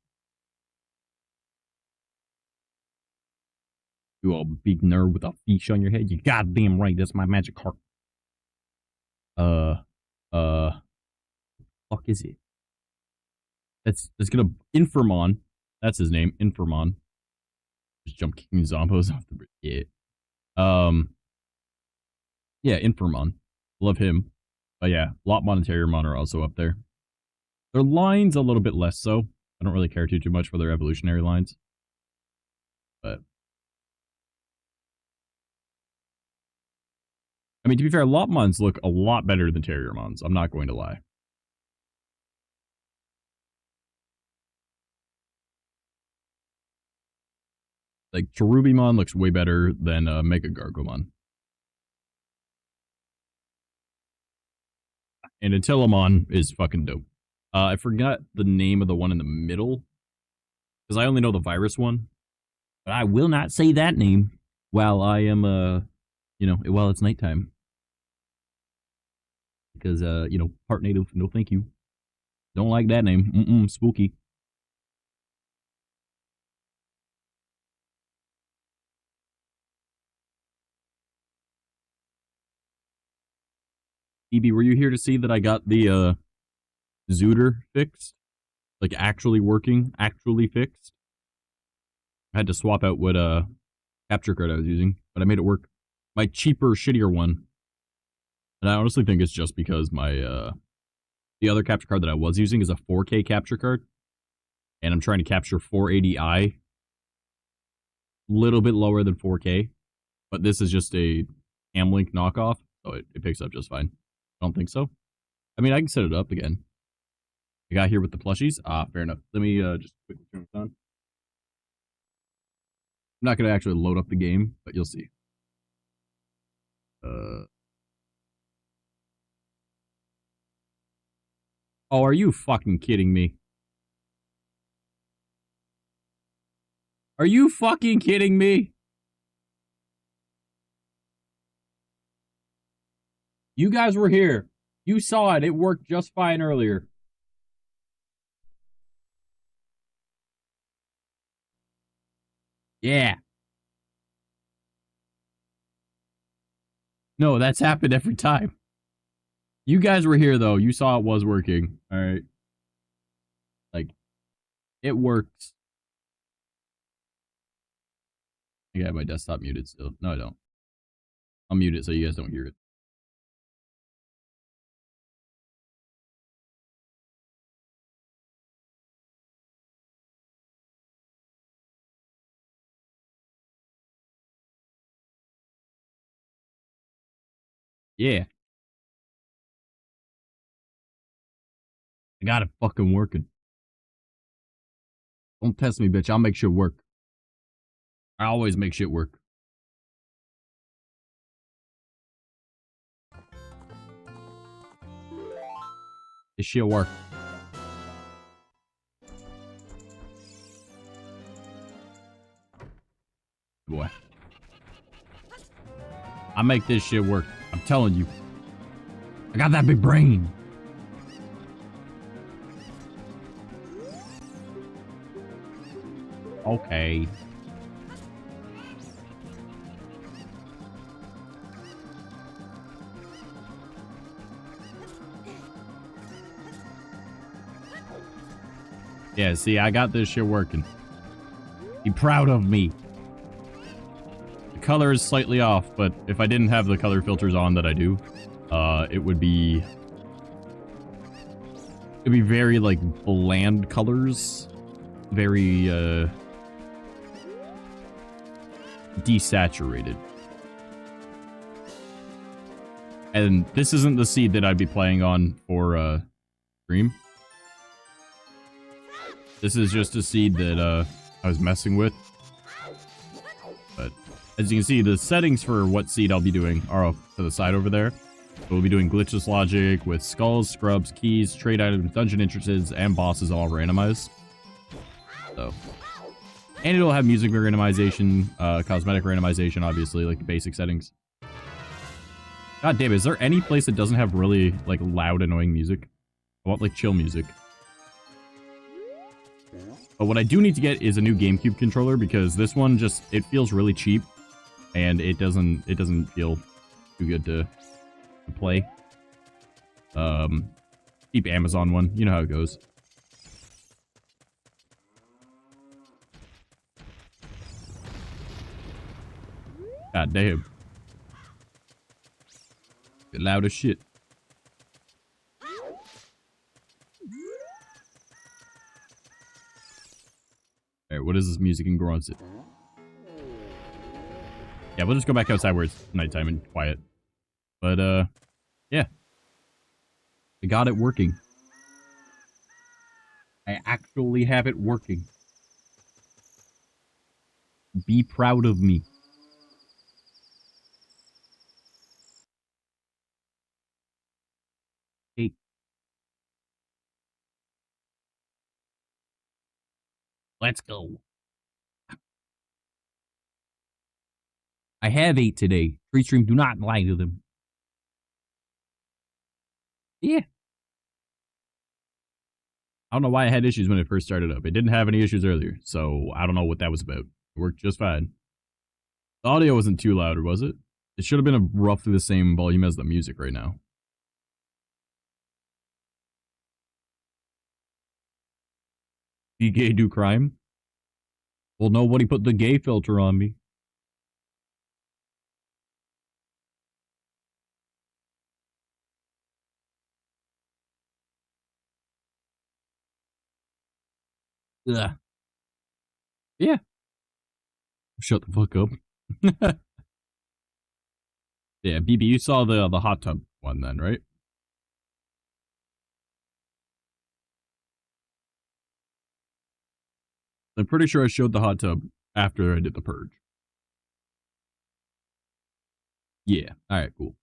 You a big nerd with a fish on your head? You goddamn right, that's my magic card. Fuck is it? That's gonna... Infirmon. That's his name, Infirmon. Just jump kicking zombos off the bridge. Yeah. Yeah, Infirmon. Love him. But yeah, Lopmon and Terriermon are also up there. Their lines a little bit less so. I don't really care too much for their evolutionary lines. But I mean, to be fair, Lopmons look a lot better than Terriermons. I'm not going to lie. Like, Cherubimon looks way better than Mega Gargomon. And Antilamon is fucking dope. I forgot the name of the one in the middle. Because I only know the virus one. But I will not say that name while I am, while it's nighttime. Because, part native, no thank you. Don't like that name. Spooky. EB, were you here to see that I got the, Zooter fixed? Like, actually working? Actually fixed? I had to swap out what, capture card I was using, but I made it work. My cheaper, shittier one. And I honestly think it's just because my, the other capture card that I was using is a 4K capture card. And I'm trying to capture 480i. Little bit lower than 4K. But this is just a Hamlink knockoff, so it picks up just fine. I don't think so. I mean, I can set it up again. I got here with the plushies. Fair enough. Let me just quickly turn this on. I'm not going to actually load up the game, but you'll see. Oh, are you fucking kidding me? Are you fucking kidding me? You guys were here. You saw it. It worked just fine earlier. Yeah. No, that's happened every time. You guys were here, though. You saw it was working. All right. Like, it works. I got my desktop muted still. No, I don't. I'll mute it so you guys don't hear it. Yeah. I got it fucking working. Don't test me, bitch. I'll make shit work. I always make shit work. This shit work. Boy. I make this shit work. I'm telling you. I got that big brain. Okay. Yeah, see, I got this shit working. Be proud of me. The color is slightly off, but if I didn't have the color filters on that I do, it would be... It'd be very, like, bland colors. Very, desaturated. And this isn't the seed that I'd be playing on for, stream. This is just a seed that, I was messing with. But As you can see, the settings for what seed I'll be doing are off to the side over there. So we'll be doing glitchless logic with skulls, scrubs, keys, trade items, dungeon entrances, and bosses all randomized. So, and it'll have music randomization, cosmetic randomization, obviously, like the basic settings. God damn it, is there any place that doesn't have really, like, loud, annoying music? I want, like, chill music. But what I do need to get is a new GameCube controller, because this one just, it feels really cheap, and it doesn't feel too good to play. Cheap Amazon one, you know how it goes. God damn. Get loud as shit. Alright, what is this music in Grunts? Yeah, we'll just go back outside where it's nighttime and quiet. But, yeah. I got it working. I actually have it working. Be proud of me. Hey. Let's go. I have 8 today. Free stream, do not lie to them. Yeah. I don't know why I had issues when it first started up. It didn't have any issues earlier, so I don't know what that was about. It worked just fine. The audio wasn't too loud, or was it? It should have been a roughly the same volume as the music right now. Be gay, do crime? Well, nobody put the gay filter on me. Ugh. Yeah. Shut the fuck up. Yeah, BB, you saw the hot tub one then, right? I'm pretty sure I showed the hot tub after I did the purge. Yeah, alright, cool.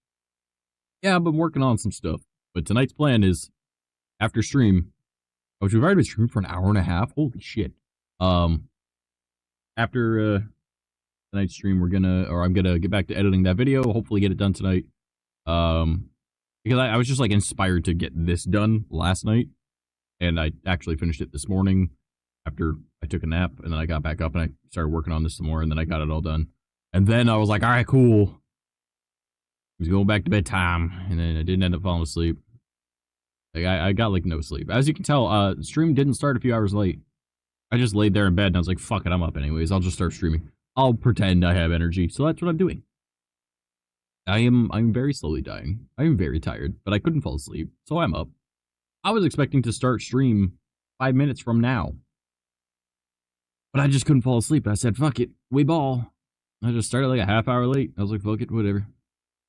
Yeah, I've been working on some stuff. But tonight's plan is, after stream, which we've already been streaming for an hour and a half. Holy shit. After tonight's stream, I'm gonna get back to editing that video, hopefully get it done tonight. Because I was just like inspired to get this done last night, and I actually finished it this morning after I took a nap, and then I got back up and I started working on this some more, and then I got it all done. And then I was like, all right, cool. I was going back to bedtime, and then I didn't end up falling asleep. Like, I got, like, no sleep. As you can tell, stream didn't start a few hours late. I just laid there in bed, and I was like, fuck it, I'm up anyways. I'll just start streaming. I'll pretend I have energy. So that's what I'm doing. I'm very slowly dying. I am very tired, but I couldn't fall asleep, so I'm up. I was expecting to start stream 5 minutes from now. But I just couldn't fall asleep. I said, fuck it, we ball. I just started like a half hour late. I was like, fuck it, whatever.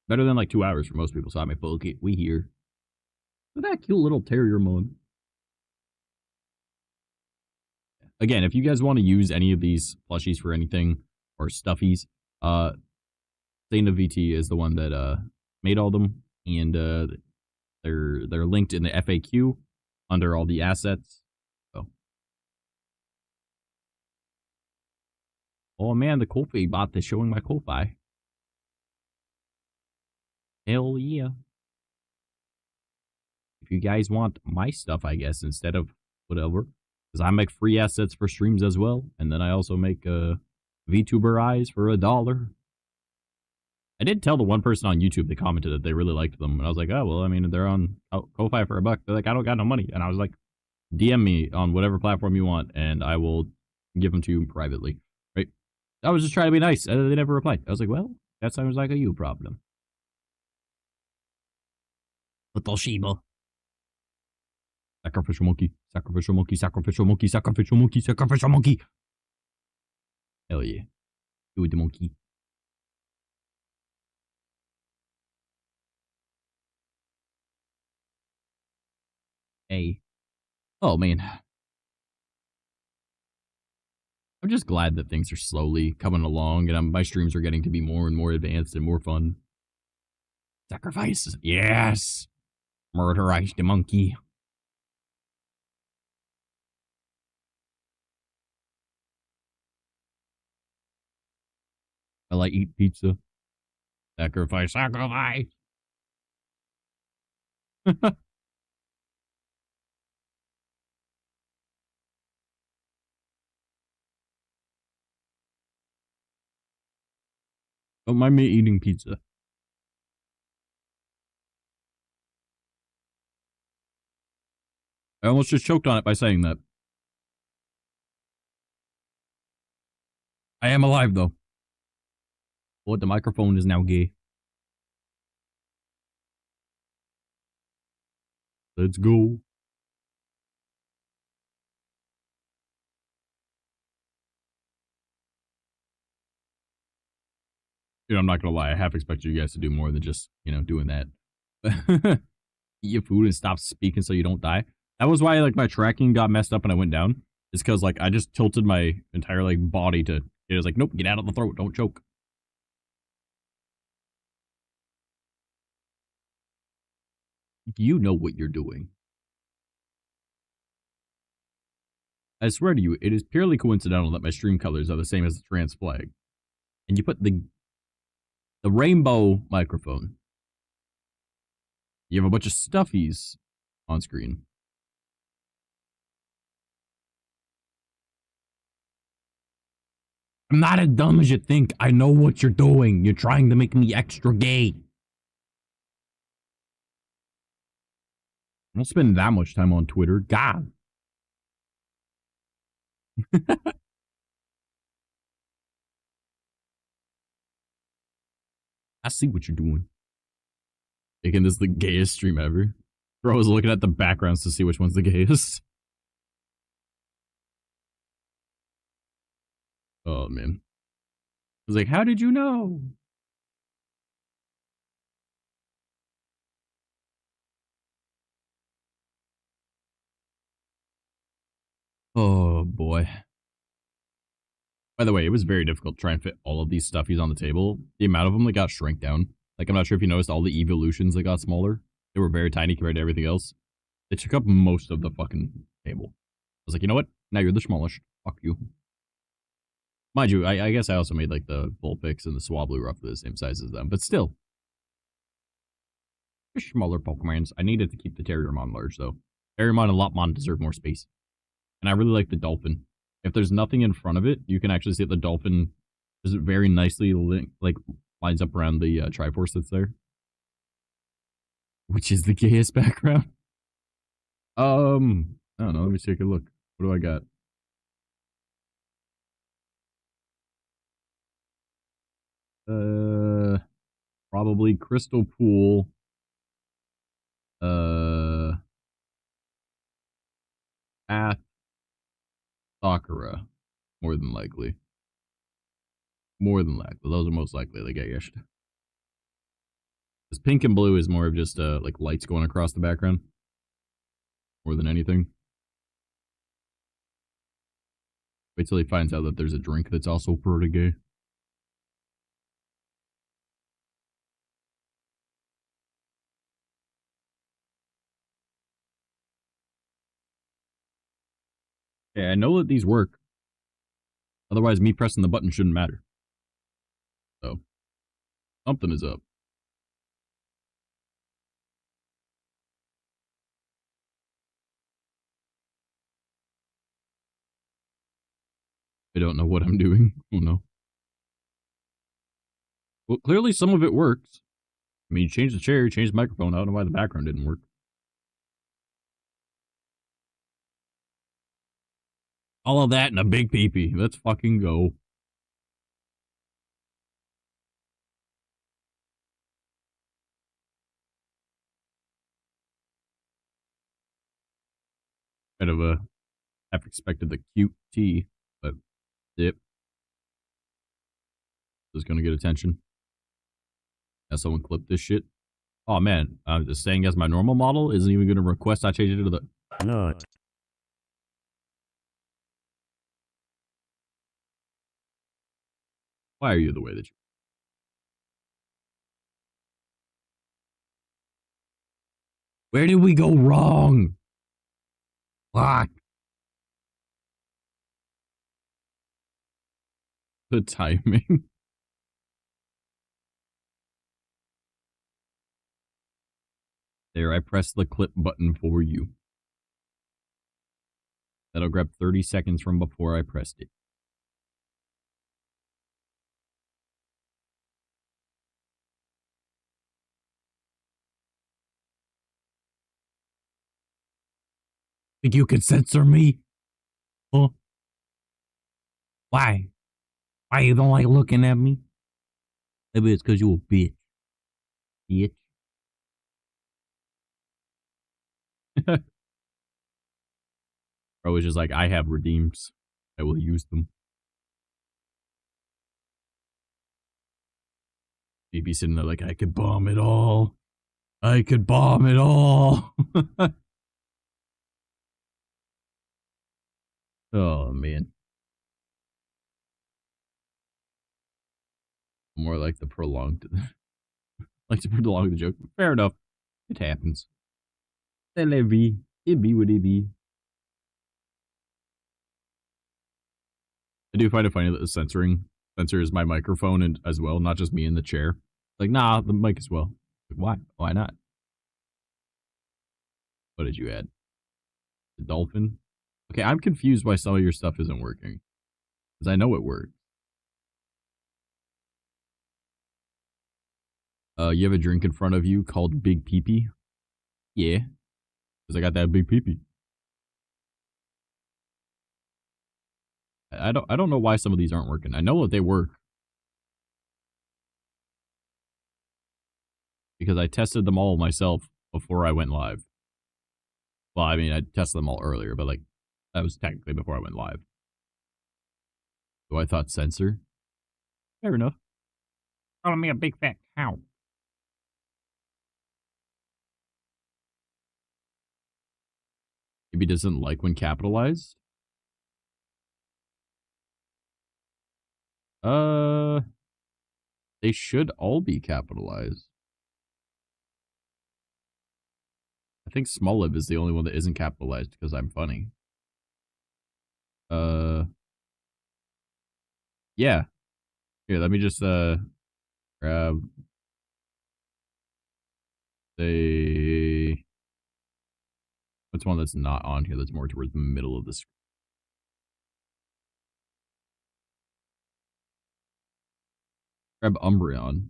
Better than like 2 hours for most people, so I'm like, fuck it, we here. Look at that cute little terrier mon. Again, if you guys want to use any of these plushies for anything, or stuffies, Saint of VT is the one that made all them, and they're linked in the FAQ under all the assets. So, oh man, the Ko-Fi bot is showing my Ko-Fi. Hell yeah! If you guys want my stuff, I guess, instead of whatever, because I make free assets for streams as well, and then I also make VTuber eyes for $1. I did tell the one person on YouTube that commented that they really liked them, and I was like, oh, well, I mean, they're on Ko-Fi for $1. They're like, I don't got no money. And I was like, DM me on whatever platform you want, and I will give them to you privately, right? I was just trying to be nice, and they never replied. I was like, well, that sounds like a you problem. Little Shiba. Sacrificial monkey, sacrificial monkey, sacrificial monkey, sacrificial monkey, sacrificial monkey. Hell yeah. Do it, the monkey. Hey. Oh, man. I'm just glad that things are slowly coming along and my streams are getting to be more and more advanced and more fun. Sacrifice. Yes. Murderize the monkey. I like eat pizza. Sacrifice. Sacrifice. Don't mind me eating pizza. I almost just choked on it by saying that. I am alive, though. What, the microphone is now gay. Let's go. You know, I'm not gonna lie. I half expected you guys to do more than just, you know, doing that. Eat your food and stop speaking so you don't die. That was why, like, my tracking got messed up and I went down. It's because, like, I just tilted my entire, like, body to... It was like, nope, get out of the throat. Don't choke. You know what you're doing. I swear to you, it is purely coincidental that my stream colors are the same as the trans flag. And you put the rainbow microphone. You have a bunch of stuffies on screen. I'm not as dumb as you think. I know what you're doing. You're trying to make me extra gay. I don't spend that much time on Twitter. God. I see what you're doing. Making this the gayest stream ever. Bro was looking at the backgrounds to see which one's the gayest. Oh, man. I was like, how did you know? Oh, boy. By the way, it was very difficult to try and fit all of these stuffies on the table. The amount of them that got shrink down. Like, I'm not sure if you noticed all the evolutions that got smaller. They were very tiny compared to everything else. They took up most of the fucking table. I was like, you know what? Now you're the smallest. Fuck you. Mind you, I guess I also made, like, the Vulpix and the Swablu roughly the same size as them. But still. They're smaller Pokemons. I needed to keep the Terriermon large, though. Terriermon and Lopmon deserve more space. And I really like the Dolphin. If there's nothing in front of it, you can actually see that the Dolphin is very nicely lines up around the Triforce that's there. Which is the gayest background. I don't know. Let me take a look. What do I got? Probably Crystal Pool. Path. Sakura. More than likely. More than likely. Those are most likely the gayest. Because pink and blue is more of just, like, lights going across the background. More than anything. Wait till he finds out that there's a drink that's also pretty gay. Yeah, I know that these work. Otherwise, me pressing the button shouldn't matter. So, something is up. I don't know what I'm doing. Oh no. Well, clearly some of it works. I mean, you changed the chair, you changed the microphone. I don't know why the background didn't work. All of that and a big peepee. Let's fucking go. Kind of half expected the cute tea, but dip. Is gonna get attention. Has someone clip this shit? Oh man, I'm just saying as my normal model isn't even gonna request I change it to the... No. Why are you the way that you are? Where did we go wrong? Fuck. The timing. There, I pressed the clip button for you. That'll grab 30 seconds from before I pressed it. Think you can censor me? Huh? Why? Why you don't like looking at me? Maybe it's because you a bitch. Bitch. Bro was just like, I have redeems. I will use them. He'd be sitting there like, I could bomb it all. I could bomb it all. Oh, man. More like the prolonged, like to prolong the joke. Fair enough. It happens. It be what it be. I do find it funny that the censors my microphone and as well, not just me in the chair. Like, nah, the mic as well. Like, why? Why not? What did you add? The dolphin? Okay, I'm confused why some of your stuff isn't working. Because I know it works. You have a drink in front of you called Big Peepee? Yeah. Because I got that big peepee. I don't know why some of these aren't working. I know that they work. Because I tested them all myself before I went live. Well, I mean, I tested them all earlier, but like, that was technically before I went live. So I thought censor. Fair enough. Calling me a big fat cow. Maybe doesn't like when capitalized. They should all be capitalized. I think small lib is the only one that isn't capitalized because I'm funny. Yeah. Here, let me just grab the what's one that's not on here that's more towards the middle of the screen. Grab Umbreon.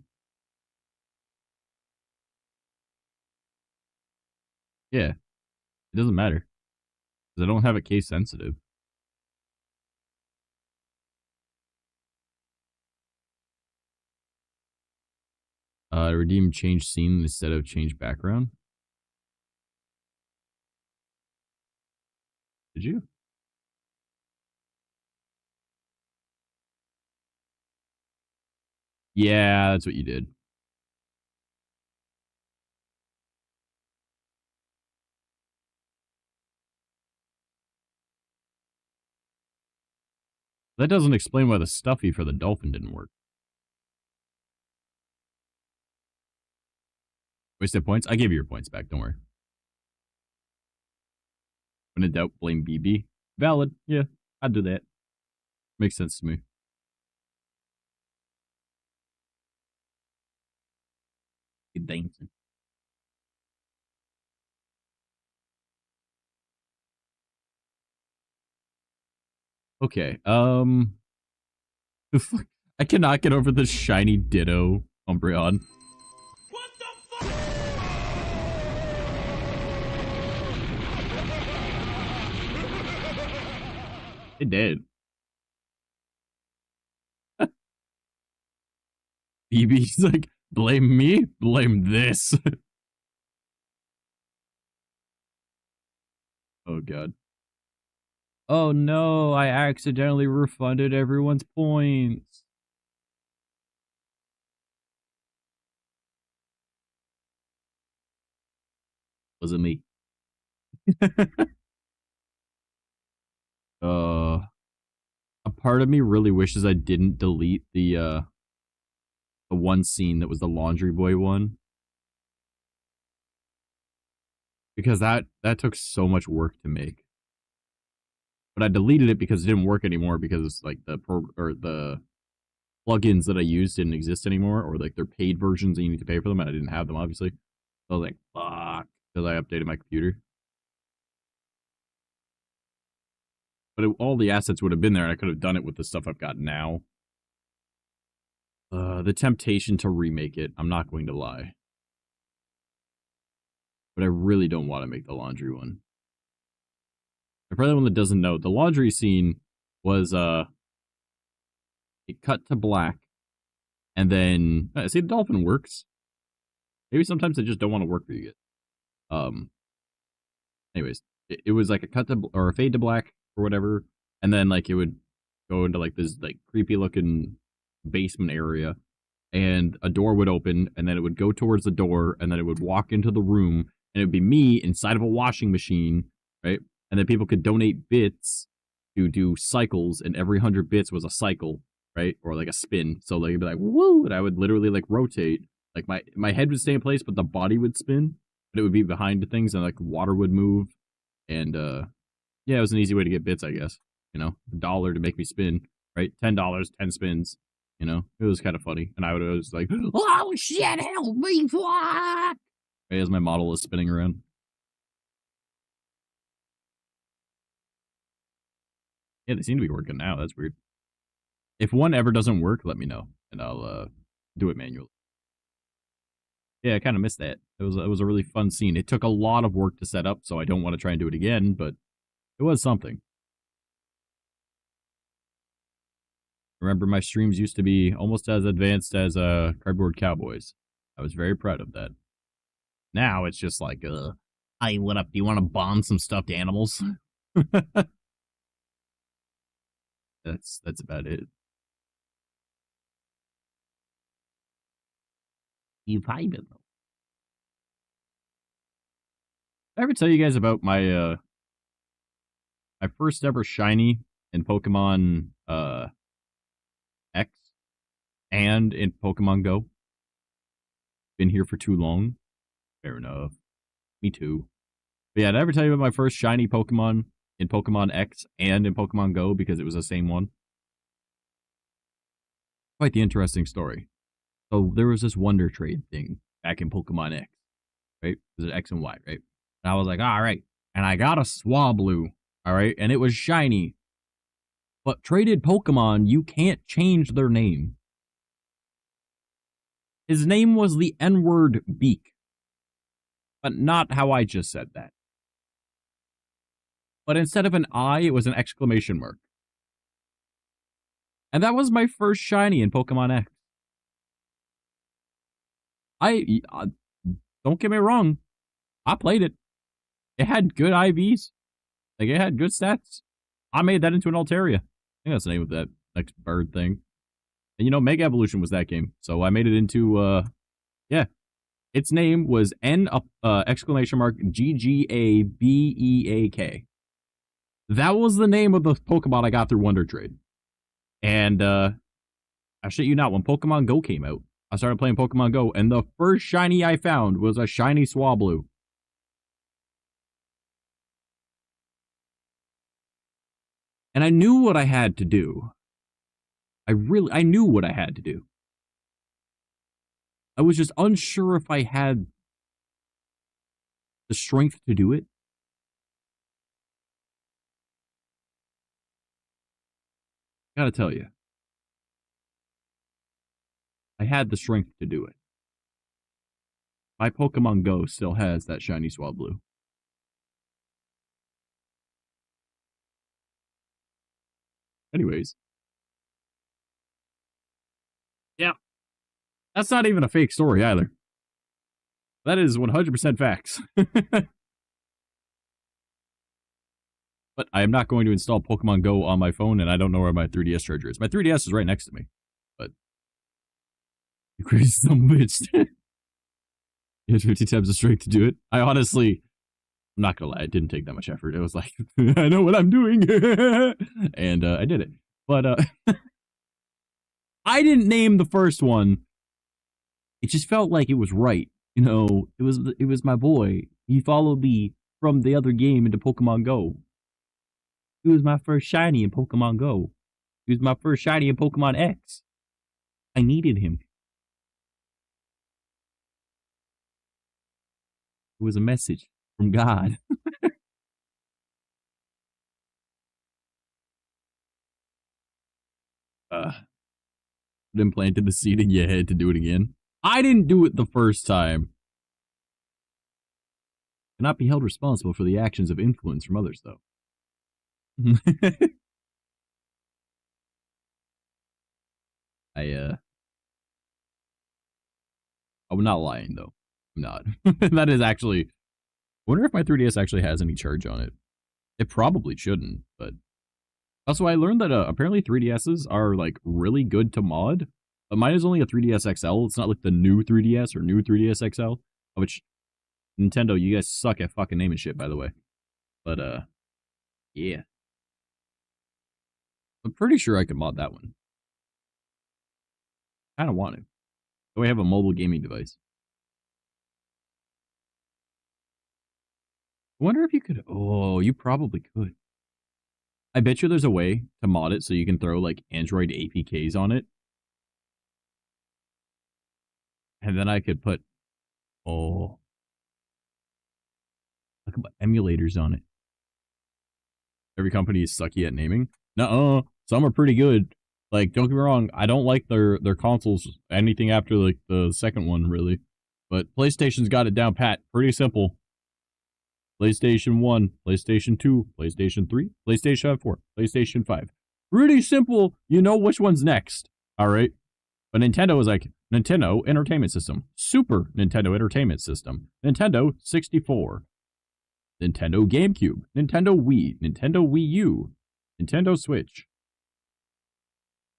Yeah. It doesn't matter. Because I don't have it case sensitive. Redeem change scene instead of change background. Did you? Yeah, that's what you did. That doesn't explain why the stuffy for the dolphin didn't work. Wasted points? I gave you your points back, don't worry. When in doubt, blame BB. Valid. Yeah, I'd do that. Makes sense to me. Good dancing. Okay, I cannot get over this shiny Ditto Umbreon. What the fuck? It did. BB's like, blame me? Blame this. Oh, God. Oh, no, I accidentally refunded everyone's points. Was it me? A part of me really wishes I didn't delete the one scene that was the laundry boy one. Because that took so much work to make. But I deleted it because it didn't work anymore because like the plugins that I used didn't exist anymore, or like they're paid versions and you need to pay for them, and I didn't have them obviously. So I was like, fuck, because I updated my computer. But all the assets would have been there, and I could have done it with the stuff I've got now. The temptation to remake it, I'm not going to lie. But I really don't want to make the laundry one. For anyone that doesn't know, the laundry scene was, it cut to black, and then, see, the dolphin works. Maybe sometimes they just don't want to work for you yet. Anyways, it was like a cut to, or a fade to black, or whatever, and then, like, it would go into, like, this, like, creepy-looking basement area, and a door would open, and then it would go towards the door, and then it would walk into the room, and it would be me inside of a washing machine, right? And then people could donate bits to do cycles, and every 100 bits was a cycle, right? Or like a spin. So like, it'd be like, woo! And I would literally like rotate. Like my head would stay in place, but the body would spin. But it would be behind things, and like water would move. And yeah, it was an easy way to get bits, I guess. You know, $1 to make me spin, right? $10, 10 spins. You know, it was kind of funny. And I would always like, oh shit, help me, fuck! Right, as my model is spinning around. Yeah, they seem to be working now. That's weird. If one ever doesn't work, let me know, and I'll do it manually. Yeah, I kind of missed that. It was a really fun scene. It took a lot of work to set up, so I don't want to try and do it again, but it was something. Remember, my streams used to be almost as advanced as Cardboard Cowboys. I was very proud of that. Now it's just like, hey, what up? Do you want to bomb some stuffed animals? That's about it. You find it though. Did I ever tell you guys about my my first ever shiny in Pokemon X and in Pokemon Go? Been here for too long? Fair enough. Me too. But yeah, did I ever tell you about my first shiny Pokemon in Pokemon X and in Pokemon Go because it was the same one? Quite the interesting story. So there was this Wonder Trade thing back in Pokemon X, right? It was X and Y, right? And I was like, all right. And I got a Swablu, all right? And it was shiny. But traded Pokemon, you can't change their name. His name was the N-word Beak. But not how I just said that. But instead of an I, it was an exclamation mark. And that was my first shiny in Pokemon X. Don't get me wrong, I played it. It had good IVs. Like, it had good stats. I made that into an Altaria. I think that's the name of that next bird thing. And you know, Mega Evolution was that game. So I made it into, yeah. Its name was exclamation mark GGABEAK. That was the name of the Pokemon I got through Wonder Trade. And, I shit you not, when Pokemon Go came out, I started playing Pokemon Go, and the first shiny I found was a shiny Swablu. And I knew what I had to do. I knew what I had to do. I was just unsure if I had the strength to do it. Gotta tell you, I had the strength to do it. My Pokemon Go still has that shiny Swablu. Anyways. Yeah. That's not even a fake story either. That is 100% facts. But I am not going to install Pokemon Go on my phone, and I don't know where my 3DS charger is. My 3DS is right next to me. But you crazy son of a bitch. You had 50 times the strength to do it. I honestly, I'm not gonna lie, it didn't take that much effort. It was like, I know what I'm doing. And I did it. But I didn't name the first one. It just felt like it was right. You know, it was my boy. He followed me from the other game into Pokemon Go. He was my first shiny in Pokemon Go. He was my first shiny in Pokemon X. I needed him. It was a message from God. Then planted the seed in your head to do it again. I didn't do it the first time. Cannot be held responsible for the actions of influence from others, though. I'm not lying, though. I'm not. That is actually... I wonder if my 3DS actually has any charge on it. It probably shouldn't, but... Also, I learned that apparently 3DSs are, like, really good to mod. But mine is only a 3DS XL. It's not like the new 3DS or new 3DS XL. Which, Nintendo, you guys suck at fucking naming shit, by the way. But, yeah. I'm pretty sure I could mod that one. I kind of want to. So I have a mobile gaming device. I wonder if you could... Oh, you probably could. I bet you there's a way to mod it so you can throw, like, Android APKs on it. And then I could put... Oh. Look about emulators on it. Every company is sucky at naming. Nuh-uh. Some are pretty good. Like, don't get me wrong, I don't like their consoles, anything after, like, the second one, really. But PlayStation's got it down pat. Pretty simple. PlayStation 1, PlayStation 2, PlayStation 3, PlayStation 4, PlayStation 5. Pretty simple. You know which one's next. Alright? But Nintendo is like, Nintendo Entertainment System. Super Nintendo Entertainment System. Nintendo 64. Nintendo GameCube. Nintendo Wii. Nintendo Wii U. Nintendo Switch.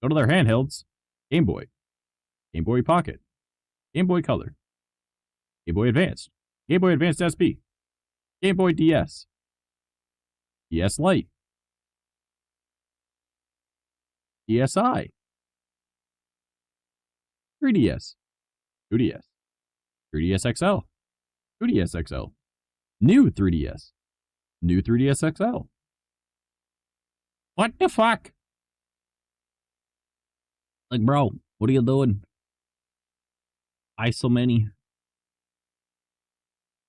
Go to their handhelds. Game Boy. Game Boy Pocket. Game Boy Color. Game Boy Advanced. Game Boy Advanced SP. Game Boy DS. DS Lite. DSi. 3DS. 2DS. 3DS XL. 2DS XL. New 3DS. New 3DS XL. What the fuck? Like, bro, what are you doing? I so many.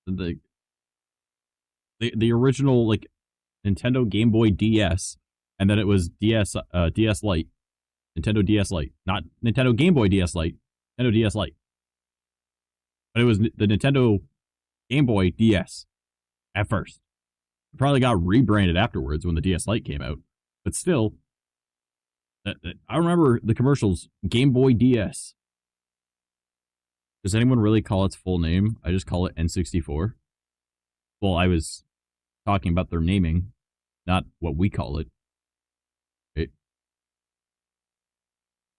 The original, like, Nintendo Game Boy DS, and then it was DS Lite. Nintendo DS Lite. Not Nintendo Game Boy DS Lite. Nintendo DS Lite. But it was the Nintendo Game Boy DS at first. It probably got rebranded afterwards when the DS Lite came out. But still, I remember the commercials, Game Boy DS. Does anyone really call its full name? I just call it N64. Well, I was talking about their naming, not what we call it. Right?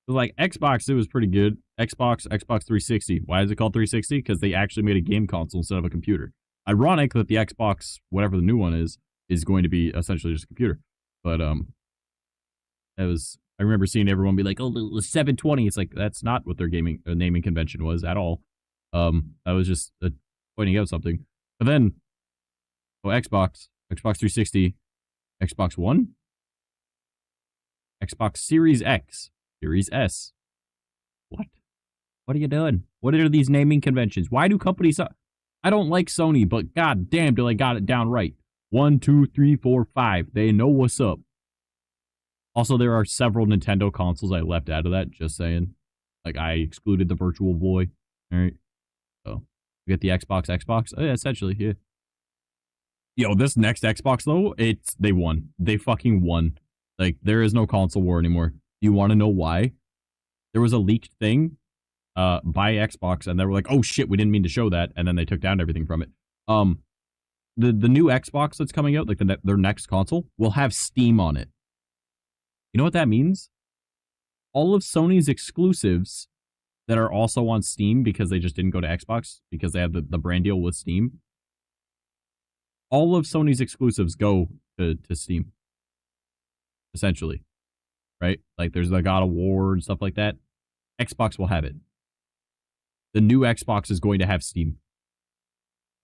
So like Xbox, it was pretty good. Xbox 360. Why is it called 360? Because they actually made a game console instead of a computer. Ironic that the Xbox, whatever the new one is going to be essentially just a computer. But I remember seeing everyone be like, "Oh, the 720." It's like that's not what their naming convention was at all. I was just pointing out something. But then, Xbox 360, Xbox One, Xbox Series X, Series S. What? What are you doing? What are these naming conventions? Why do companies... I don't like Sony, but god damn till I got it down right. 1, 2, 3, 4, 5. They know what's up. Also, there are several Nintendo consoles I left out of that, just saying. Like, I excluded the Virtual Boy. Alright. So, we get the Xbox. Oh, yeah, essentially, yeah. Yo, this next Xbox, though, they won. They fucking won. Like, there is no console war anymore. You want to know why? There was a leaked thing by Xbox, and they were like, oh shit, we didn't mean to show that, and then they took down everything from it. The new Xbox that's coming out, like their next console, will have Steam on it. You know what that means? All of Sony's exclusives that are also on Steam because they just didn't go to Xbox because they have the brand deal with Steam. All of Sony's exclusives go to Steam. Essentially. right? Like there's the God of War and stuff like that. Xbox will have it. The new Xbox is going to have Steam.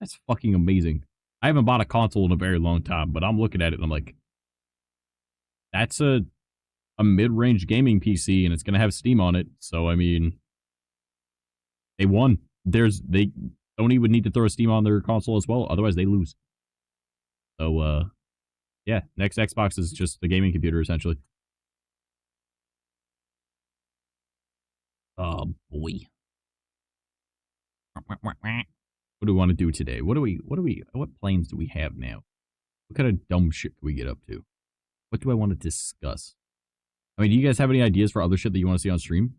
That's fucking amazing. I haven't bought a console in a very long time, but I'm looking at it and I'm like, that's a mid-range gaming PC and it's going to have Steam on it. So, I mean, they won. Sony would need to throw a Steam on their console as well. Otherwise, they lose. So, yeah, next Xbox is just the gaming computer, essentially. Oh, boy. What do we want to do today? What plans do we have now? What kind of dumb shit can we get up to? What do I want to discuss? I mean, do you guys have any ideas for other shit that you want to see on stream?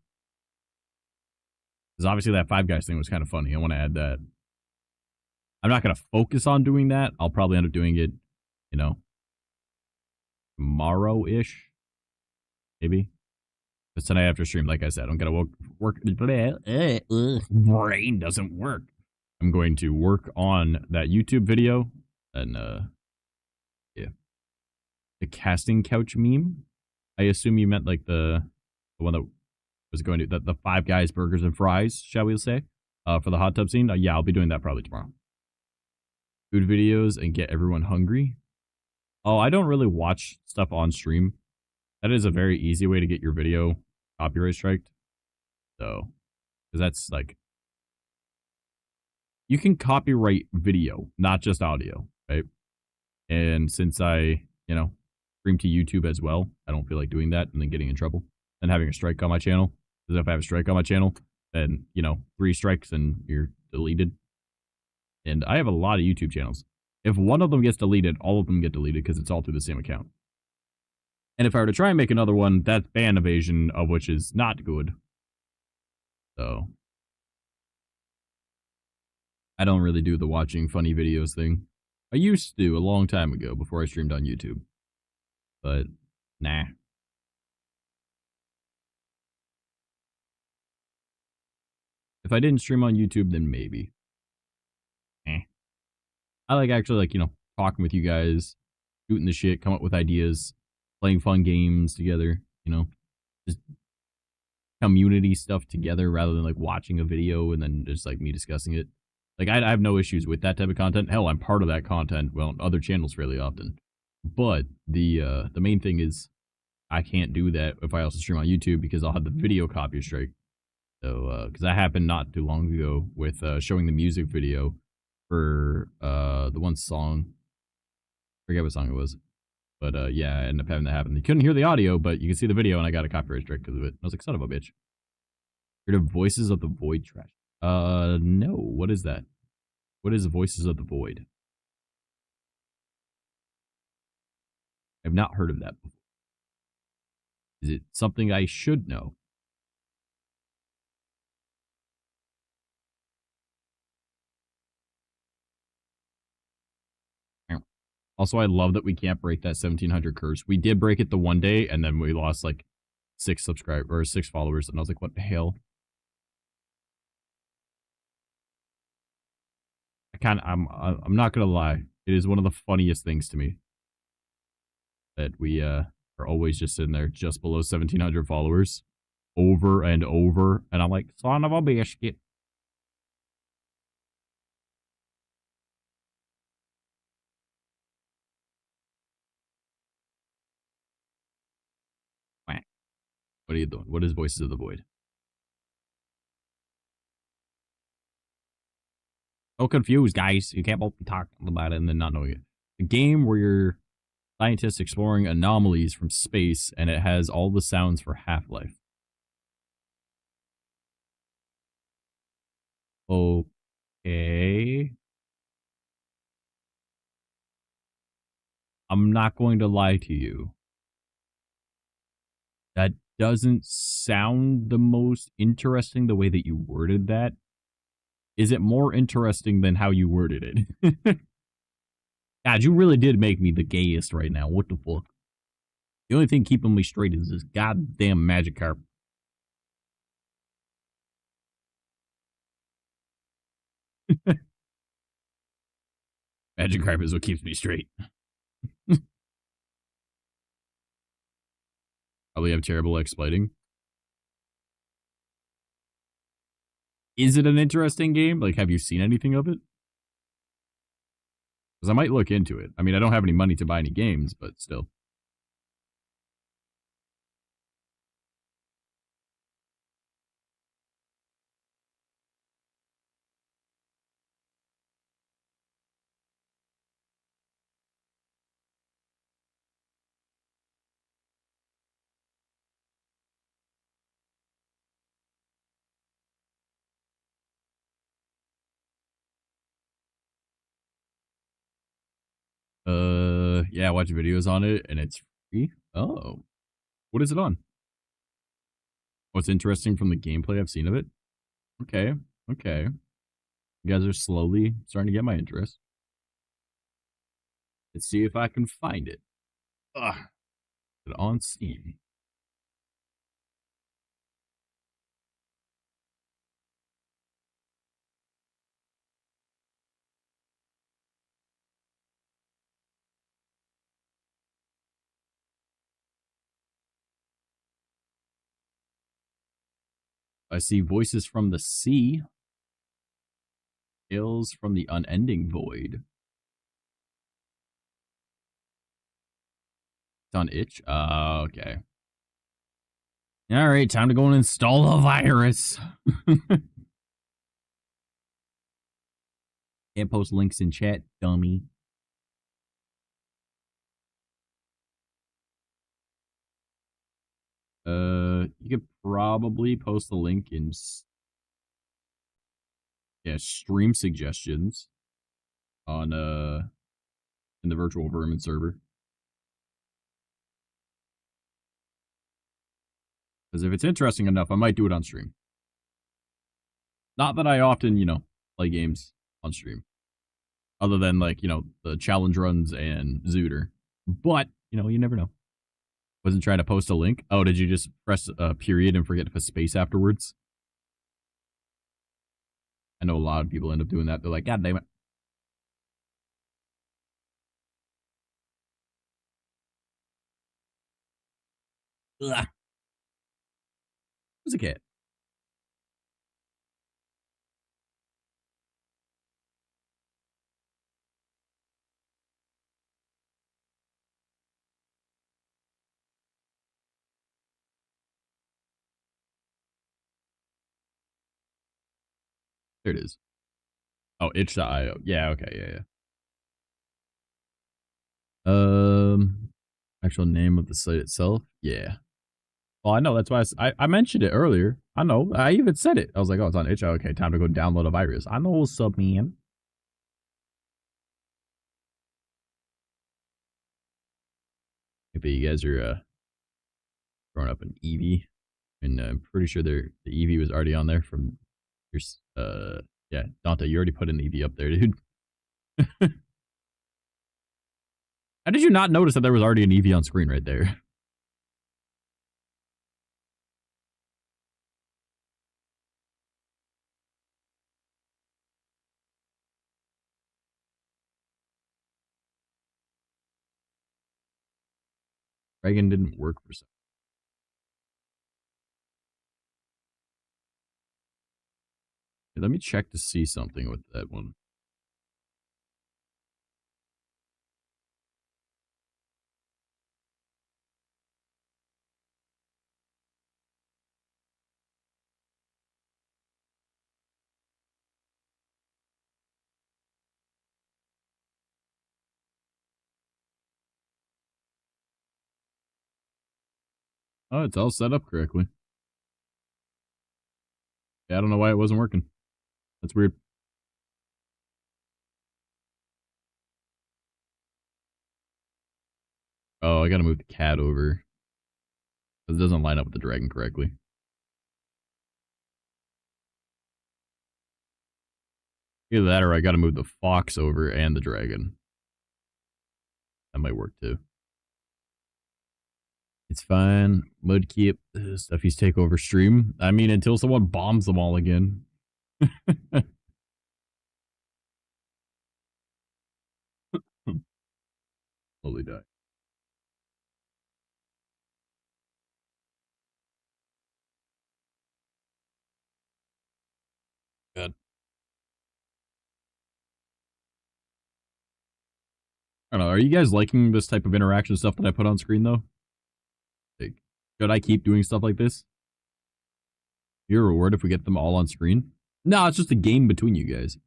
Because obviously that Five Guys thing was kind of funny. I want to add that. I'm not going to focus on doing that. I'll probably end up doing it, you know, tomorrow-ish. Maybe. Because tonight after stream, like I said, I'm going to work. Brain doesn't work. I'm going to work on that YouTube video. And, yeah. The casting couch meme. I assume you meant like the one that was going to the Five Guys burgers and fries, shall we say, for the hot tub scene. Yeah, I'll be doing that probably tomorrow. Food videos and get everyone hungry. Oh, I don't really watch stuff on stream. That is a very easy way to get your video copyright striked. So, because that's like, you can copyright video, not just audio, right? And since I, you know, stream to YouTube as well, I don't feel like doing that and then getting in trouble and having a strike on my channel. Because if I have a strike on my channel, then, you know, 3 strikes and you're deleted. And I have a lot of YouTube channels. If one of them gets deleted, all of them get deleted because it's all through the same account. And if I were to try and make another one, that's ban evasion, of which is not good. So, I don't really do the watching funny videos thing. I used to a long time ago before I streamed on YouTube. But, nah. If I didn't stream on YouTube, then maybe. I like actually, like, you know, talking with you guys, shooting the shit, come up with ideas, playing fun games together, you know, just community stuff together rather than like watching a video and then just like me discussing it. Like, I have no issues with that type of content. Hell, I'm part of that content, well, on other channels fairly often. But the main thing is I can't do that if I also stream on YouTube because I'll have the video copy strike. So, because that happened not too long ago with showing the music video for the one song. I forget what song it was. But yeah, I ended up having that happen. You couldn't hear the audio, but you can see the video, and I got a copyright strike because of it. I was like, son of a bitch. Heard of Voices of the Void trash? No. What is that? What is Voices of the Void? I've not heard of that before. Is it something I should know? Also, I love that we can't break that 1700 curse. We did break it the one day, and then we lost like 6 subscribers or 6 followers, and I was like, what the hell? I'm not gonna lie. It is one of the funniest things to me that we are always just sitting there just below 1700 followers over and over, and I'm like, son of a biscuit. What are you doing? What is Voices of the Void? So confused, guys. You can't both be talking about it and then not knowing it. A game where you're scientists exploring anomalies from space, and it has all the sounds for Half-Life. Okay. I'm not going to lie to you. That doesn't sound the most interesting the way that you worded that. Is it more interesting than how you worded it? God, you really did make me the gayest right now. What the fuck? The only thing keeping me straight is this goddamn magic carp. Magic carp is what keeps me straight. Probably have terrible exploiting. Is it an interesting game? Like, have you seen anything of it? Because I might look into it. I mean, I don't have any money to buy any games, but still. Yeah, watch videos on it, and it's free. Oh, what is it on? What's interesting from the gameplay I've seen of it? Okay, okay. You guys are slowly starting to get my interest. Let's see if I can find it. Ugh. Put it on Steam. I see voices from the sea, tales from the unending void. It's on itch. Okay. All right, time to go and install a virus. Can't post links in chat, dummy. You could probably post the link in stream suggestions on in the virtual vermin server. Because if it's interesting enough, I might do it on stream. Not that I often, play games on stream. Other than, like, the challenge runs and Zooter. But, you never know. Wasn't trying to post a link. Oh, did you just press a period and forget to put space afterwards? I know a lot of people end up doing that. They're like, God damn it. Ugh. Who's a cat? There it is. Oh, itch.io. Yeah, okay, yeah. Actual name of the site itself? Yeah. Well, I know. That's why I mentioned it earlier. I know. I even said it. I was like, oh, it's on itch. Okay, time to go download a virus. I know what's up, man. Maybe you guys are throwing up an Eevee. And I'm pretty sure the Eevee was already on there from your, yeah, Dante, you already put an Eevee up there, dude. How did you not notice that there was already an Eevee on screen right there? Dragon didn't work for some. Let me check to see something with that one. Oh, it's all set up correctly. Yeah, I don't know why it wasn't working. That's weird. Oh, I gotta move the cat over. Because it doesn't line up with the dragon correctly. Either that or I gotta move the fox over and the dragon. That might work too. It's fine. Mudkip, Steffi's takeover stream. I mean, until someone bombs them all again. Slowly die. Good. I don't know. Are you guys liking this type of interaction stuff that I put on screen, though? Like, should I keep doing stuff like this? Your reward if we get them all on screen? No, it's just a game between you guys.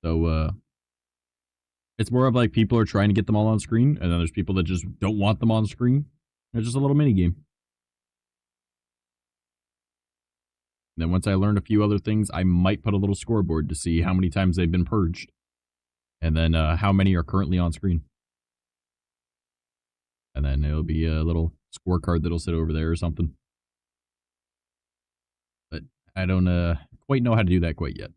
So, it's more of like people are trying to get them all on screen, and then there's people that just don't want them on screen. It's just a little mini game. And then once I learn a few other things, I might put a little scoreboard to see how many times they've been purged. And then how many are currently on screen. And then it'll be a little scorecard that'll sit over there or something. But I don't quite know how to do that quite yet.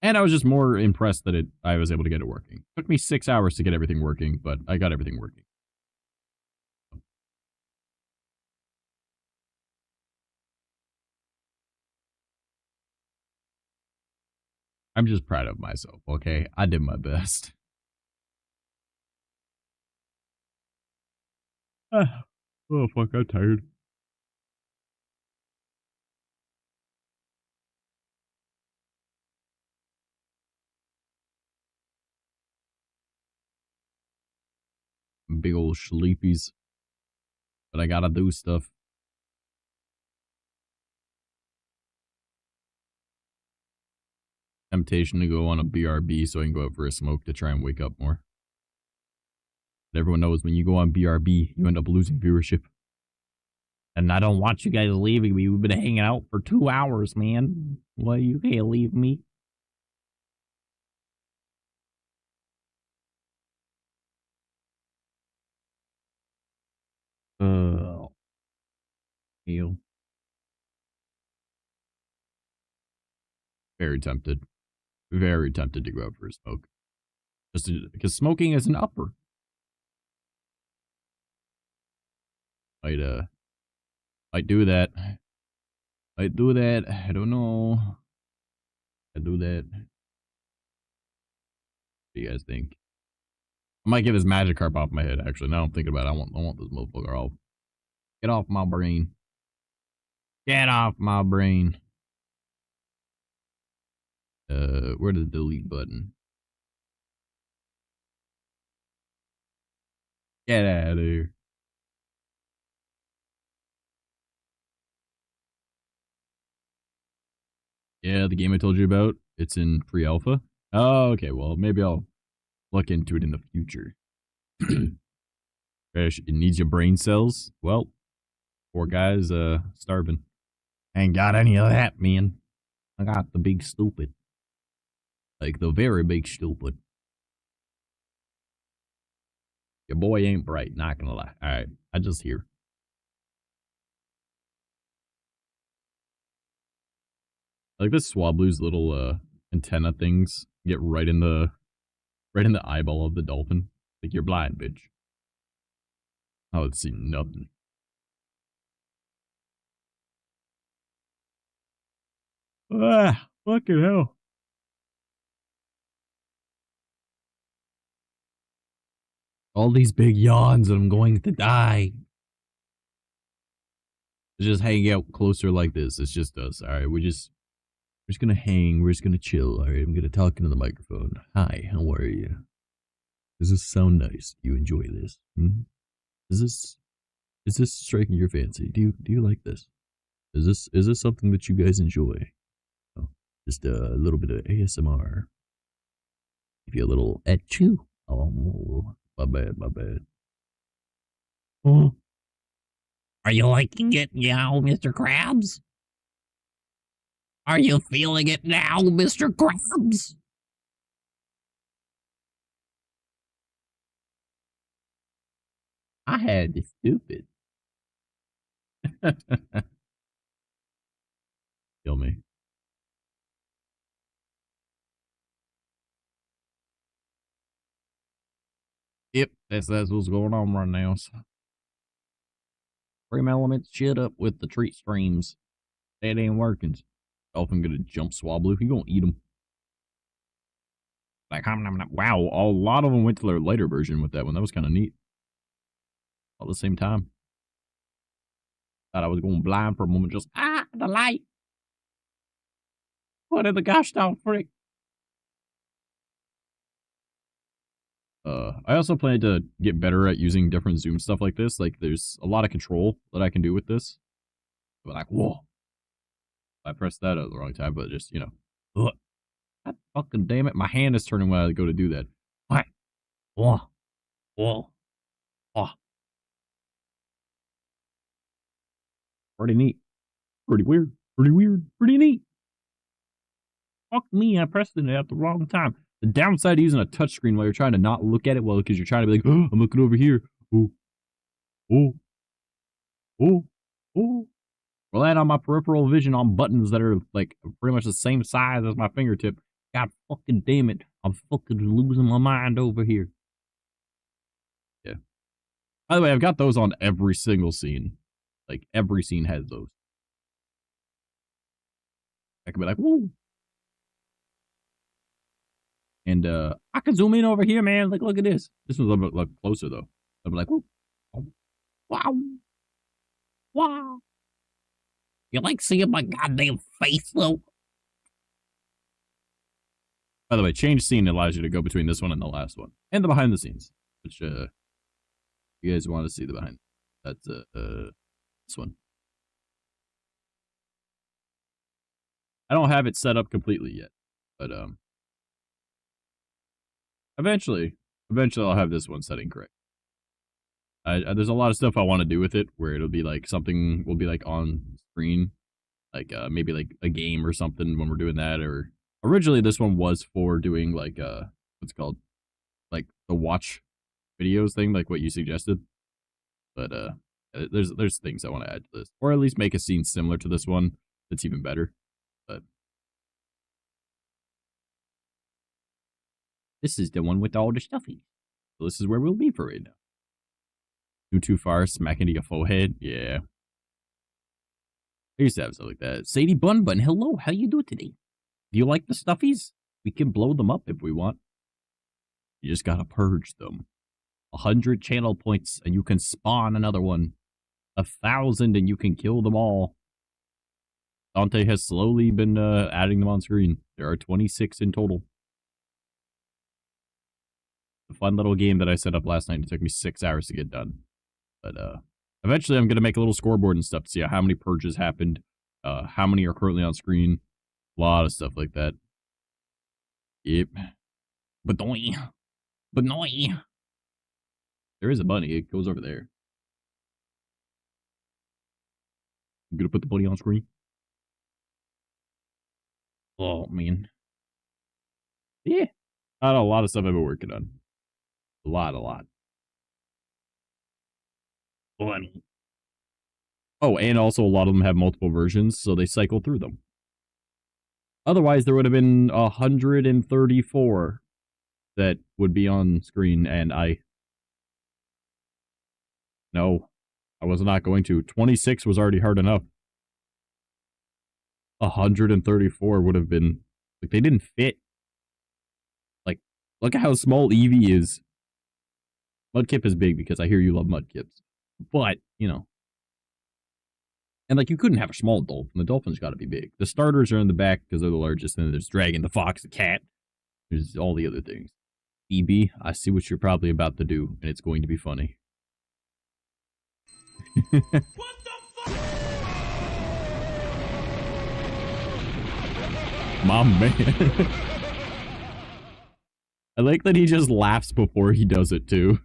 And I was just more impressed that I was able to get it working. It took me 6 hours to get everything working, but I got everything working. I'm just proud of myself, okay? I did my best. Oh, fuck, I'm tired. Big old sleepies. But I gotta do stuff. Temptation to go on a BRB so I can go out for a smoke to try and wake up more. But everyone knows when you go on BRB, you end up losing viewership. And I don't want you guys leaving me. We've been hanging out for 2 hours, man. Well, you can't leave me. Ew. Very tempted. Very tempted to go out for a smoke. Just because smoking is an upper. Might do that. Might do that. I don't know. I do that. What do you guys think? I might get this magic carp off my head, actually. Now I'm thinking about it. I want this motherfucker off. Get off my brain. Get off my brain. Where's the delete button? Get out of here. Yeah, the game I told you about. It's in pre-alpha. Oh, okay. Well, maybe I'll look into it in the future. It needs your brain cells. Well, poor guy's starving. Ain't got any of that, man. I got the big stupid. Like the very big stupid. Your boy ain't bright, not gonna lie. Alright, I just hear. Like this Swablu's little antenna things get right in the eyeball of the dolphin. Like you're blind, bitch. I would see nothing. Ah, fucking hell. All these big yawns and I'm going to die. Just hang out closer like this. It's just us. Alright, we're just gonna hang. We're just gonna chill. Alright, I'm gonna talk into the microphone. Hi, how are you? Does this sound nice? Do you enjoy this? Hmm? Is this striking your fancy? Do you like this? Is this something that you guys enjoy? Oh, just a little bit of ASMR. Give you a little achoo. Oh, my bad, my bad. Oh. Are you liking it now, Mr. Krabs? Are you feeling it now, Mr. Krabs? I had to stupid. Kill me. Yep, that's what's going on right now. Frame elements, shut up with the treat streams. That ain't working. Dolphin gonna jump Swablu. He gonna eat him. Like, wow, a lot of them went to their later version with that one. That was kind of neat. All at the same time. Thought I was going blind for a moment. Just, the light. What in the gosh darn frick? I also plan to get better at using different zoom stuff like this. Like, there's a lot of control that I can do with this. But like, whoa. I pressed that at the wrong time, but just, you know. Ugh. God fucking damn it. My hand is turning when I go to do that. What? Whoa. Whoa. Oh. Pretty neat. Pretty weird. Pretty weird. Pretty neat. Fuck me, I pressed it at the wrong time. The downside of using a touchscreen while you're trying to not look at it, well, because you're trying to be like, oh, I'm looking over here. Oh. Oh. Oh. Oh. Relying on my peripheral vision on buttons that are, like, pretty much the same size as my fingertip. God fucking damn it. I'm fucking losing my mind over here. Yeah. By the way, I've got those on every single scene. Like, every scene has those. I could be like, woo. And, I can zoom in over here, man. Like, look at this. This one's a little bit like, closer, though. I'll be like, woo. Wow. Wow. You like seeing my goddamn face, though? By the way, change scene allows you to go between this one and the last one. And the behind the scenes. Which, you guys want to see the behind. That's, this one. I don't have it set up completely yet. But, eventually I'll have this one setting correct. There's a lot of stuff I want to do with it, where it'll be like something will be like on screen, like maybe like a game or something when we're doing that. Or originally this one was for doing like what's it called, like the watch videos thing, like what you suggested. But there's things I want to add to this, or at least make a scene similar to this one that's even better. But this is the one with all the stuffy. So this is where we'll be for right now. Too far, smack into your forehead. Yeah. I used to have stuff like that. Sadie Bun, hello, how you doing today? Do you like the stuffies? We can blow them up if we want. You just gotta purge them. 100 channel points and you can spawn another one. 1,000 and you can kill them all. Dante has slowly been adding them on screen. There are 26 in total. A fun little game that I set up last night. It took me 6 hours to get done. But eventually I'm going to make a little scoreboard and stuff to see how many purges happened, how many are currently on screen, a lot of stuff like that. Yep. Badoy. Banoy. There is a bunny. It goes over there. I'm going to put the bunny on screen. Oh, man. Yeah. I know a lot of stuff I've been working on. A lot. Funny. Oh, and also a lot of them have multiple versions, so they cycle through them. Otherwise, there would have been 134 that would be on screen, and no, I was not going to. 26 was already hard enough. 134 would have been, like, they didn't fit. Like, look at how small Eevee is. Mudkip is big because I hear you love Mudkips. But, you know. And, like, you couldn't have a small dolphin. The dolphin's got to be big. The starters are in the back because they're the largest. And there's Dragon, the Fox, the Cat. There's all the other things. EB, I see what you're probably about to do, and it's going to be funny. What the fuck? My man. I like that he just laughs before he does it, too.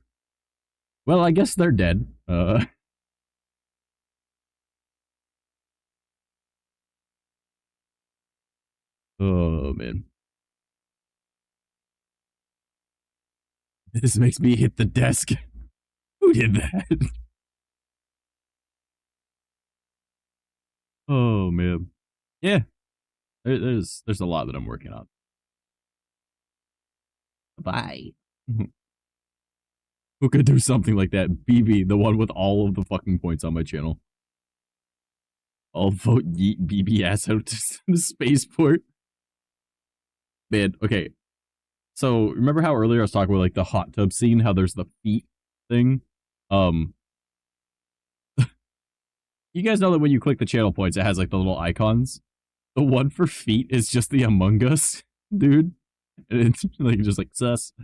Well, I guess they're dead. Oh, man. This makes me hit the desk. Who did that? Oh, man. Yeah. There's a lot that I'm working on. Bye. Who could do something like that? BB, the one with all of the fucking points on my channel. I'll vote yeet BB ass out to the spaceport. Man, okay. So, remember how earlier I was talking about, like, the hot tub scene? How there's the feet thing? You guys know that when you click the channel points, it has, like, the little icons? The one for feet is just the Among Us, dude. And it's like just like sus.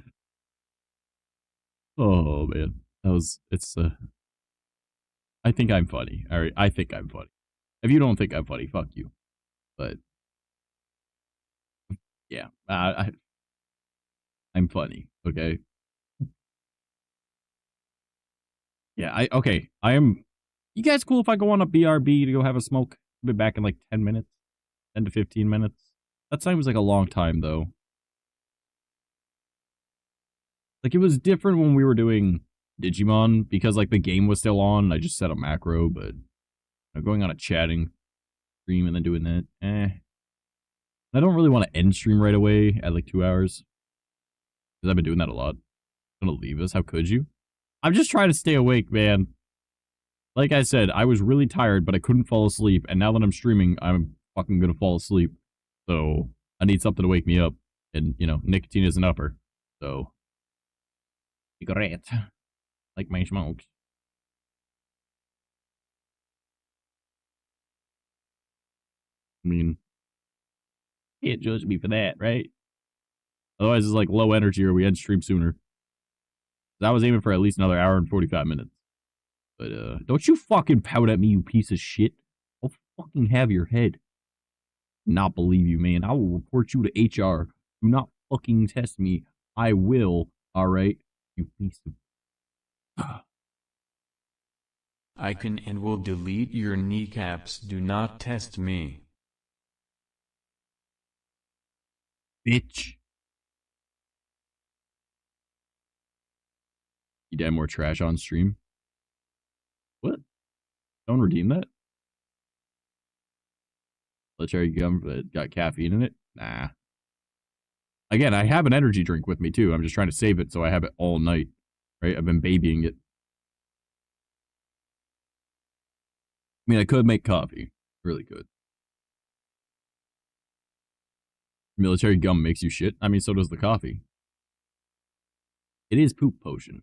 Oh man, I think I'm funny. All right, I think I'm funny. If you don't think I'm funny, fuck you. But yeah, I'm funny. Okay. Yeah, okay. I am. You guys cool if I go on a BRB to go have a smoke? I'll be back in like 10 minutes, 10 to 15 minutes. That seems like a long time though. Like it was different when we were doing Digimon because like the game was still on. I just set a macro, but going on a chatting stream and then doing that, I don't really want to end stream right away at like 2 hours because I've been doing that a lot. I'm gonna leave us. How could you? I'm just trying to stay awake, man. Like I said, I was really tired, but I couldn't fall asleep. And now that I'm streaming, I'm fucking gonna fall asleep. So I need something to wake me up. And, you know, nicotine is an upper. So, cigarette. Like my smokes. I mean, can't judge me for that, right? Otherwise, it's like low energy or we end stream sooner. I was aiming for at least another hour and 45 minutes. But, don't you fucking pout at me, you piece of shit. I'll fucking have your head. Not believe you, man. I will report you to HR. Do not fucking test me. I will, alright? You piece of... I can and will delete your kneecaps. Do not test me. Bitch. You damn more trash on stream. What? Don't redeem that? The cherry gum that got caffeine in it? Nah. Again, I have an energy drink with me too. I'm just trying to save it so I have it all night. Right? I've been babying it. I mean, I could make coffee. Really could. Military gum makes you shit. I mean, so does the coffee. It is poop potion.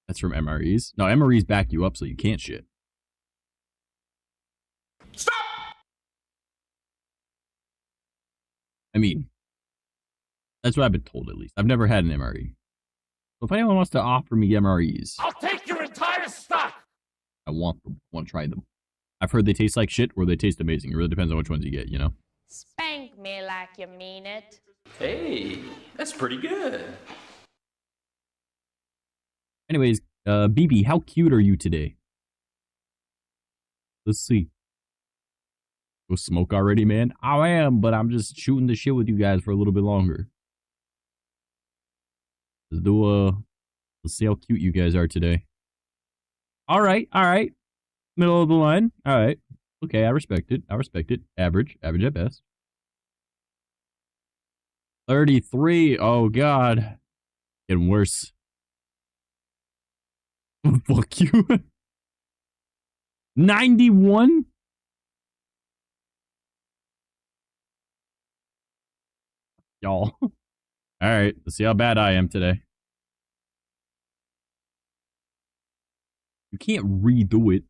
That's from MREs. No, MREs back you up so you can't shit. Stop! I mean, that's what I've been told at least. I've never had an MRE. So if anyone wants to offer me MREs, I'll take your entire stock! I want them. I want to try them. I've heard they taste like shit or they taste amazing. It really depends on which ones you get, you know? Spank me like you mean it. Hey, that's pretty good. Anyways, BB, how cute are you today? Let's see. Go smoke already, man? I am, but I'm just shooting the shit with you guys for a little bit longer. Let's see how cute you guys are today. Alright. Middle of the line. Alright. Okay, I respect it. Average at best. 33. Oh, God. Getting worse. Fuck you. 91? Y'all. Alright, let's see how bad I am today. You can't redo it.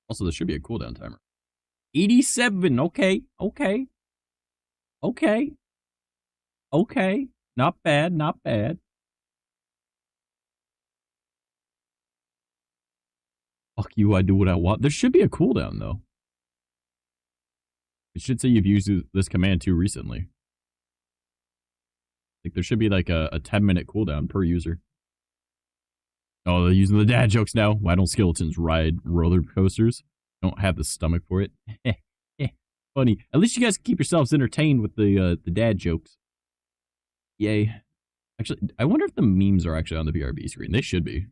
Also, there should be a cooldown timer. 87. Okay. Not bad. Fuck you, I do what I want. There should be a cooldown, though. It should say you've used this command too recently. Like, there should be like a 10-minute cooldown per user. Oh, they're using the dad jokes now. Why don't skeletons ride roller coasters? Don't have the stomach for it. Funny. At least you guys keep yourselves entertained with the dad jokes. Yay. Actually, I wonder if the memes are actually on the BRB screen. They should be.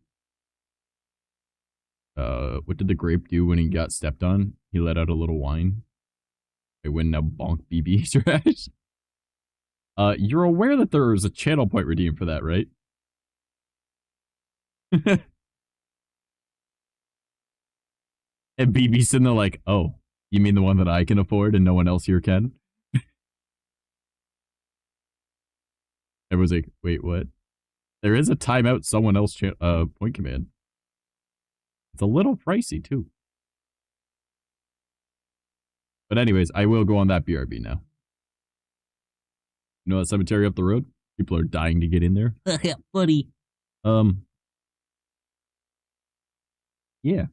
What did the grape do when he got stepped on? He let out a little whine. I win now, bonk BB trash. You're aware that there is a channel point redeem for that, right? And BB's sitting there like, oh, you mean the one that I can afford and no one else here can? Everyone's like, wait, what? There is a timeout someone else point command. It's a little pricey too. But anyways, I will go on that BRB now. You know that cemetery up the road? People are dying to get in there. Yeah, buddy. Yeah.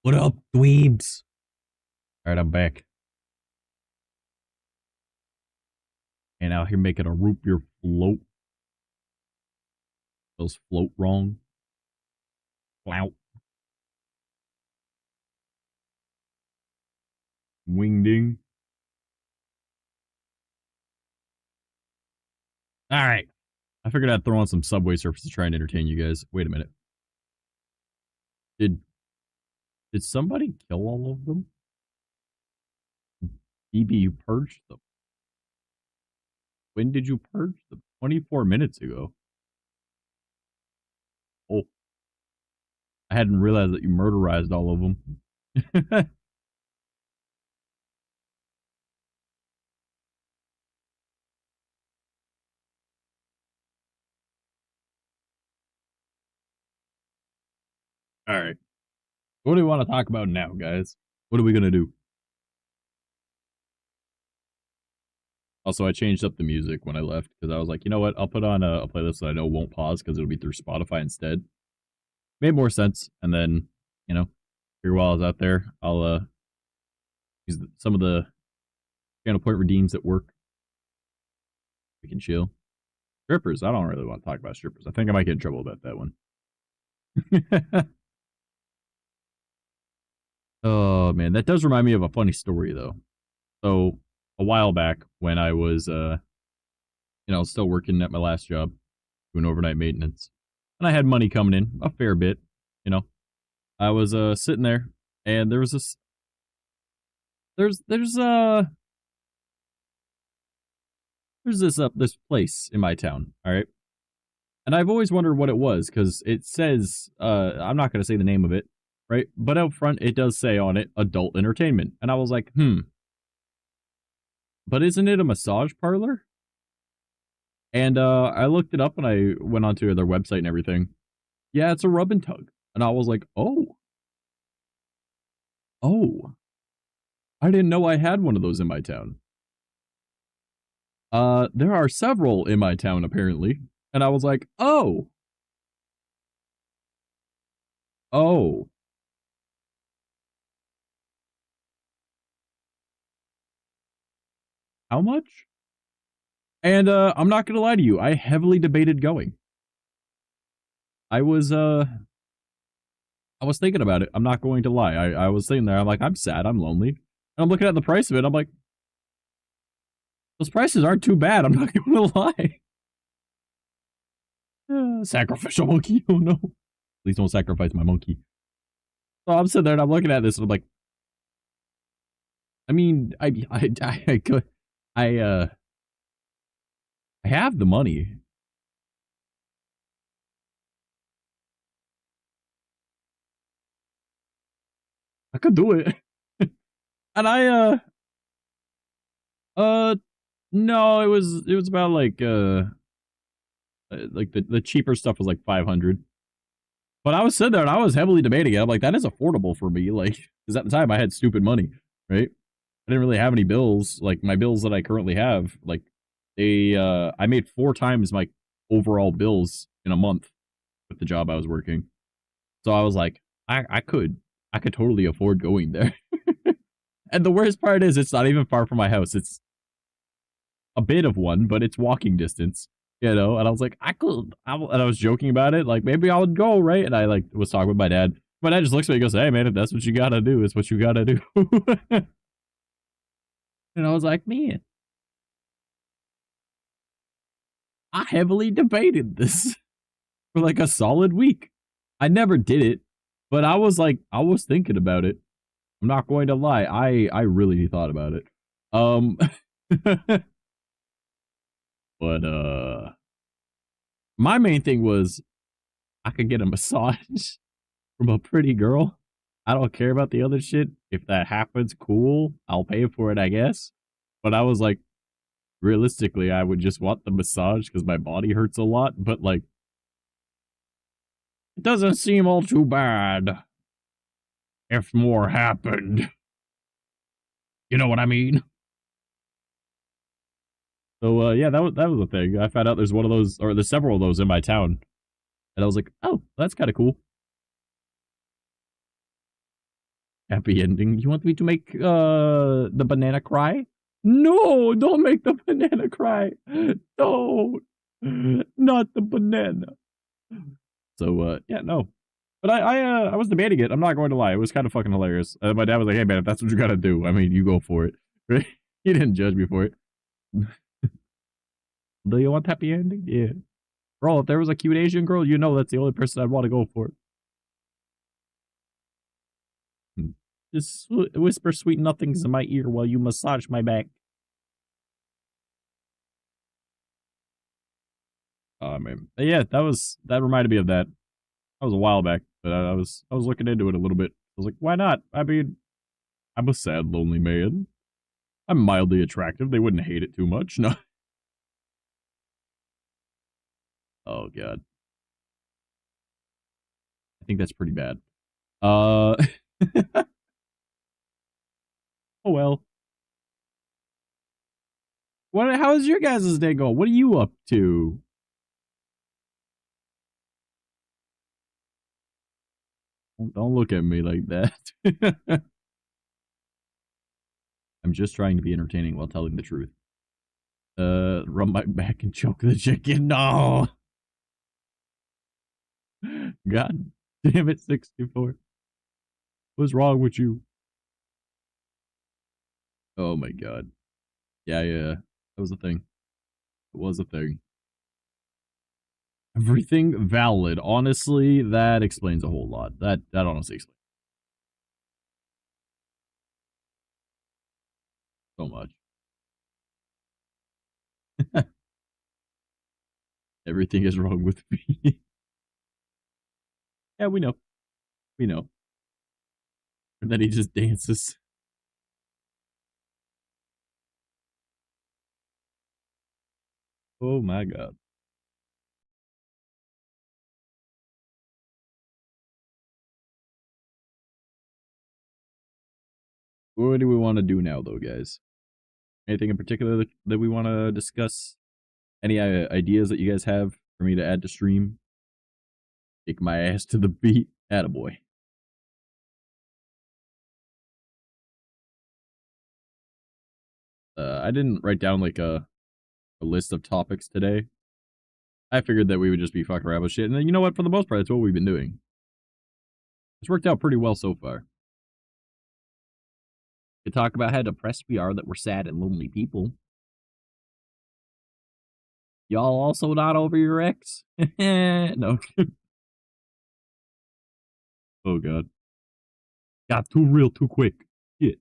What up, dweebs? Alright, I'm back. And out here making a root beer float. Those float wrong. Flout. Wing ding. Alright. I figured I'd throw on some Subway Surfers to try and entertain you guys. Wait a minute. Did somebody kill all of them? BB, you purged them. When did you purge them? 24 minutes ago. Oh. I hadn't realized that you murderized all of them. Alright. What do we want to talk about now, guys? What are we gonna do? Also, I changed up the music when I left, because I was like, you know what, I'll put on a playlist that I know won't pause, because it'll be through Spotify instead. Made more sense, and then, you know, here while I was out there, I'll, use some of the channel point redeems at work. We can chill. Strippers, I don't really want to talk about strippers. I think I might get in trouble about that one. Oh, man, that does remind me of a funny story, though. So, a while back, when I was, you know, still working at my last job, doing overnight maintenance, and I had money coming in, a fair bit, you know, I was, sitting there, and there was this, there's this place in my town, alright? And I've always wondered what it was, because it says, I'm not going to say the name of it, right? But out front, it does say on it, adult entertainment. And I was like, but isn't it a massage parlor? And I looked it up and I went onto their website and everything. Yeah, it's a rub and tug. And I was like, oh. I didn't know I had one of those in my town. There are several in my town, apparently. And I was like, oh. How much? And, I'm not gonna lie to you, I heavily debated going. I was thinking about it, I'm not going to lie. I was sitting there, I'm like, I'm sad, I'm lonely. And I'm looking at the price of it, I'm like, those prices aren't too bad, I'm not gonna lie. Sacrificial monkey, oh no. Please don't sacrifice my monkey. So I'm sitting there and I'm looking at this and I'm like, I mean, I have the money. I could do it. And no, it was about like the cheaper stuff was like 500. But I was sitting there and I was heavily debating it. I'm like, that is affordable for me. Like, because at the time I had stupid money, right? I didn't really have any bills. Like, my bills that I currently have, like, I made 4 times my overall bills in a month with the job I was working. So I was like, I could totally afford going there. And the worst part is, it's not even far from my house. It's a bit of one, but it's walking distance, you know? And I was like, and I was joking about it, like, maybe I would go, right? And I, like, was talking with my dad. My dad just looks at me and goes, hey, man, if that's what you gotta do, it's what you gotta do. And I was like, man, I heavily debated this for like a solid week. I never did it, but I was like, I was thinking about it. I'm not going to lie. I really thought about it. But my main thing was I could get a massage from a pretty girl. I don't care about the other shit. If that happens, cool. I'll pay for it, I guess. But I was like, realistically, I would just want the massage because my body hurts a lot. But, like, it doesn't seem all too bad if more happened. You know what I mean? So, yeah, that was the thing. I found out there's one of those, or there's several of those in my town. And I was like, oh, that's kind of cool. happy ending. You want me to make the banana cry? No, don't make the banana cry. Don't. Not the banana. So yeah, no. But I was debating it. I'm not going to lie. It was kind of fucking hilarious. My dad was like, "Hey man, if that's what you gotta do, I mean, you go for it." Right? He didn't judge me for it. Do you want happy ending? Yeah. Bro, if there was a cute Asian girl, you know that's the only person I'd want to go for. Just whisper sweet nothings in my ear while you massage my back. Oh man, yeah, that reminded me of that. That was a while back, but I was looking into it a little bit. I was like, why not? I mean, I'm a sad, lonely man. I'm mildly attractive. They wouldn't hate it too much. No. Oh god, I think that's pretty bad. Oh well. How is your guys' day going? What are you up to? Don't look at me like that. I'm just trying to be entertaining while telling the truth. Rub my back and choke the chicken. No! God damn it, 64. What's wrong with you? Oh my god. Yeah, that was a thing. It was a thing. Everything valid. Honestly, that explains a whole lot. That honestly explains so much. Everything is wrong with me. Yeah, we know. We know. And then he just dances. Oh my god. What do we want to do now, though, guys? Anything in particular that we want to discuss? Any ideas that you guys have for me to add to stream? Kick my ass to the beat. Attaboy. I didn't write down like a list of topics today. I figured that we would just be fucking around with shit. And then, you know what? For the most part, that's what we've been doing. It's worked out pretty well so far. We talk about how depressed we are, that we're sad and lonely people. Y'all also not over your ex? No. Oh, God. Got too real too quick. Shit.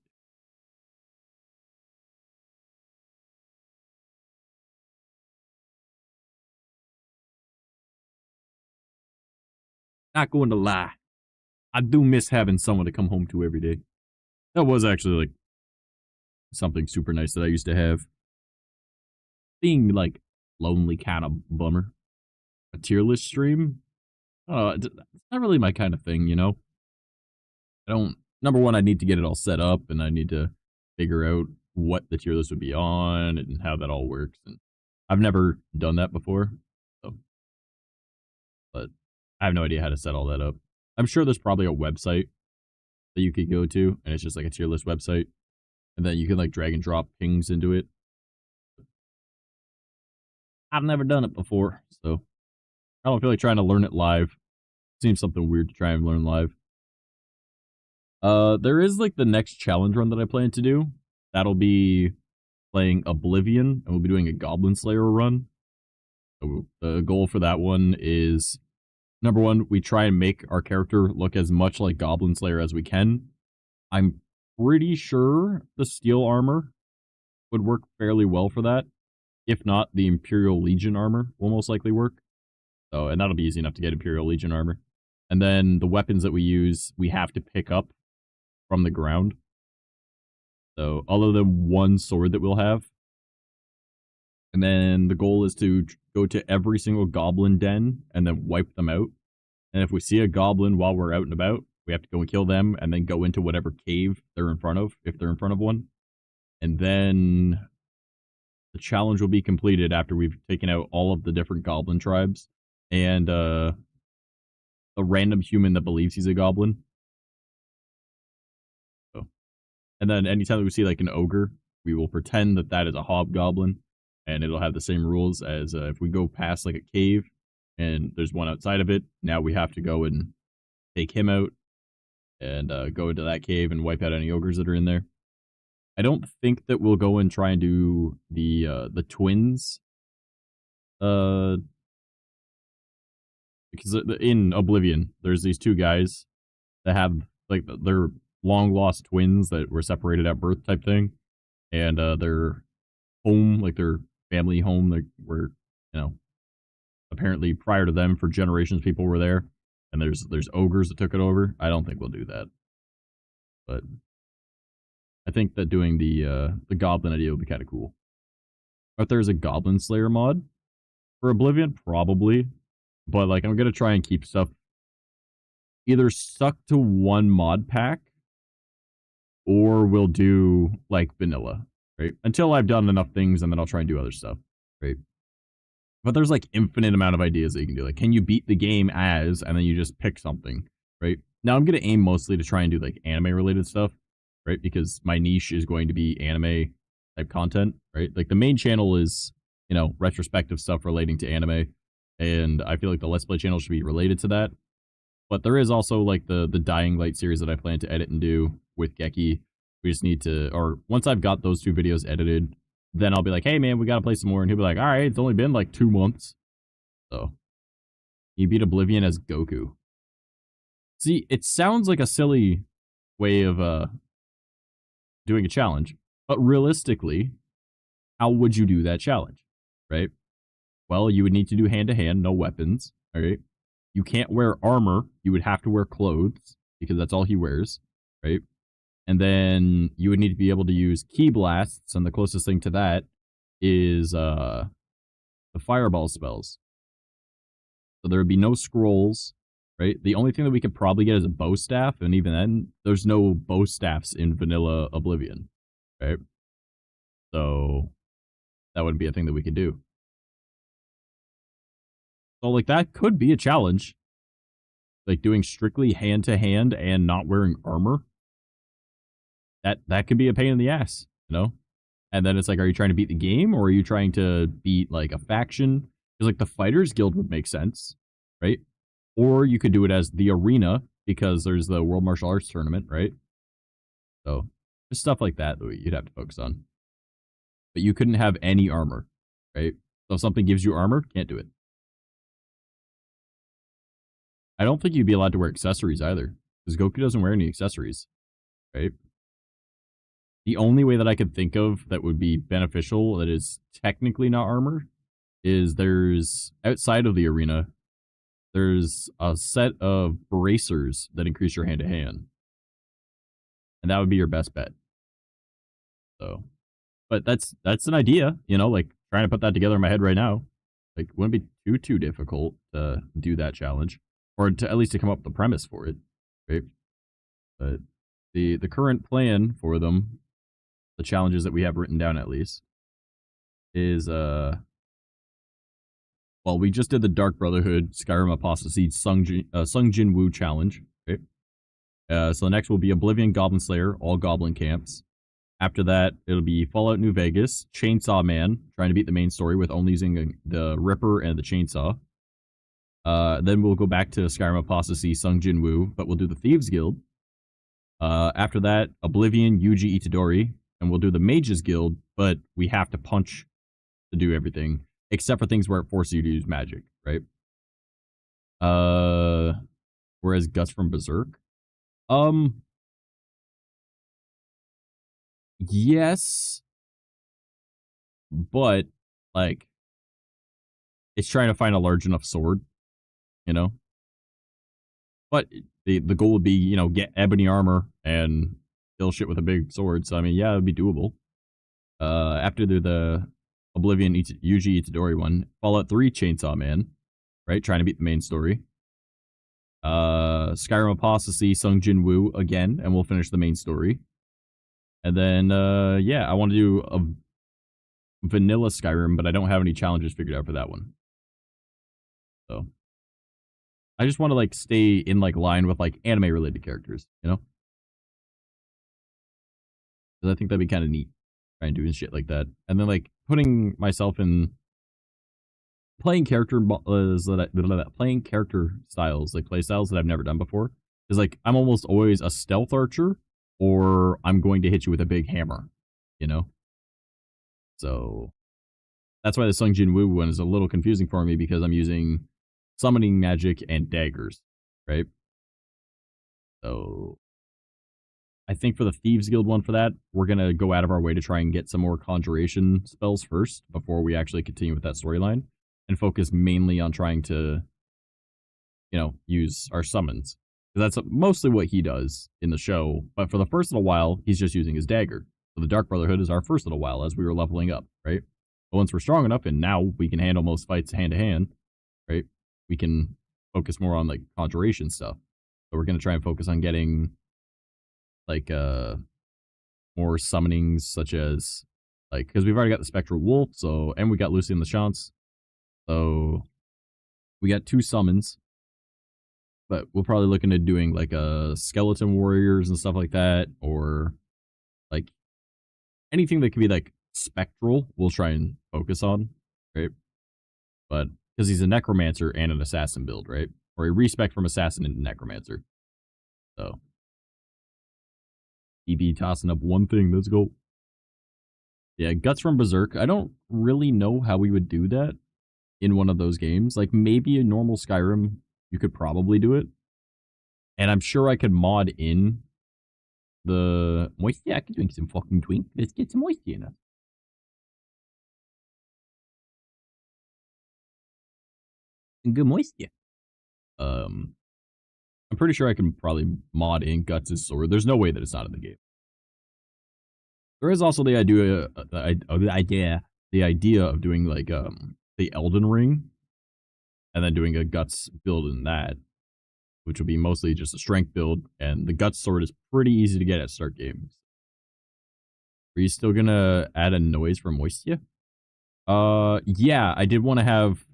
Not going to lie. I do miss having someone to come home to every day. That was actually, like, something super nice that I used to have. Being, like, lonely kind of bummer. A tier list stream? It's not really my kind of thing, you know? I don't... Number one, I need to get it all set up, and I need to figure out what the tier list would be on and how that all works. And I've never done that before, so... But I have no idea how to set all that up. I'm sure there's probably a website that you could go to, and it's just like a tier list website. And then you can, like, drag and drop pings into it. I've never done it before, so I don't feel like trying to learn it live. Seems something weird to try and learn live. There is, like, the next challenge run that I plan to do. That'll be playing Oblivion, and we'll be doing a Goblin Slayer run. So the goal for that one is, number one, we try and make our character look as much like Goblin Slayer as we can. I'm pretty sure the steel armor would work fairly well for that. If not, the Imperial Legion armor will most likely work. So, and that'll be easy enough to get Imperial Legion armor. And then the weapons that we use, we have to pick up from the ground. So, other than one sword that we'll have. And then the goal is to go to every single goblin den and then wipe them out. And if we see a goblin while we're out and about, we have to go and kill them and then go into whatever cave they're in front of, if they're in front of one. And then the challenge will be completed after we've taken out all of the different goblin tribes and a random human that believes he's a goblin. And then anytime we see like an ogre, we will pretend that that is a hobgoblin, and it'll have the same rules as if we go past like a cave and there's one outside of it. Now we have to go and take him out and go into that cave and wipe out any ogres that are in there. I don't think that we'll go and try and do the twins, because in Oblivion there's these two guys that have like they're long lost twins that were separated at birth type thing, and their home, like their family home, like were, you know, apparently prior to them for generations people were there, and there's ogres that took it over. I don't think we'll do that, but I think that doing the goblin idea would be kind of cool. If there's a goblin slayer mod for Oblivion, probably, but like I'm gonna try and keep stuff either stuck to one mod pack, or we'll do like vanilla, right? Until I've done enough things, and then I'll try and do other stuff, right? But there's like infinite amount of ideas that you can do. Like, can you beat the game as, and then you just pick something, right? Now I'm gonna aim mostly to try and do like anime related stuff, right? Because my niche is going to be anime type content, right? Like the main channel is, you know, retrospective stuff relating to anime, and I feel like the Let's Play channel should be related to that. But there is also like the Dying Light series that I plan to edit and do with Geki. We just need to, or once I've got those 2 videos edited, then I'll be like, hey man, we gotta play some more. And he'll be like, all right, it's only been like 2 months. So he beat Oblivion as Goku. See, it sounds like a silly way of doing a challenge, but realistically, how would you do that challenge, right? Well, you would need to do hand-to-hand, no weapons, all right? You can't wear armor. You would have to wear clothes, because that's all he wears, right? And then you would need to be able to use key blasts, and the closest thing to that is the fireball spells. So there would be no scrolls, right? The only thing that we could probably get is a bow staff, and even then, there's no bow staffs in vanilla Oblivion, right? So that would be a thing that we could do. So like that could be a challenge, like doing strictly hand-to-hand and not wearing armor. That could be a pain in the ass, you know? And then it's like, are you trying to beat the game, or are you trying to beat like a faction? Because like the Fighters Guild would make sense, right? Or you could do it as the arena, because there's the World Martial Arts Tournament, right? So just stuff like that you'd have to focus on. But you couldn't have any armor, right? So if something gives you armor, can't do it. I don't think you'd be allowed to wear accessories either, because Goku doesn't wear any accessories, right? The only way that I could think of that would be beneficial, that is technically not armor, is there's, outside of the arena, there's a set of bracers that increase your hand-to-hand. And that would be your best bet. So, but that's an idea, you know, like trying to put that together in my head right now. Like, it wouldn't be too difficult to do that challenge. Or to at least to come up with the premise for it, right? But the current plan for them, the challenges that we have written down at least, is well, we just did the Dark Brotherhood Skyrim Apostasy Sung Jin Woo challenge, right? So the next will be Oblivion Goblin Slayer, all goblin camps. After that, it'll be Fallout New Vegas, Chainsaw Man, trying to beat the main story with only using the Ripper and the chainsaw. Then we'll go back to Skyrim Apostasy, Sung Jin Woo, but we'll do the Thieves Guild. After that, Oblivion, Yuji Itadori, and we'll do the Mages Guild, but we have to punch to do everything, except for things where it forces you to use magic, right? Whereas Guts from Berserk? Yes, but, like, it's trying to find a large enough sword, you know? But the goal would be, you know, get ebony armor and kill shit with a big sword. So, I mean, yeah, it would be doable. After the Oblivion Yuji Itadori one, Fallout 3 Chainsaw Man, right? Trying to beat the main story. Skyrim Apostasy Sung Jin Woo again, and we'll finish the main story. And then, yeah, I want to do a vanilla Skyrim, but I don't have any challenges figured out for that one. So I just want to like stay in like line with like anime related characters, you know? Because I think that'd be kind of neat, trying doing shit like that. And then, like, putting myself in playing character playing character styles, like play styles that I've never done before. Is like, I'm almost always a stealth archer, or I'm going to hit you with a big hammer, you know? So that's why the Sung Jin Woo one is a little confusing for me, because I'm using summoning magic and daggers, right? So I think for the Thieves Guild one for that, we're going to go out of our way to try and get some more conjuration spells first before we actually continue with that storyline, and focus mainly on trying to, you know, use our summons. Because that's mostly what he does in the show, but for the first little while, he's just using his dagger. So the Dark Brotherhood is our first little while as we were leveling up, right? But once we're strong enough, and now we can handle most fights hand to hand, right? We can focus more on, like, conjuration stuff. So we're going to try and focus on getting, like, more summonings, such as, like, because we've already got the Spectral Wolf, so, and we got Lucien Lachance, so we got 2 summons, but we'll probably look into doing, like, Skeleton Warriors and stuff like that, or, like, anything that could be, like, spectral, we'll try and focus on, right? But, because he's a Necromancer and an Assassin build, right? Or a respec from Assassin into Necromancer. So, EB tossing up one thing, let's go. Yeah, Guts from Berserk. I don't really know how we would do that in one of those games. Like, maybe in normal Skyrim, you could probably do it. And I'm sure I could mod in the moisture. I could drink some fucking twink. Let's get some moisture in us. Some good moisture. I'm pretty sure I can probably mod in Guts' sword. There's no way that it's not in the game. There is also the idea of doing, like, the Elden Ring, and then doing a Guts build in that, which would be mostly just a strength build, and the Guts sword is pretty easy to get at start games. Are you still gonna add a noise for moisture? Yeah, I did want to have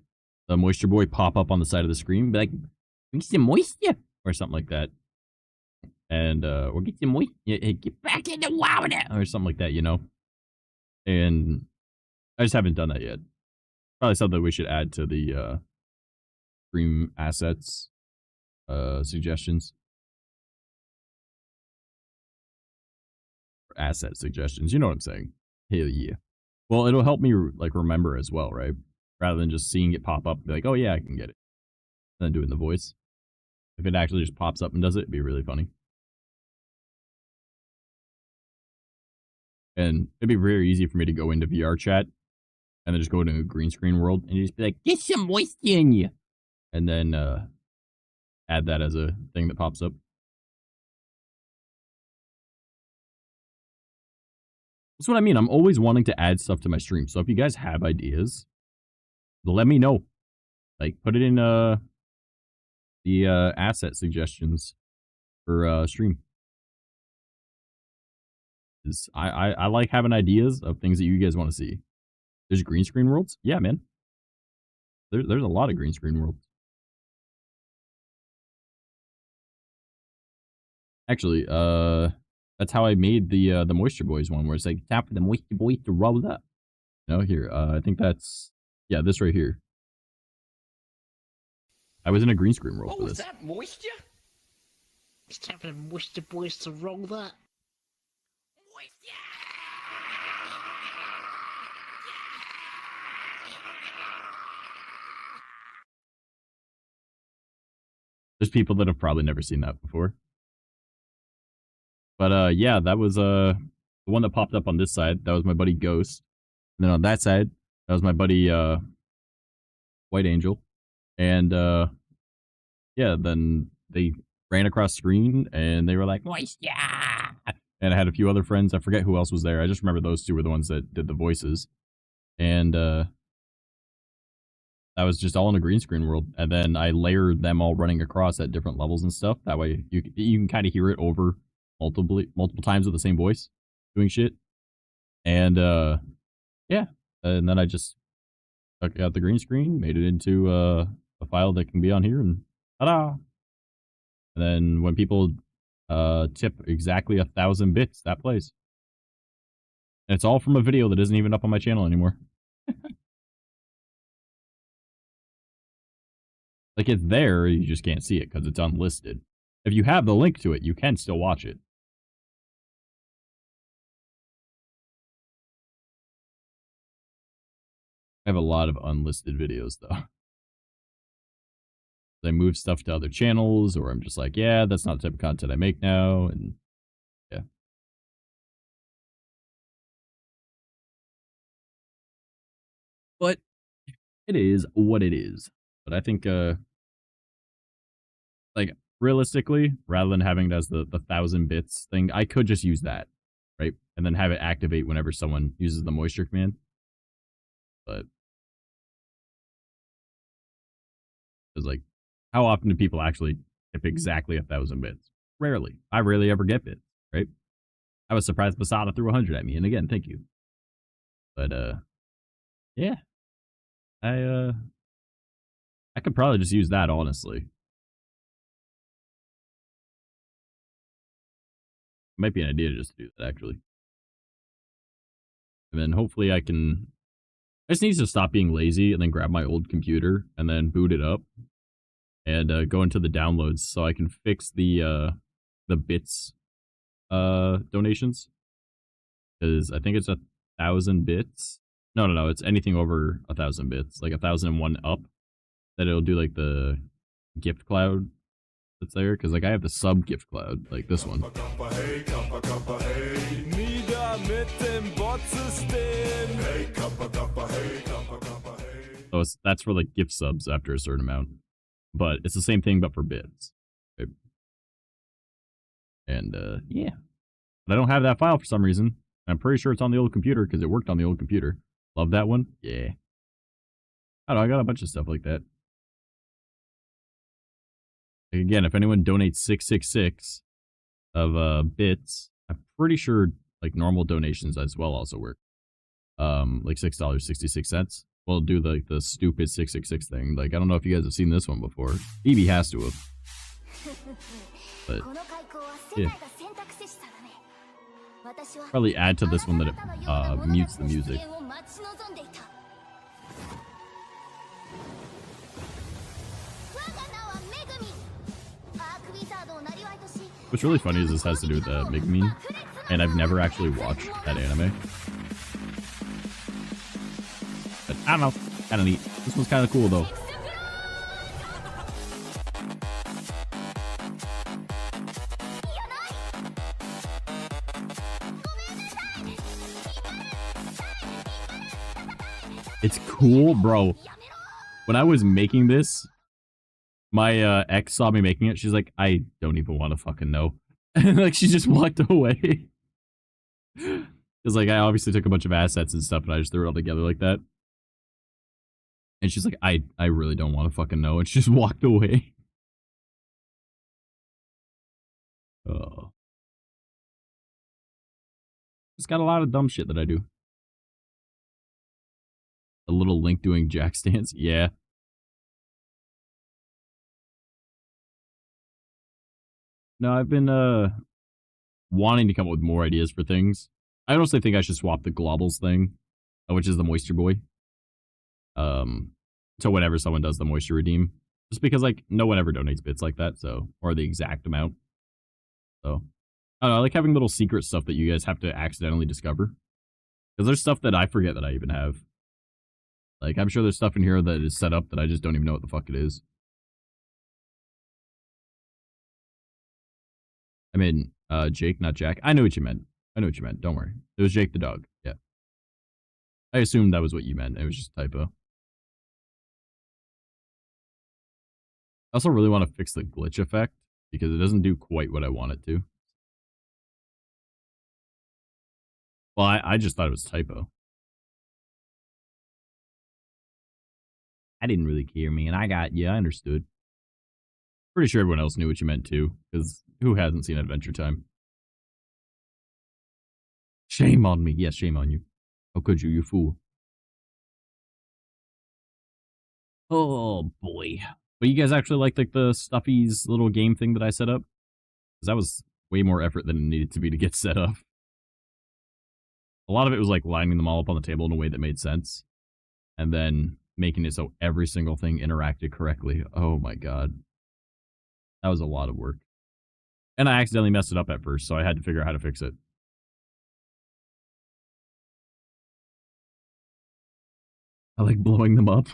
the Moisture Boy pop up on the side of the screen, be like, "Bring some moisture," or something like that. And, or get some moisture, get back in the water, or something like that, you know? And I just haven't done that yet. Probably something we should add to the, stream assets, suggestions. Asset suggestions, you know what I'm saying? Hell yeah. Well, it'll help me, like, remember as well, right? Rather than just seeing it pop up and be like, oh yeah, I can get it. And then doing the voice. If it actually just pops up and does it, it'd be really funny. And it'd be very easy for me to go into VR chat and then just go into a green screen world and just be like, get some moisture in you. And then add that as a thing that pops up. That's what I mean. I'm always wanting to add stuff to my stream. So if you guys have ideas, let me know. Like, put it in the asset suggestions for stream. I like having ideas of things that you guys want to see. There's green screen worlds? Yeah, man. There's a lot of green screen worlds. Actually, that's how I made the Moisture Boys one, where it's like, tap for the Moisture Boys to roll up. No, here, I think that's, yeah, this right here. I was in a green screen world for this. Is that moisture? It's time for the Moisture Boys to roll that. There's people that have probably never seen that before. But yeah, that was the one that popped up on this side. That was my buddy Ghost. And then on that side, that was my buddy White Angel. And yeah, then they ran across screen and they were like, moisture! And I had a few other friends. I forget who else was there. I just remember those two were the ones that did the voices. And that was just all in a green screen world. And then I layered them all running across at different levels and stuff. That way you can kind of hear it over multiple times with the same voice doing shit. And yeah. And then I just took out the green screen, made it into a file that can be on here, and ta-da! And then when people tip exactly 1,000 bits, that plays. And it's all from a video that isn't even up on my channel anymore. Like, it's there, you just can't see it because it's unlisted. If you have the link to it, you can still watch it. I have a lot of unlisted videos, though. I move stuff to other channels, or I'm just like, yeah, that's not the type of content I make now, and yeah. But it is what it is. But I think, like, realistically, rather than having it as the 1,000 bits thing, I could just use that, right? And then have it activate whenever someone uses the moisture command. But it's like, how often do people actually type exactly 1,000 bits? Rarely. I rarely ever get bits, right? I was surprised Basada threw 100 at me, and again, thank you. But yeah, I could probably just use that, honestly. Might be an idea just to do that, actually. And then hopefully I just need to stop being lazy and then grab my old computer and then boot it up and go into the downloads so I can fix the bits donations. Because I think it's 1,000 bits. No, it's anything over 1,000 bits, like 1,001 up. That it'll do like the gift cloud that's there, because like I have the sub gift cloud, like this one. So that's for like gift subs after a certain amount, but it's the same thing but for bits. Right? And yeah, but I don't have that file for some reason. I'm pretty sure it's on the old computer because it worked on the old computer. Love that one. Yeah. I don't know, I got a bunch of stuff like that. Again, if anyone donates 666 of bits, I'm pretty sure like normal donations as well also work. Like $6.66. We'll do like the stupid 666 thing. Like I don't know if you guys have seen this one before. Evie has to have. But yeah. Probably add to this one that it mutes the music. What's really funny is this has to do with the Megumi, and I've never actually watched that anime. But I don't know, kind of neat. This one's kind of cool though. It's cool, bro. When I was making this, my ex saw me making it. She's like, I don't even want to fucking know. And like, she just walked away. Because like, I obviously took a bunch of assets and stuff, and I just threw it all together like that. And she's like, I really don't want to fucking know. And she just walked away. Oh. It's got a lot of dumb shit that I do. A little Link doing jack stance. Yeah. No, I've been wanting to come up with more ideas for things. I honestly think I should swap the globals thing, which is the moisture boy. So whenever someone does the moisture redeem, just because like no one ever donates bits like that, so or the exact amount. So I don't know, I like having little secret stuff that you guys have to accidentally discover. Because there's stuff that I forget that I even have. Like I'm sure there's stuff in here that is set up that I just don't even know what the fuck it is. I mean, Jake, not Jack. I know what you meant. I know what you meant. Don't worry. It was Jake the dog. Yeah. I assumed that was what you meant. It was just a typo. I also really want to fix the glitch effect because it doesn't do quite what I want it to. Well, I just thought it was a typo. I didn't really care, man. I understood. Pretty sure everyone else knew what you meant too, because who hasn't seen Adventure Time? Shame on me. Yes, shame on you. How could you, you fool? Oh, boy. But you guys actually like the Stuffy's little game thing that I set up? Because that was way more effort than it needed to be to get set up. A lot of it was like lining them all up on the table in a way that made sense, and then making it so every single thing interacted correctly. Oh my god. That was a lot of work. And I accidentally messed it up at first, so I had to figure out how to fix it. I like blowing them up.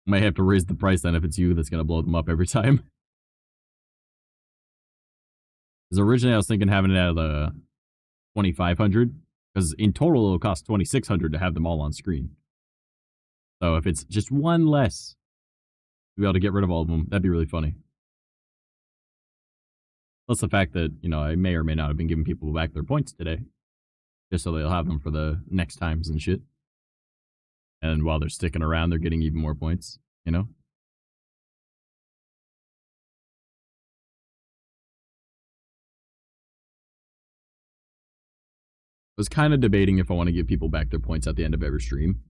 Might have to raise the price then if it's you that's gonna blow them up every time. Because originally I was thinking having it at 2,500, because in total it'll cost 2,600 to have them all on screen. So if it's just one less, to be able to get rid of all of them, that'd be really funny. Plus the fact that, you know, I may or may not have been giving people back their points today, just so they'll have them for the next times and shit. And while they're sticking around, they're getting even more points, you know? I was kind of debating if I want to give people back their points at the end of every stream.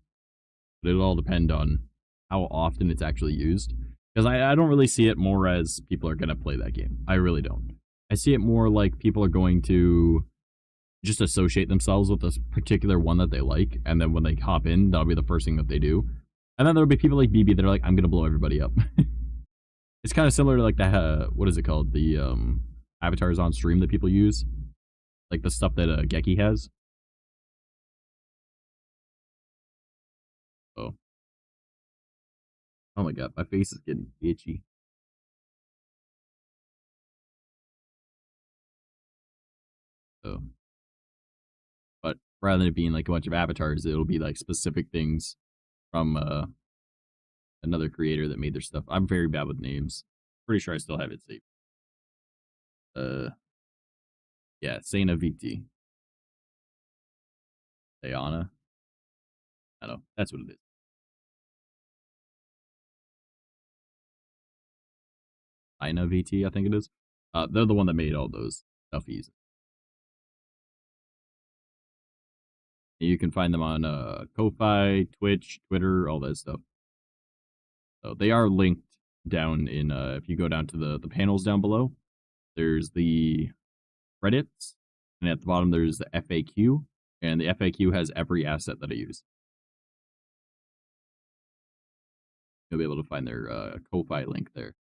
But it'll all depend on how often it's actually used. Because I don't really see it more as people are going to play that game. I really don't. I see it more like people are going to just associate themselves with this particular one that they like. And then when they hop in, that'll be the first thing that they do. And then there'll be people like BB that are like, I'm going to blow everybody up. It's kind of similar to like the, what is it called? The avatars on stream that people use. Like the stuff that Geki has. Oh. Oh my god, my face is getting itchy. So. But rather than it being like a bunch of avatars, it'll be like specific things from another creator that made their stuff. I'm very bad with names. Pretty sure I still have it saved. Yeah, Sena VT. Diana. I don't know. That's what it is. Ina VT, I think it is. They're the one that made all those stuffies. You can find them on Ko-Fi, Twitch, Twitter, all that stuff. So they are linked down in, if you go down to the panels down below, there's the credits, and at the bottom there's the FAQ, and the FAQ has every asset that I use. You'll be able to find their Ko-Fi link there.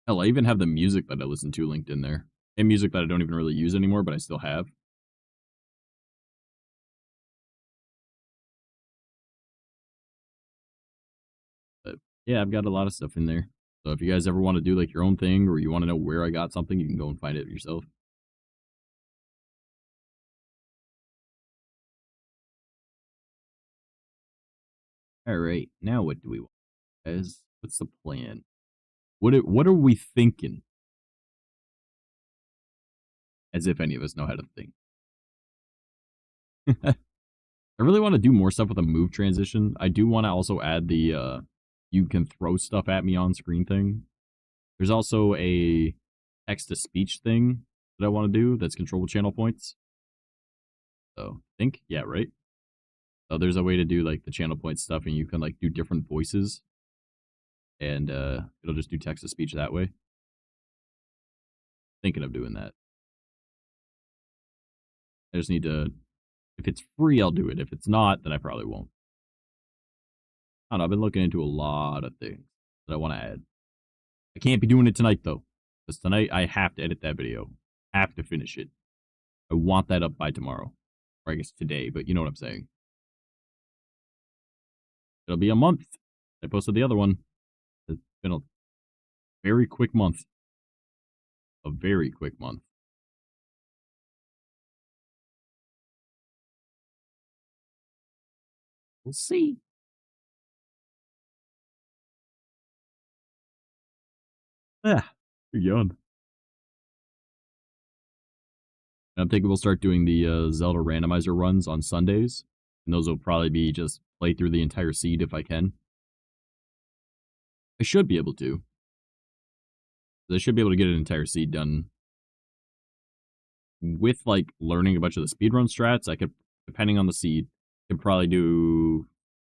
Hell, I even have the music that I listen to linked in there. And music that I don't even really use anymore, but I still have. But yeah, I've got a lot of stuff in there. So if you guys ever want to do like your own thing, or you want to know where I got something, you can go and find it yourself. All right, now what do we want, guys? What's the plan? What are we thinking? As if any of us know how to think. I really want to do more stuff with a move transition. I do want to also add the you can throw stuff at me on screen thing. There's also a text-to-speech thing that I want to do that's controllable channel points. So, I think, yeah, right? So there's a way to do like the channel point stuff, and you can like do different voices. And it'll just do text-to-speech that way. Thinking of doing that. I just need to, if it's free, I'll do it. If it's not, then I probably won't. I don't know, I've been looking into a lot of things that I want to add. I can't be doing it tonight, though. Because tonight, I have to edit that video. I have to finish it. I want that up by tomorrow. Or I guess today, but you know what I'm saying. It'll be a month. I posted the other one. It's been a very quick month. A very quick month. We'll see. Ah, you're young. I'm thinking we'll start doing the Zelda randomizer runs on Sundays. And those will probably be just play through the entire seed if I can. I should be able to. I should be able to get an entire seed done. With, like, learning a bunch of the speedrun strats, I could, depending on the seed, could probably do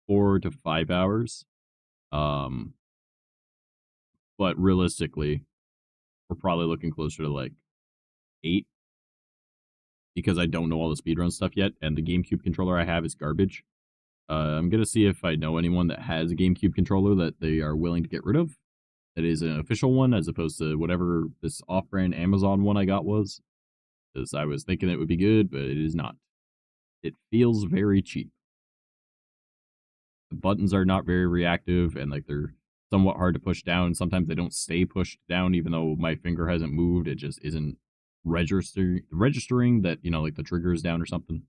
4 to 5 hours. But realistically, we're probably looking closer to, like, 8 because I don't know all the speedrun stuff yet, and the GameCube controller I have is garbage. I'm going to see if I know anyone that has a GameCube controller that they are willing to get rid of. That is an official one, as opposed to whatever this off-brand Amazon one I got was. Because I was thinking it would be good, but it is not. It feels very cheap. The buttons are not very reactive, and like they're somewhat hard to push down. Sometimes they don't stay pushed down, even though my finger hasn't moved. It just isn't registering that, you know, like the trigger is down or something.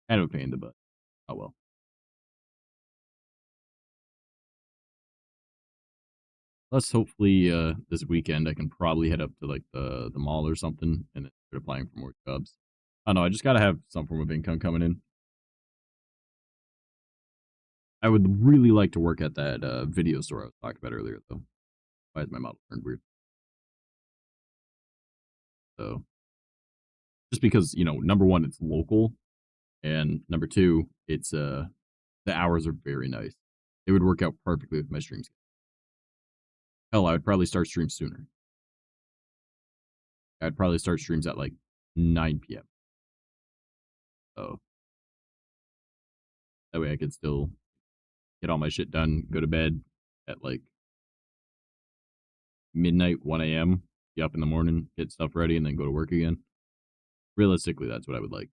Kind of a pain in the butt. Oh well. Plus, hopefully, this weekend I can probably head up to like the mall or something and then start applying for more jobs. I don't know. I just gotta have some form of income coming in. I would really like to work at that video store I was talking about earlier, though. Why is my model turned weird? So, just because, you know, number one, it's local, and number two, it's the hours are very nice. It would work out perfectly with my streams. Hell, I would probably start streams sooner. I'd probably start streams at like 9 p.m. So that way I could still get all my shit done, go to bed at like midnight, 1 a.m., get up in the morning, get stuff ready, and then go to work again. Realistically, that's what I would like.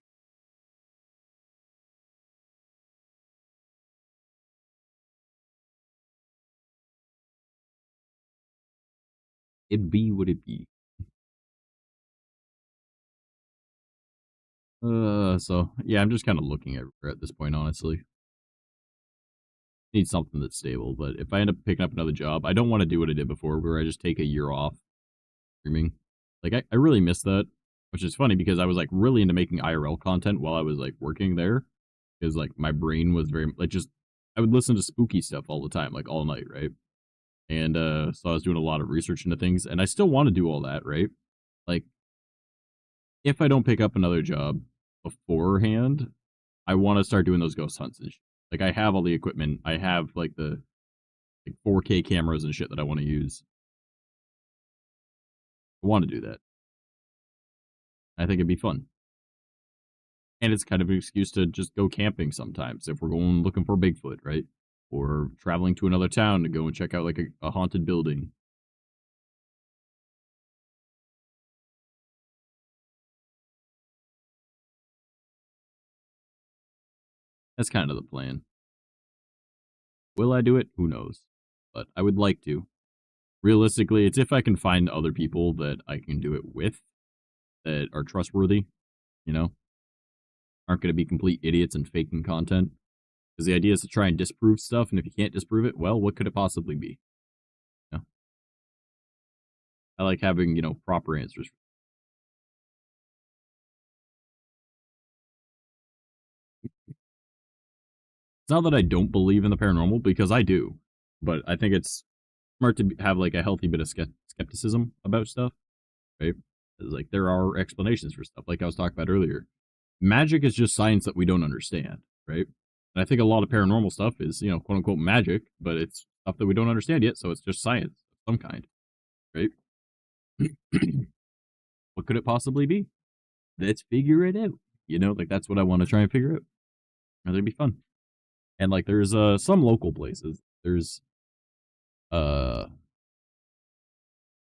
It be what it be. So yeah, I'm just kind of looking at this point, honestly. Need something that's stable, but if I end up picking up another job, I don't want to do what I did before, where I just take a year off streaming. Like, I really miss that, which is funny because I was like really into making IRL content while I was like working there, because like my brain was very like just I would listen to spooky stuff all the time, like all night, right? And so I was doing a lot of research into things, and I still want to do all that, right? Like, if I don't pick up another job beforehand, I want to start doing those ghost hunts and shit. Like, I have all the equipment. I have like the 4K cameras and shit that I want to use. I want to do that. I think it'd be fun. And it's kind of an excuse to just go camping sometimes if we're going looking for Bigfoot, right? Or traveling to another town to go and check out like a haunted building. That's kind of the plan. Will I do it? Who knows? But I would like to. Realistically, it's if I can find other people that I can do it with that are trustworthy, you know? Aren't going to be complete idiots and faking content. Because the idea is to try and disprove stuff, and if you can't disprove it, well, what could it possibly be? You know? I like having, you know, proper answers. It's not that I don't believe in the paranormal, because I do. But I think it's smart to have, like, a healthy bit of skepticism about stuff, right? Like, there are explanations for stuff, like I was talking about earlier. Magic is just science that we don't understand, right? And I think a lot of paranormal stuff is, you know, quote unquote magic, but it's stuff that we don't understand yet, so it's just science of some kind, right? What could it possibly be? Let's figure it out. You know, like that's what I want to try and figure out. I think it'd be fun. And like there's some local places. There's God,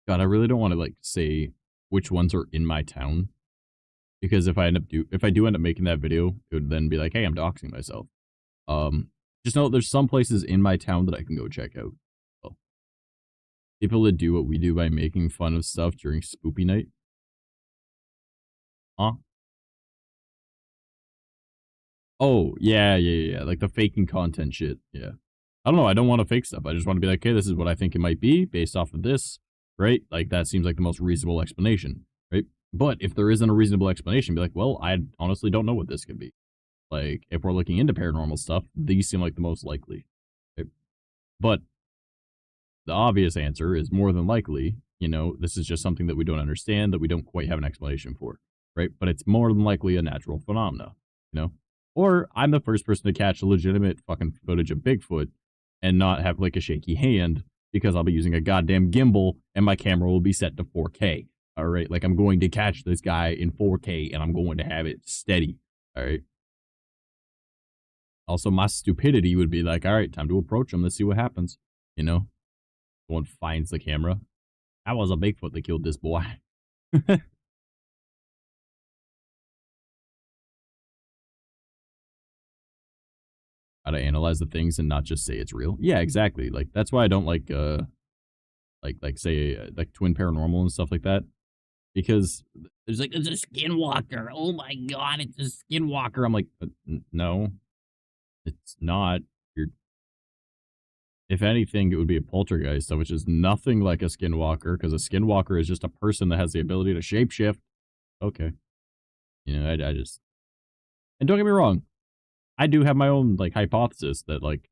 I really don't want to like say which ones are in my town. Because if I do end up making that video, it would then be like, hey, I'm doxing myself. Just know there's some places in my town that I can go check out. So, people that do what we do by making fun of stuff during spoopy night. Huh? Oh, yeah. Like the faking content shit. Yeah. I don't know. I don't want to fake stuff. I just want to be like, okay, this is what I think it might be based off of this, right? Like that seems like the most reasonable explanation, right? But if there isn't a reasonable explanation, be like, well, I honestly don't know what this could be. Like, if we're looking into paranormal stuff, these seem like the most likely. Right? But the obvious answer is more than likely, you know, this is just something that we don't understand, that we don't quite have an explanation for, right? But it's more than likely a natural phenomena, you know? Or I'm the first person to catch legitimate fucking footage of Bigfoot and not have, like, a shaky hand because I'll be using a goddamn gimbal and my camera will be set to 4K. All right. Like I'm going to catch this guy in 4K and I'm going to have it steady. All right. Also, my stupidity would be like, all right, time to approach him. Let's see what happens. You know, someone finds the camera. That was a Bigfoot that killed this boy. How to analyze the things and not just say it's real. Yeah, exactly. Like that's why I don't like say like twin paranormal and stuff like that, because there's like it's a skinwalker. Oh my god, it's a skinwalker. I'm like, no, it's not. You're, if anything, it would be a poltergeist, which is nothing like a skinwalker, because a skinwalker is just a person that has the ability to shapeshift. Okay, you know, I just, and don't get me wrong, I do have my own like hypothesis that like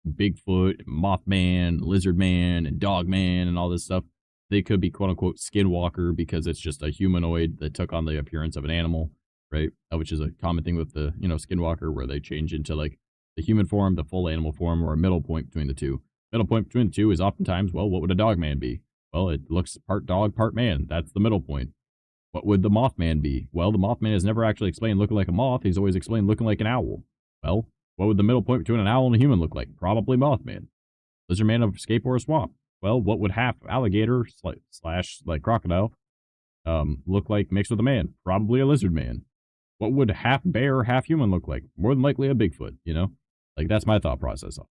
Bigfoot, Mothman, Lizard Man, and Dog Man, and all this stuff, they could be quote unquote skinwalker because it's just a humanoid that took on the appearance of an animal, right? Which is a common thing with the, you know, skinwalker, where they change into like the human form, the full animal form, or a middle point between the two. Middle point between the two is oftentimes, well, what would a dog man be? Well, it looks part dog, part man. That's the middle point. What would the Mothman be? Well, the Mothman is never actually explained looking like a moth. He's always explained looking like an owl. Well, what would the middle point between an owl and a human look like? Probably Mothman. Lizard Man of escape or a swamp. Well, what would half alligator slash like crocodile look like mixed with a man? Probably a lizard man. What would half bear, half human look like? More than likely a Bigfoot, you know? Like, that's my thought process. And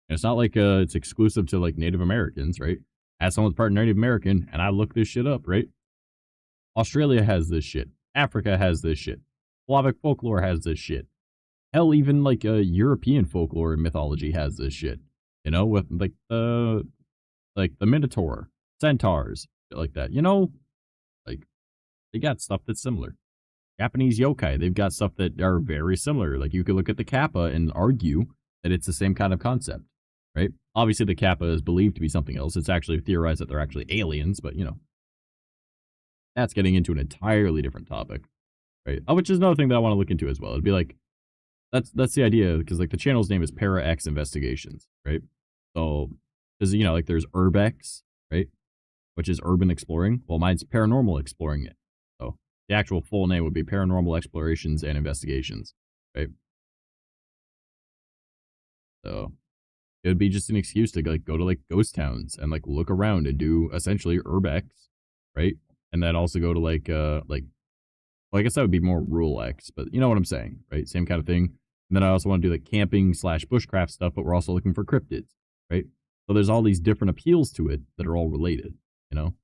it's not like it's exclusive to, like, Native Americans, right? As someone's part Native American, and I look this shit up, right? Australia has this shit. Africa has this shit. Slavic folklore has this shit. Hell, even, like, European folklore and mythology has this shit. You know, with, like, the Minotaur, centaurs, shit like that. You know, like, they got stuff that's similar. Japanese yokai, they've got stuff that are very similar. Like, you could look at the Kappa and argue that it's the same kind of concept, right? Obviously, the Kappa is believed to be something else. It's actually theorized that they're actually aliens, but, you know, that's getting into an entirely different topic, right? Oh, which is another thing that I want to look into as well. It'd be like, that's the idea, because, like, the channel's name is Para X Investigations, right? So, because, you know, like, there's Urbex, right? Which is urban exploring. Well, mine's paranormal exploring it. So, the actual full name would be Paranormal Explorations and Investigations, right? So, it would be just an excuse to, like, go to, like, ghost towns and, like, look around and do, essentially, Urbex, right? And then also go to, like, well, I guess that would be more rural X, but you know what I'm saying, right? Same kind of thing. And then I also want to do, like, camping / bushcraft stuff, but we're also looking for cryptids, right? So there's all these different appeals to it that are all related, you know?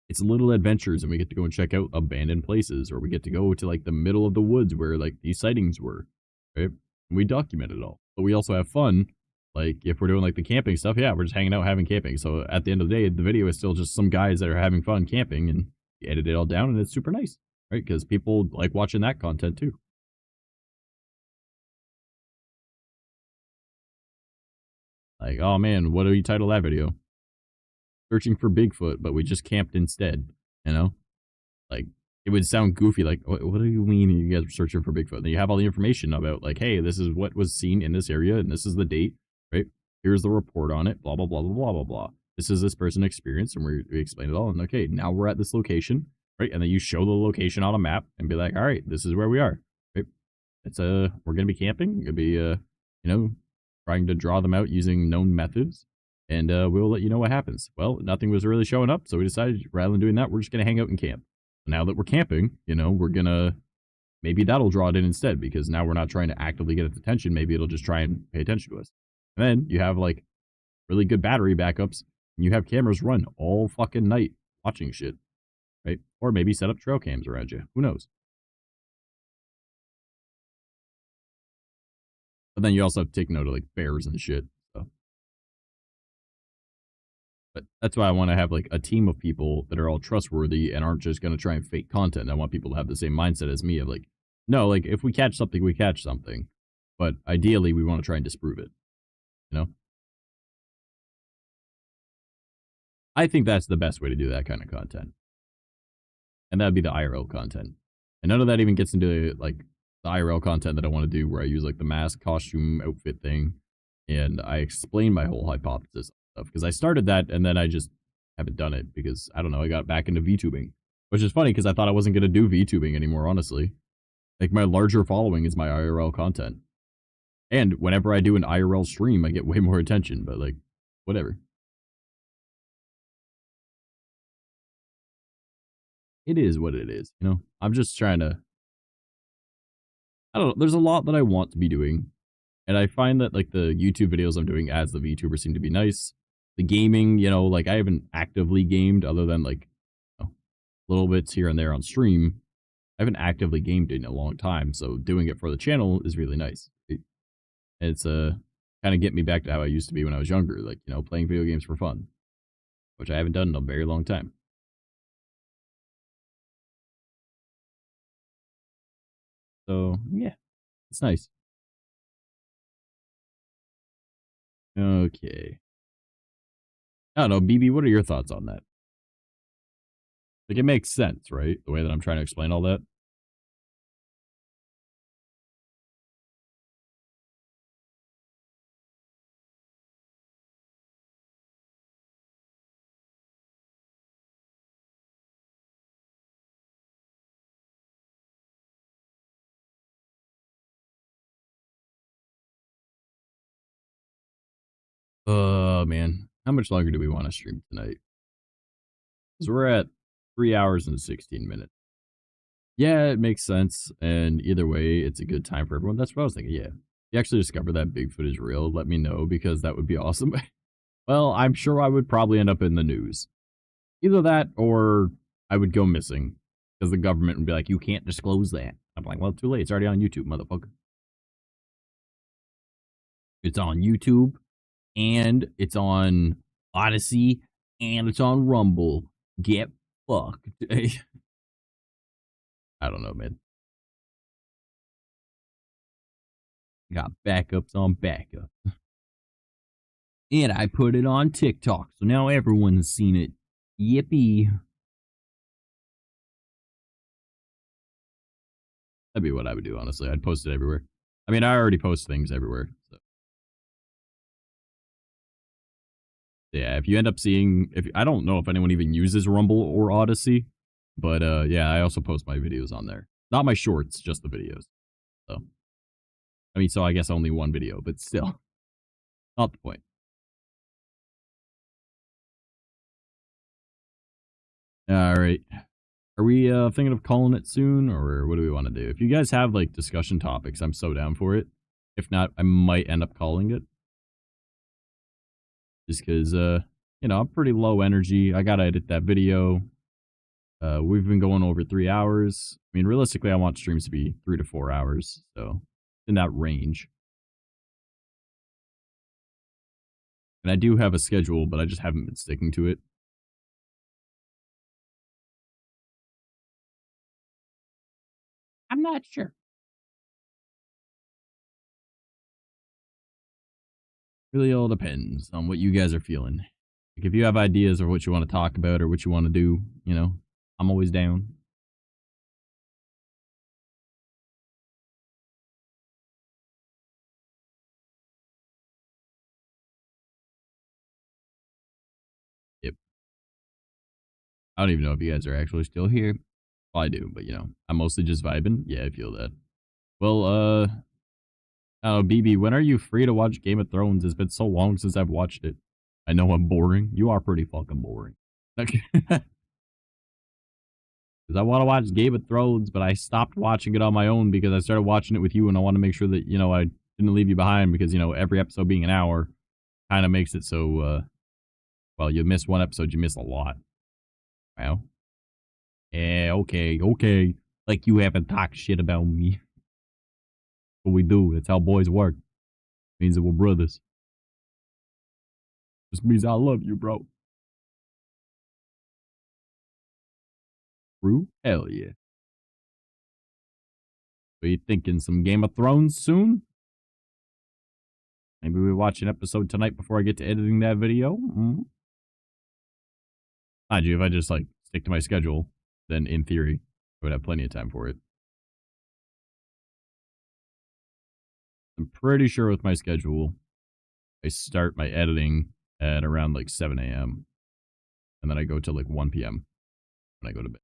It's little adventures, and we get to go and check out abandoned places, or we get to go to, like, the middle of the woods where, like, these sightings were, right? And we document it all. But we also have fun. Like, if we're doing, like, the camping stuff, yeah, we're just hanging out having camping. So at the end of the day, the video is still just some guys that are having fun camping, and you edit it all down, and it's super nice, right? Because people like watching that content, too. Like, oh, man, what do you title that video? Searching for Bigfoot, but we just camped instead, you know? Like, it would sound goofy, like, what do you mean you guys are searching for Bigfoot? And then you have all the information about, like, hey, this is what was seen in this area, and this is the date, right? Here's the report on it, blah, blah, blah, blah, blah, blah, blah. This is this person experienced, and we explain it all, and okay, now we're at this location, right? And then you show the location on a map, and be like, all right, this is where we are, right? It's, we're gonna be camping, it'll be, you know, trying to draw them out using known methods. And we'll let you know what happens. Well, nothing was really showing up, so we decided rather than doing that, we're just going to hang out and camp. Now that we're camping, you know, we're going to, maybe that'll draw it in instead, because now we're not trying to actively get its attention. Maybe it'll just try and pay attention to us. And then you have, like, really good battery backups, and you have cameras run all fucking night watching shit, right? Or maybe set up trail cams around you. Who knows? But then you also have to take note of, like, bears and shit. But that's why I want to have, like, a team of people that are all trustworthy and aren't just going to try and fake content. I want people to have the same mindset as me of, like, no, like, if we catch something, we catch something. But ideally, we want to try and disprove it, you know? I think that's the best way to do that kind of content. And that would be the IRL content. And none of that even gets into, like, the IRL content that I want to do where I use, like, the mask, costume, outfit thing. And I explain my whole hypothesis. Because I started that, and then I just haven't done it because, I don't know, I got back into VTubing. Which is funny because I thought I wasn't going to do VTubing anymore, honestly. Like, my larger following is my IRL content. And whenever I do an IRL stream, I get way more attention, but, like, whatever. It is what it is, you know? I'm just trying to... I don't know, there's a lot that I want to be doing. And I find that, like, the YouTube videos I'm doing as the VTuber seem to be nice. The gaming, you know, like, I haven't actively gamed other than, like, you know, little bits here and there on stream. I haven't actively gamed in a long time, so doing it for the channel is really nice. It's kind of get me back to how I used to be when I was younger, like, you know, playing video games for fun, which I haven't done in a very long time. So, yeah, it's nice. Okay. I don't know, BB, what are your thoughts on that? Like, it makes sense, right? The way that I'm trying to explain all that. Man. How much longer do we want to stream tonight? Because we're at 3 hours and 16 minutes. Yeah, it makes sense. And either way, it's a good time for everyone. That's what I was thinking. Yeah. If you actually discover that Bigfoot is real, let me know because that would be awesome. Well, I'm sure I would probably end up in the news. Either that or I would go missing because the government would be like, you can't disclose that. I'm like, well, too late. It's already on YouTube, motherfucker. It's on YouTube and it's on Odyssey and it's on Rumble. Get fucked. I don't know, man. Got backups on backup. And I put it on TikTok, so now everyone's seen it. Yippee. That'd be what I would do, honestly. I'd post it everywhere. I mean, I already post things everywhere. So. Yeah, if you end up seeing... I don't know if anyone even uses Rumble or Odyssey, but yeah, I also post my videos on there. Not my shorts, just the videos. So, I mean, so I guess only one video, but still. Not the point. All right. Are we thinking of calling it soon, or what do we want to do? If you guys have, like, discussion topics, I'm so down for it. If not, I might end up calling it. Just because, you know, I'm pretty low energy. I gotta edit that video. We've been going over 3 hours. I mean, realistically, I want streams to be 3 to 4 hours, so in that range. And I do have a schedule, but I just haven't been sticking to it. I'm not sure. Really all depends on what you guys are feeling. Like, if you have ideas of what you want to talk about or what you want to do, you know, I'm always down. Yep. I don't even know if you guys are actually still here. Well, I do, but, you know, I'm mostly just vibing. Yeah, I feel that. Well, oh, BB, when are you free to watch Game of Thrones? It's been so long since I've watched it. I know I'm boring. You are pretty fucking boring. Because I want to watch Game of Thrones, but I stopped watching it on my own because I started watching it with you, and I want to make sure that, you know, I didn't leave you behind because, you know, every episode being an hour kind of makes it so, well, you miss one episode, you miss a lot. Well, yeah, okay. Like you haven't talked shit about me. What we do, that's how boys work. Means that we're brothers. Just means I love you, bro. True? Hell yeah. So you thinking some Game of Thrones soon? Maybe we watch an episode tonight before I get to editing that video? Mm-hmm. Mind you, if I just, like, stick to my schedule, then in theory, I would have plenty of time for it. I'm pretty sure with my schedule, I start my editing at around, like, 7 a.m. and then I go till like 1 p.m. when I go to bed.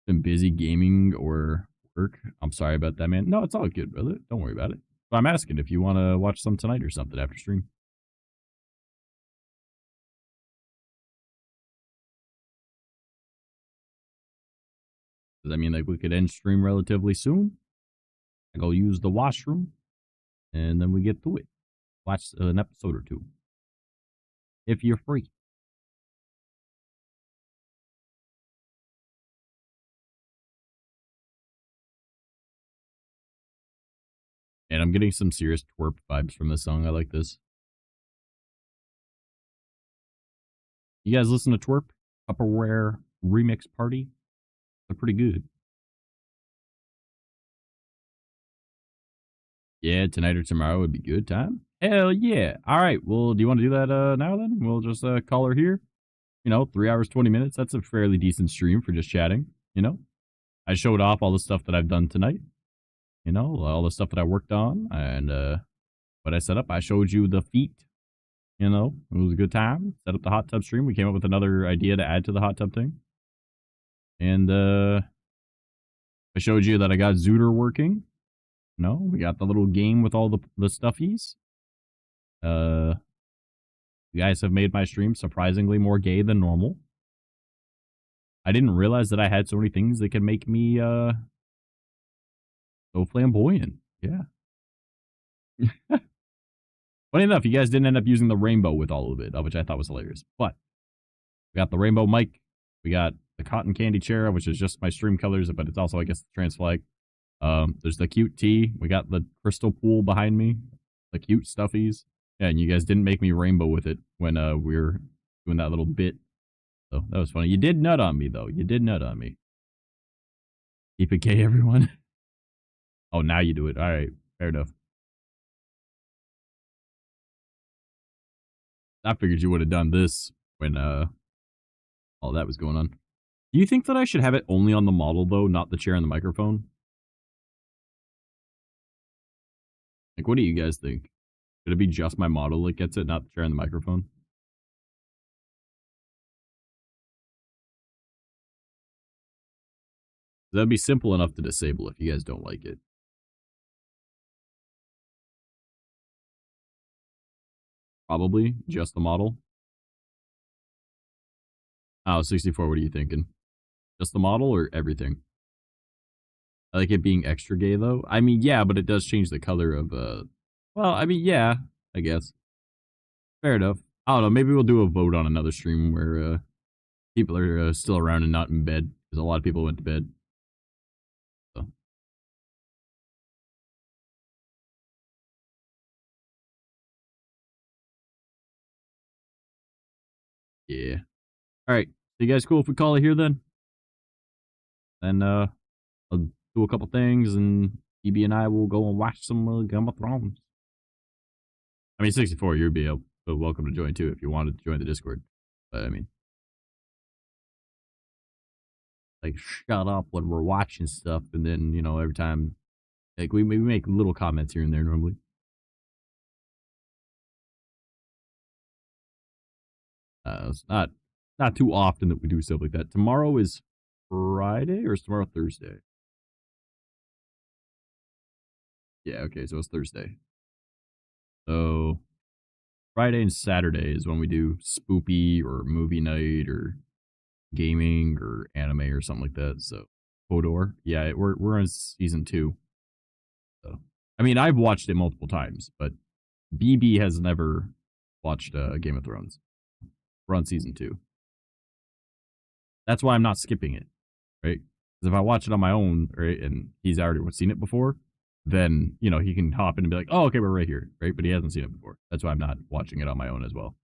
Been busy gaming or work. I'm sorry about that, man. No, it's all good, brother. Don't worry about it. But I'm asking if you want to watch some tonight or something after stream. Does that mean like we could end stream relatively soon? I go use the washroom, and then we get to it. Watch an episode or two. If you're free. And I'm getting some serious twerp vibes from this song. I like this. You guys listen to Twerp? Tupperware Remix Party? They're pretty good. Yeah, tonight or tomorrow would be good time. Hell yeah. All right. Well, do you want to do that now then? We'll just call her here. 3 hours, 20 minutes. That's a fairly decent stream for just chatting, I showed off all the stuff that I've done tonight. All the stuff that I worked on and what I set up. I showed you the feet. It was a good time. Set up the hot tub stream. We came up with another idea to add to the hot tub thing. And I showed you that I got Zooter working. We got the little game with all the stuffies. You guys have made my stream surprisingly more gay than normal. I didn't realize that I had so many things that could make me so flamboyant. Yeah. Funny enough, you guys didn't end up using the rainbow with all of it, which I thought was hilarious. But we got the rainbow mic. We got the cotton candy chair, which is just my stream colors, but it's also, I guess, the trans flag. There's the cute tee. We got the crystal pool behind me. The cute stuffies. Yeah, and you guys didn't make me rainbow with it when we were doing that little bit. So that was funny. You did nut on me, though. You did nut on me. Keep it gay, everyone. Oh, now you do it. All right. Fair enough. I figured you would have done this when all that was going on. Do you think that I should have it only on the model, though, not the chair and the microphone? Like, what do you guys think? Should it be just my model that gets it, not the chair and the microphone? That'd be simple enough to disable if you guys don't like it. Probably just the model. Oh, 64, what are you thinking? Just the model or everything? I like it being extra gay, though. I mean, yeah, but it does change the color of, well, I mean, yeah, I guess. Fair enough. I don't know, maybe we'll do a vote on another stream where, people are still around and not in bed, because a lot of people went to bed. So. Yeah. Alright, so you guys cool if we call it here, then? Then, I'll do a couple things, and EB and I will go and watch some Game of Thrones. I mean, 64, you'd be welcome to join, too, if you wanted to join the Discord. But, I mean... like, shut up when we're watching stuff, and then, every time... like, we make little comments here and there, normally. It's not too often that we do stuff like that. Tomorrow is Friday, or is tomorrow Thursday? Yeah, okay, so it's Thursday. So, Friday and Saturday is when we do spoopy, or movie night, or gaming, or anime, or something like that, so... Hodor. Yeah, we're in season 2. So, I mean, I've watched it multiple times, but BB has never watched Game of Thrones. We're on season 2. That's why I'm not skipping it, right? Because if I watch it on my own, right, and he's already seen it before, then, he can hop in and be like, oh, okay, we're right here, right? But he hasn't seen it before. That's why I'm not watching it on my own as well.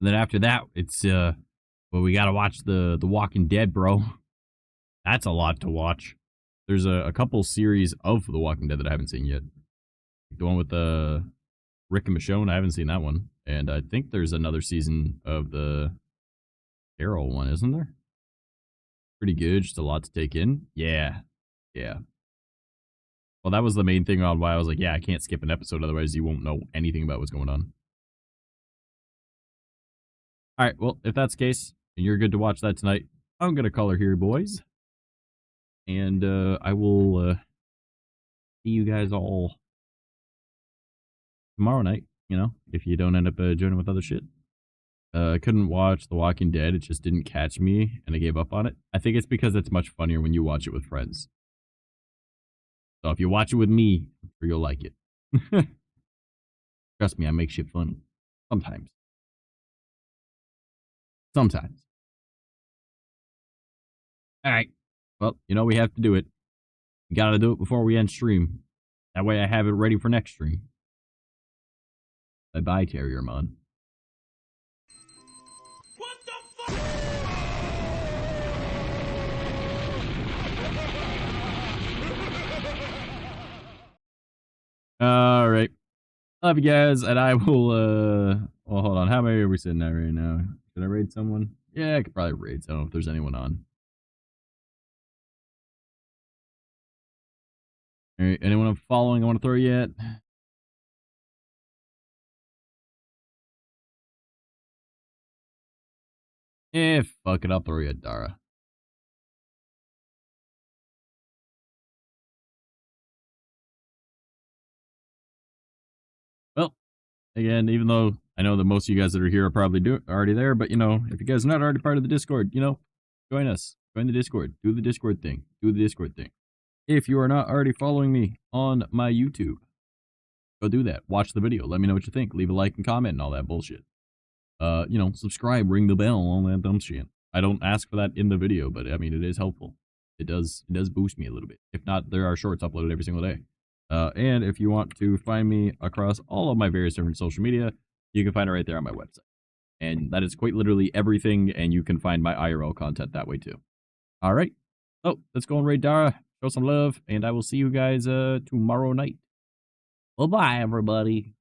And then after that, it's, well, we gotta watch the Walking Dead, bro. That's a lot to watch. There's a couple series of The Walking Dead that I haven't seen yet. The one with Rick and Michonne, I haven't seen that one. And I think there's another season of the Carol one, isn't there? Pretty good, just a lot to take in. Yeah. Yeah. Well, that was the main thing on why I was like, yeah, I can't skip an episode, otherwise you won't know anything about what's going on. Alright, well, if that's the case, and you're good to watch that tonight, I'm gonna call her here, boys. And I will see you guys all tomorrow night, you know, if you don't end up joining with other shit. I couldn't watch The Walking Dead. It just didn't catch me, and I gave up on it. I think it's because it's much funnier when you watch it with friends. So if you watch it with me, I'm sure you'll like it. Trust me, I make shit funny. Sometimes. Sometimes. Alright. Well, you know we have to do it. We gotta do it before we end stream. That way I have it ready for next stream. Bye-bye, Terriermon. Alright. Love you guys, and I will, well, hold on. How many are we sitting at right now? Should I raid someone? Yeah, I could probably raid someone if there's anyone on. Alright, anyone I'm following I want to throw yet? Fuck it, I'll throw you at Dara. Well, again, even though I know that most of you guys that are here are probably already there, but, you know, if you guys are not already part of the Discord, you know, join us. Join the Discord. Do the Discord thing. Do the Discord thing. If you are not already following me on my YouTube, go do that. Watch the video. Let me know what you think. Leave a like and comment and all that bullshit. You know, subscribe, ring the bell, all that dumb shit. I don't ask for that in the video, but I mean, it is helpful. It does boost me a little bit. If not, there are shorts uploaded every single day. And if you want to find me across all of my various different social media, you can find it right there on my website. And that is quite literally everything, and you can find my IRL content that way too. All right. So let's go and raid Dara, show some love, and I will see you guys tomorrow night. Bye-bye, everybody.